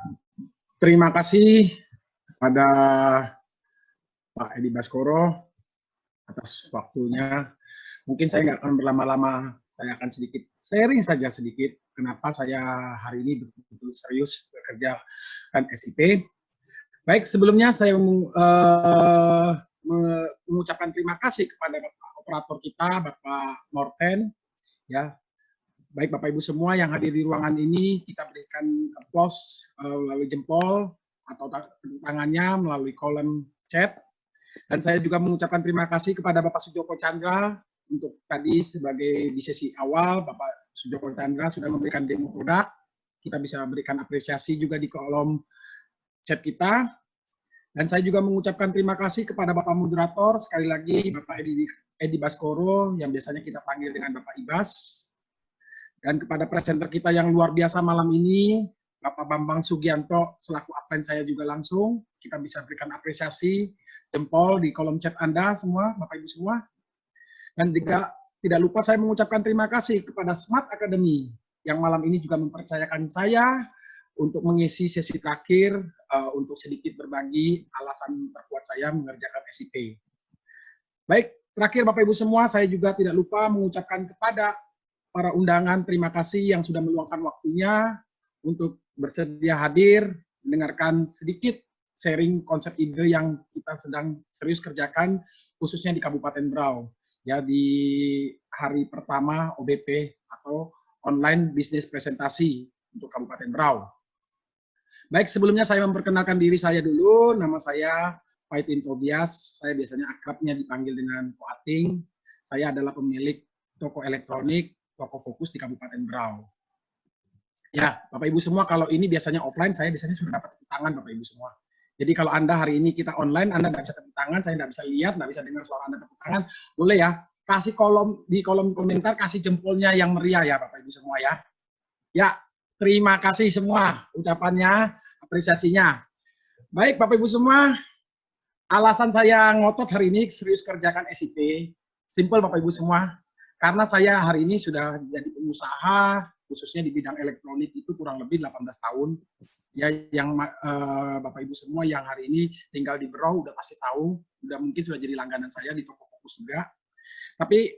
terima kasih pada Pak Edi Baskoro atas waktunya. Mungkin saya nggak akan berlama-lama, saya akan sedikit sharing saja sedikit kenapa saya hari ini betul-betul serius bekerja kan SIP. Baik, sebelumnya saya mengucapkan terima kasih kepada Bapak operator kita, Bapak Morten, ya. Baik Bapak Ibu semua yang hadir di ruangan ini, kita berikan applause melalui jempol atau tangannya melalui kolom chat. Dan saya juga mengucapkan terima kasih kepada Bapak Sujoko Chandra untuk tadi sebagai di sesi awal Bapak Sujoko Chandra sudah memberikan demo produk. Kita bisa berikan apresiasi juga di kolom chat kita. Dan saya juga mengucapkan terima kasih kepada Bapak moderator sekali lagi Bapak Edi Baskoro yang biasanya kita panggil dengan Bapak Ibas. Dan kepada presenter kita yang luar biasa malam ini, Bapak Bambang Sugianto, selaku admin saya juga langsung, kita bisa berikan apresiasi, jempol di kolom chat Anda semua, Bapak Ibu semua. Dan juga tidak lupa saya mengucapkan terima kasih kepada Smart Academy, yang malam ini juga mempercayakan saya untuk mengisi sesi terakhir, untuk sedikit berbagi alasan terkuat saya mengerjakan SIP. Baik, terakhir Bapak Ibu semua, saya juga tidak lupa mengucapkan kepada para undangan, terima kasih yang sudah meluangkan waktunya untuk bersedia hadir, mendengarkan sedikit sharing konsep ide yang kita sedang serius kerjakan, khususnya di Kabupaten Brau. ya di hari pertama OBP atau Online Business Presentasi untuk Kabupaten Berau. Baik, sebelumnya saya memperkenalkan diri saya dulu. Nama saya Faidin Tobias. Saya biasanya akrabnya dipanggil dengan Ko Ating. Saya adalah pemilik toko elektronik, toko fokus di Kabupaten Berau. Ya, Bapak Ibu semua, kalau ini biasanya offline, saya biasanya sudah dapat tepuk tangan Bapak Ibu semua. Jadi kalau Anda hari ini kita online, Anda tidak bisa tepuk tangan, saya tidak bisa lihat, tidak bisa dengar suara Anda tepuk tangan, boleh ya, kasih di kolom komentar, kasih jempolnya yang meriah ya Bapak Ibu semua ya. Ya, terima kasih semua ucapannya, apresiasinya. Baik Bapak Ibu semua, alasan saya ngotot hari ini serius kerjakan SIP, simple Bapak Ibu semua, karena saya hari ini sudah jadi pengusaha, khususnya di bidang elektronik itu kurang lebih 18 tahun. Ya, yang Bapak Ibu semua yang hari ini tinggal di Berau udah pasti tahu, udah mungkin sudah jadi langganan saya di toko fokus juga. Tapi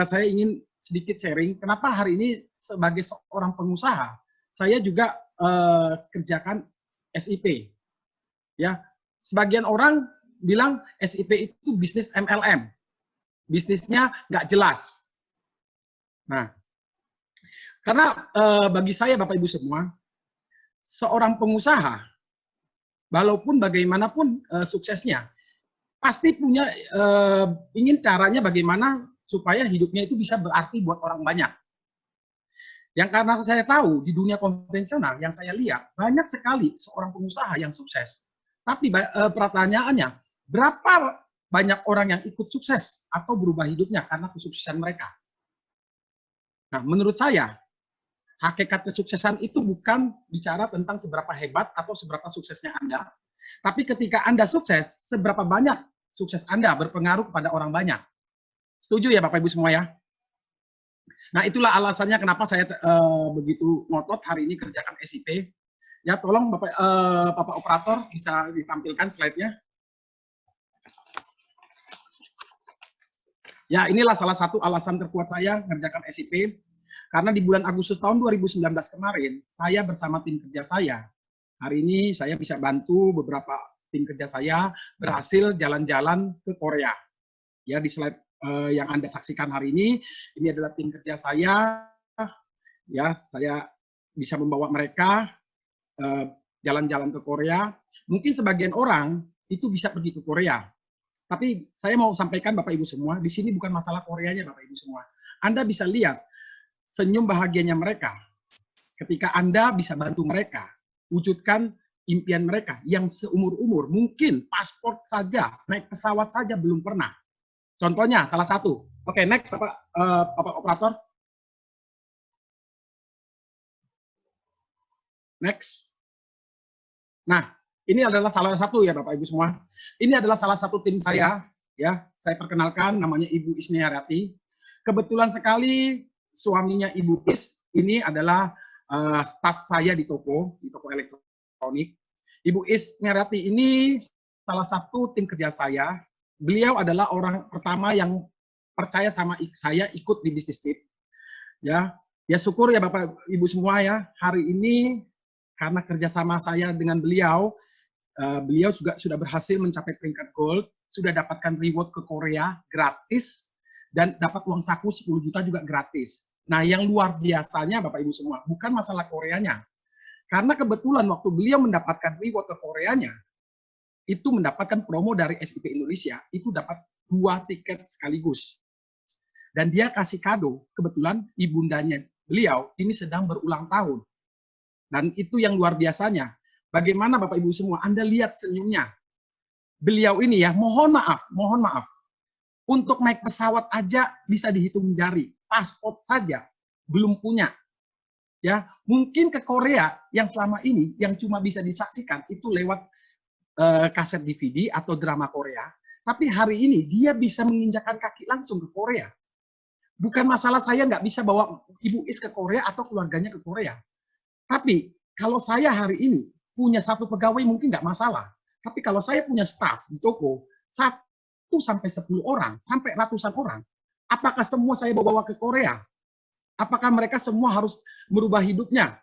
saya ingin sedikit sharing, kenapa hari ini sebagai seorang pengusaha, saya juga kerjakan SIP. Ya, sebagian orang bilang SIP itu bisnis MLM, bisnisnya nggak jelas. Nah, karena bagi saya Bapak Ibu semua, seorang pengusaha, walaupun bagaimanapun suksesnya, pasti punya ingin caranya bagaimana supaya hidupnya itu bisa berarti buat orang banyak. Yang karena saya tahu di dunia konvensional yang saya lihat, banyak sekali seorang pengusaha yang sukses. Tapi pertanyaannya, berapa banyak orang yang ikut sukses atau berubah hidupnya karena kesuksesan mereka? Nah, menurut saya, hakikat kesuksesan itu bukan bicara tentang seberapa hebat atau seberapa suksesnya Anda, tapi ketika Anda sukses, seberapa banyak sukses Anda berpengaruh kepada orang banyak. Setuju ya Bapak Ibu semua ya? Nah, itulah alasannya kenapa saya begitu ngotot hari ini kerjakan SIP. Ya, tolong Bapak Operator bisa ditampilkan slide-nya. Ya, inilah salah satu alasan terkuat saya mengerjakan SIP. Karena di bulan Agustus tahun 2019 kemarin, saya bersama tim kerja saya, hari ini saya bisa bantu beberapa tim kerja saya berhasil jalan-jalan ke Korea. Ya, di slide yang Anda saksikan hari ini adalah tim kerja saya. Ya, saya bisa membawa mereka jalan-jalan ke Korea. Mungkin sebagian orang itu bisa pergi ke Korea. Tapi saya mau sampaikan Bapak Ibu semua, di sini bukan masalah Koreanya Bapak Ibu semua. Anda bisa lihat senyum bahagianya mereka ketika Anda bisa bantu mereka wujudkan impian mereka yang seumur-umur, mungkin paspor saja, naik pesawat saja belum pernah. Contohnya salah satu. Oke, next Bapak Operator. Next. Nah, ini adalah salah satu ya Bapak Ibu semua. Ini adalah salah satu tim saya, ya. Saya perkenalkan, namanya Ibu Ismiharati. Kebetulan sekali suaminya Ibu Is ini adalah staf saya di toko elektronik. Ibu Ismiharati ini salah satu tim kerja saya. Beliau adalah orang pertama yang percaya sama saya ikut di bisnis tip. Ya, ya syukur ya Bapak Ibu semua ya. Hari ini karena kerjasama saya dengan beliau, beliau juga sudah berhasil mencapai peringkat gold, sudah dapatkan reward ke Korea gratis, dan dapat uang saku 10 juta juga gratis. Nah, yang luar biasanya Bapak Ibu semua, bukan masalah Koreanya. Karena kebetulan waktu beliau mendapatkan reward ke Koreanya, itu mendapatkan promo dari SIP Indonesia, itu dapat 2 tiket sekaligus. Dan dia kasih kado, kebetulan ibundanya beliau ini sedang berulang tahun. Dan itu yang luar biasanya. Bagaimana Bapak Ibu semua, Anda lihat senyumnya. Beliau ini ya, mohon maaf. Untuk naik pesawat aja bisa dihitung jari. Paspor saja belum punya. Ya, mungkin ke Korea yang selama ini yang cuma bisa disaksikan itu lewat kaset DVD atau drama Korea. Tapi hari ini dia bisa menginjakkan kaki langsung ke Korea. Bukan masalah saya nggak bisa bawa Ibu Is ke Korea atau keluarganya ke Korea. Tapi kalau saya hari ini punya 1 pegawai mungkin nggak masalah. Tapi kalau saya punya staff di toko 1 sampai 10 orang, sampai ratusan orang, apakah semua saya bawa ke Korea? Apakah mereka semua harus merubah hidupnya?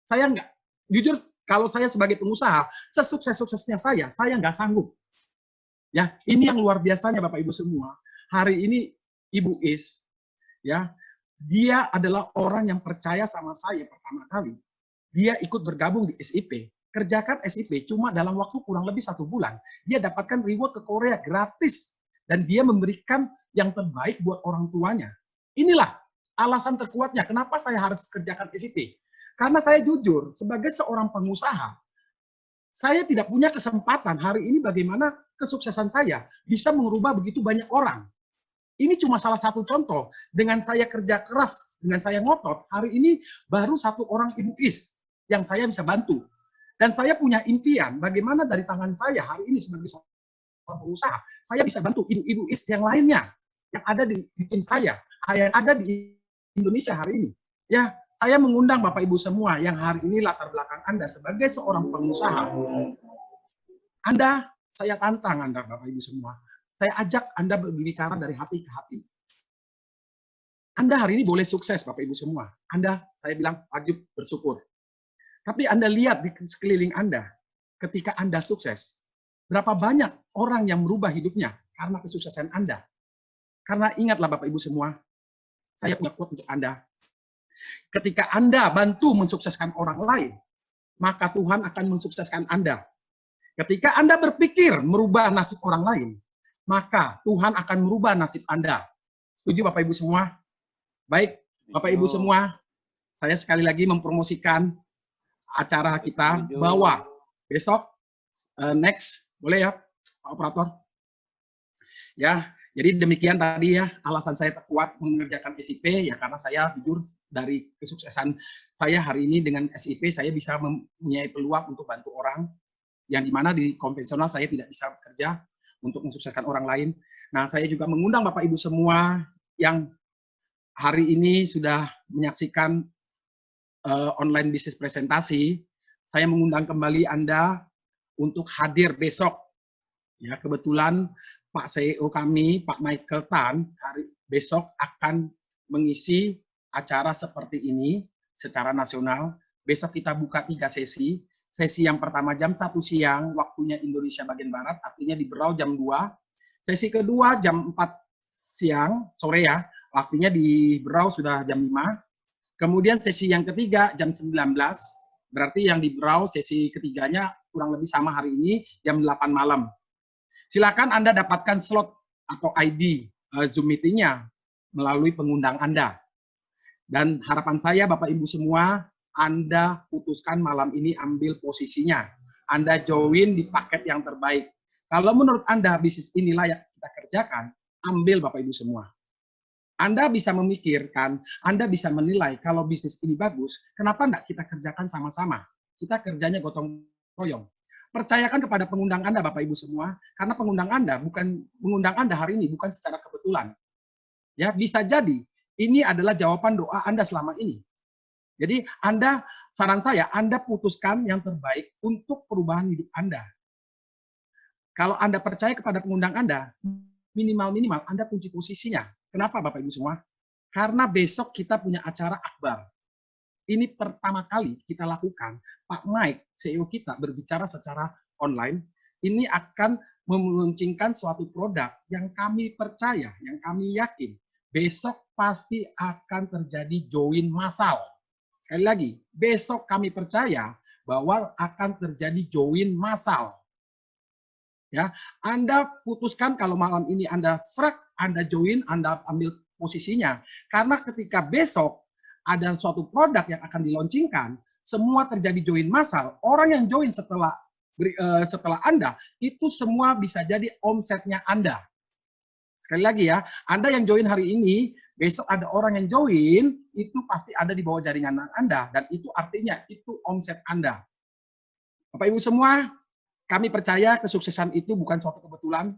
Saya nggak, jujur kalau saya sebagai pengusaha, sesukses-suksesnya saya nggak sanggup. Ya, ini yang luar biasanya Bapak Ibu semua. Hari ini Ibu Is, ya, dia adalah orang yang percaya sama saya pertama kali. Dia ikut bergabung di SIP. Kerjakan SIP cuma dalam waktu kurang lebih 1 bulan. Dia dapatkan reward ke Korea gratis. Dan dia memberikan yang terbaik buat orang tuanya. Inilah alasan terkuatnya kenapa saya harus kerjakan SIP. Karena saya jujur, sebagai seorang pengusaha, saya tidak punya kesempatan hari ini bagaimana kesuksesan saya bisa mengubah begitu banyak orang. Ini cuma salah satu contoh. Dengan saya kerja keras, dengan saya ngotot, hari ini baru 1 orang Ibu Is yang saya bisa bantu. Dan saya punya impian bagaimana dari tangan saya hari ini sebagai seorang pengusaha, saya bisa bantu Ibu Is yang lainnya, yang ada di tim saya, yang ada di Indonesia hari ini. Ya, saya mengundang Bapak Ibu semua yang hari ini latar belakang Anda sebagai seorang pengusaha. Anda, saya tantang Anda Bapak Ibu semua. Saya ajak Anda berbicara dari hati ke hati. Anda hari ini boleh sukses, Bapak Ibu semua. Anda, saya bilang, wajib bersyukur. Tapi Anda lihat di sekeliling Anda, ketika Anda sukses, berapa banyak orang yang merubah hidupnya karena kesuksesan Anda. Karena ingatlah Bapak Ibu semua, saya punya quote untuk Anda. Ketika Anda bantu mensukseskan orang lain, maka Tuhan akan mensukseskan Anda. Ketika Anda berpikir merubah nasib orang lain, maka Tuhan akan merubah nasib Anda. Setuju Bapak Ibu semua? Baik, Bapak Ibu semua, saya sekali lagi mempromosikan acara kita bahwa besok, next, boleh ya Pak Operator? Ya, jadi demikian tadi ya alasan saya terkuat mengerjakan SIP, ya karena saya jujur dari kesuksesan saya hari ini dengan SIP, saya bisa mempunyai peluang untuk bantu orang, yang dimana di konvensional saya tidak bisa bekerja untuk mensukseskan orang lain. Nah, saya juga mengundang Bapak Ibu semua yang hari ini sudah menyaksikan online bisnis presentasi. Saya mengundang kembali Anda untuk hadir besok. Ya, kebetulan Pak CEO kami, Pak Michael Tan, besok akan mengisi acara seperti ini secara nasional. Besok kita buka 3 sesi. Sesi yang pertama jam 1 siang, waktunya Indonesia bagian Barat, artinya di Berau jam 2. Sesi kedua jam 4 siang, sore ya, waktunya di Berau sudah jam 5. Kemudian sesi yang ketiga jam 19, berarti yang di Berau sesi ketiganya kurang lebih sama hari ini, jam 8 malam. Silakan Anda dapatkan slot atau ID Zoom meeting-nya melalui pengundang Anda. Dan harapan saya Bapak Ibu semua, Anda putuskan malam ini ambil posisinya. Anda join di paket yang terbaik. Kalau menurut Anda bisnis ini layak kita kerjakan, ambil Bapak Ibu semua. Anda bisa memikirkan, Anda bisa menilai kalau bisnis ini bagus, kenapa enggak kita kerjakan sama-sama? Kita kerjanya gotong royong. Percayakan kepada pengundang Anda Bapak Ibu semua, karena pengundang Anda mengundang Anda hari ini bukan secara kebetulan. Ya, bisa jadi ini adalah jawaban doa Anda selama ini. Jadi Anda, saran saya, Anda putuskan yang terbaik untuk perubahan hidup Anda. Kalau Anda percaya kepada pengundang Anda, minimal-minimal Anda kunci posisinya. Kenapa Bapak Ibu semua? Karena besok kita punya acara akbar. Ini pertama kali kita lakukan. Pak Mike, CEO kita, berbicara secara online. Ini akan meluncurkan suatu produk yang kami percaya, yang kami yakin, besok pasti akan terjadi join massal. Sekali lagi, besok kami percaya bahwa akan terjadi join massal. Ya, Anda putuskan kalau malam ini Anda serak, Anda join, Anda ambil posisinya. Karena ketika besok ada suatu produk yang akan dilaunchingkan, semua terjadi join massal. Orang yang join setelah Anda, itu semua bisa jadi omsetnya Anda. Sekali lagi ya, Anda yang join hari ini, besok ada orang yang join, itu pasti ada di bawah jaringan Anda. Dan itu artinya, itu omset Anda. Bapak Ibu semua, kami percaya kesuksesan itu bukan suatu kebetulan.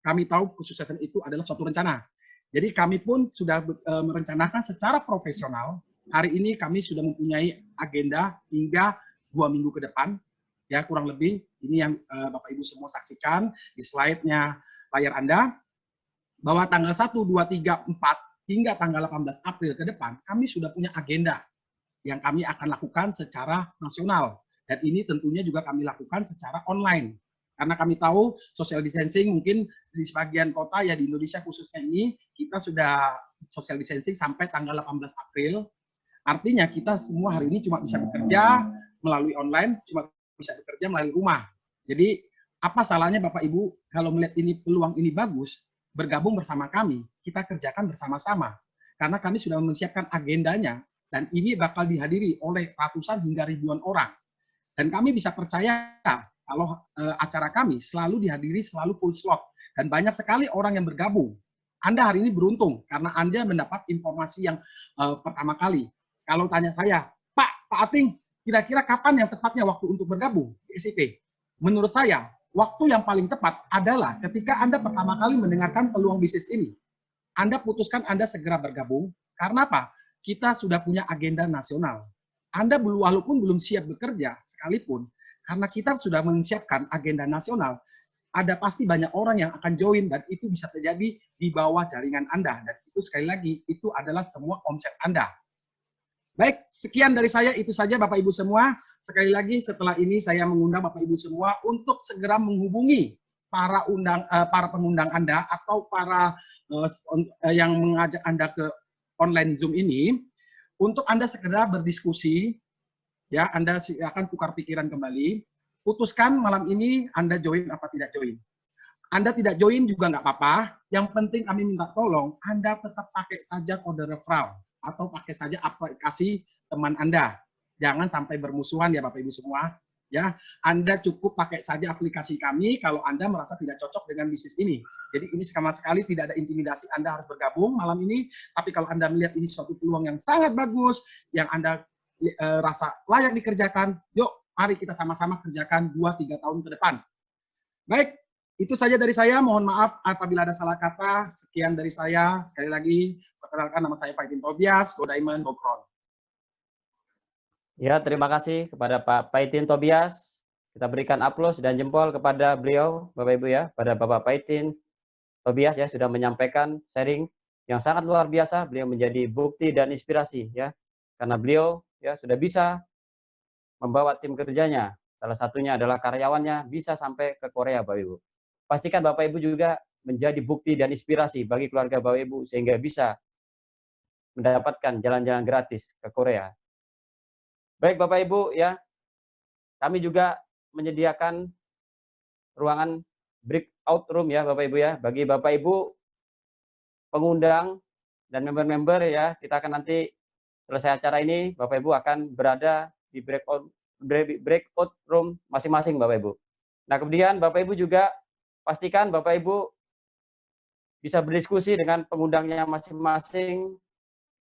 Kami tahu kesuksesan itu adalah suatu rencana. Jadi kami pun sudah merencanakan secara profesional. Hari ini kami sudah mempunyai agenda hingga 2 minggu ke depan. Ya, kurang lebih. Ini yang Bapak Ibu semua saksikan di slide-nya layar Anda. Bahwa tanggal 1, 2, 3, 4 hingga tanggal 18 April ke depan, kami sudah punya agenda yang kami akan lakukan secara nasional. Dan ini tentunya juga kami lakukan secara online. Karena kami tahu social distancing mungkin di sebagian kota ya di Indonesia khususnya ini kita sudah social distancing sampai tanggal 18 April. Artinya kita semua hari ini cuma bisa bekerja melalui online, cuma bisa bekerja melalui rumah. Jadi apa salahnya Bapak Ibu kalau melihat ini peluang ini bagus, bergabung bersama kami, kita kerjakan bersama-sama. Karena kami sudah menyiapkan agendanya dan ini bakal dihadiri oleh ratusan hingga ribuan orang. Dan kami bisa percaya kalau acara kami selalu dihadiri, selalu full slot. Dan banyak sekali orang yang bergabung. Anda hari ini beruntung karena Anda mendapat informasi yang pertama kali. Kalau tanya saya, Pak Ating, kira-kira kapan yang tepatnya waktu untuk bergabung di SIP? Menurut saya, waktu yang paling tepat adalah ketika Anda pertama kali mendengarkan peluang bisnis ini. Anda putuskan Anda segera bergabung. Karena apa? Kita sudah punya agenda nasional. Anda walaupun belum siap bekerja sekalipun, karena kita sudah menyiapkan agenda nasional, ada pasti banyak orang yang akan join dan itu bisa terjadi di bawah jaringan Anda. Dan itu sekali lagi, itu adalah semua omset Anda. Baik, sekian dari saya, itu saja Bapak Ibu semua. Sekali lagi setelah ini saya mengundang Bapak Ibu semua untuk segera menghubungi para pengundang Anda atau para yang mengajak Anda ke online Zoom ini, untuk Anda segera berdiskusi. Ya, Anda akan tukar pikiran kembali. Putuskan malam ini Anda join apa tidak join. Anda tidak join juga nggak apa-apa. Yang penting kami minta tolong Anda tetap pakai saja kode referral atau pakai saja aplikasi teman Anda. Jangan sampai bermusuhan ya Bapak Ibu semua. Ya, Anda cukup pakai saja aplikasi kami kalau Anda merasa tidak cocok dengan bisnis ini. Jadi ini sama sekali tidak ada intimidasi Anda harus bergabung malam ini. Tapi kalau Anda melihat ini suatu peluang yang sangat bagus, yang Anda rasa layak dikerjakan, yuk mari kita sama-sama kerjakan 2-3 tahun ke depan. Baik, itu saja dari saya. Mohon maaf apabila ada salah kata. Sekian dari saya. Sekali lagi, perkenalkan nama saya Paitin Tobias, Go Diamond, Go Crown. Ya, terima kasih kepada Pak Paitin Tobias. Kita berikan aplaus dan jempol kepada beliau, Bapak Ibu ya, pada Bapak Paitin Tobias ya sudah menyampaikan sharing yang sangat luar biasa. Beliau menjadi bukti dan inspirasi ya, karena beliau ya sudah bisa membawa tim kerjanya. Salah satunya adalah karyawannya bisa sampai ke Korea, Bapak Ibu. Pastikan Bapak Ibu juga menjadi bukti dan inspirasi bagi keluarga Bapak Ibu sehingga bisa mendapatkan jalan-jalan gratis ke Korea. Baik Bapak Ibu ya, kami juga menyediakan ruangan breakout room ya Bapak Ibu ya, bagi Bapak Ibu pengundang dan member-member ya. Kita akan nanti selesai acara ini, Bapak Ibu akan berada di breakout room masing-masing Bapak Ibu. Nah kemudian Bapak Ibu juga pastikan Bapak Ibu bisa berdiskusi dengan pengundangnya masing-masing.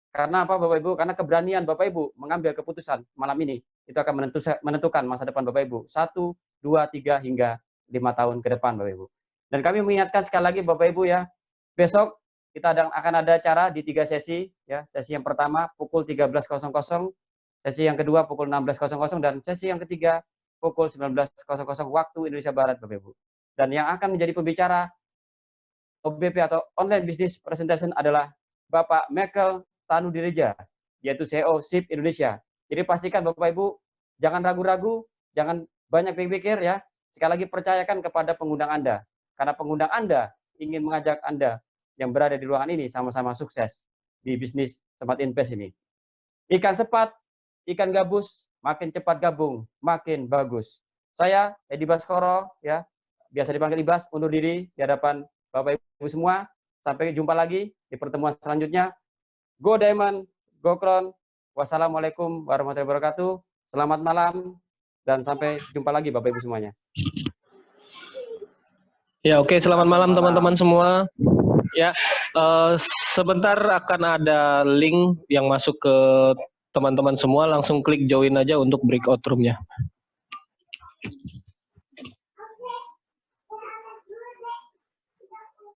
Karena apa Bapak Ibu? Karena keberanian Bapak Ibu mengambil keputusan malam ini, itu akan menentukan masa depan Bapak Ibu. 1, 2, 3, hingga 5 tahun ke depan Bapak Ibu. Dan kami mengingatkan sekali lagi Bapak Ibu ya, besok kita akan ada acara di 3 sesi ya. Sesi yang pertama pukul 13.00, sesi yang kedua pukul 16.00 dan sesi yang ketiga pukul 19.00 waktu Indonesia Barat Bapak Ibu. Dan yang akan menjadi pembicara OBP atau Online Business Presentation adalah Bapak Michael Tanudireja, yaitu CEO SIP Indonesia. Jadi pastikan Bapak Ibu jangan ragu-ragu, jangan banyak pikir ya. Sekali lagi percayakan kepada pengundang Anda, karena pengundang Anda ingin mengajak Anda yang berada di ruangan ini sama-sama sukses di bisnis Smart Invest ini. Ikan sepat, ikan gabus, makin cepat gabung, makin bagus. Saya Edi Baskoro ya, biasa dipanggil Ibas, undur diri di hadapan Bapak Ibu semua. Sampai jumpa lagi di pertemuan selanjutnya. Go Diamond, Go Crown. Wassalamualaikum warahmatullahi wabarakatuh. Selamat malam dan sampai jumpa lagi Bapak Ibu semuanya. Ya, oke, selamat malam teman-teman semua. Ya, sebentar akan ada link yang masuk ke teman-teman semua, langsung klik join aja untuk breakout room-nya.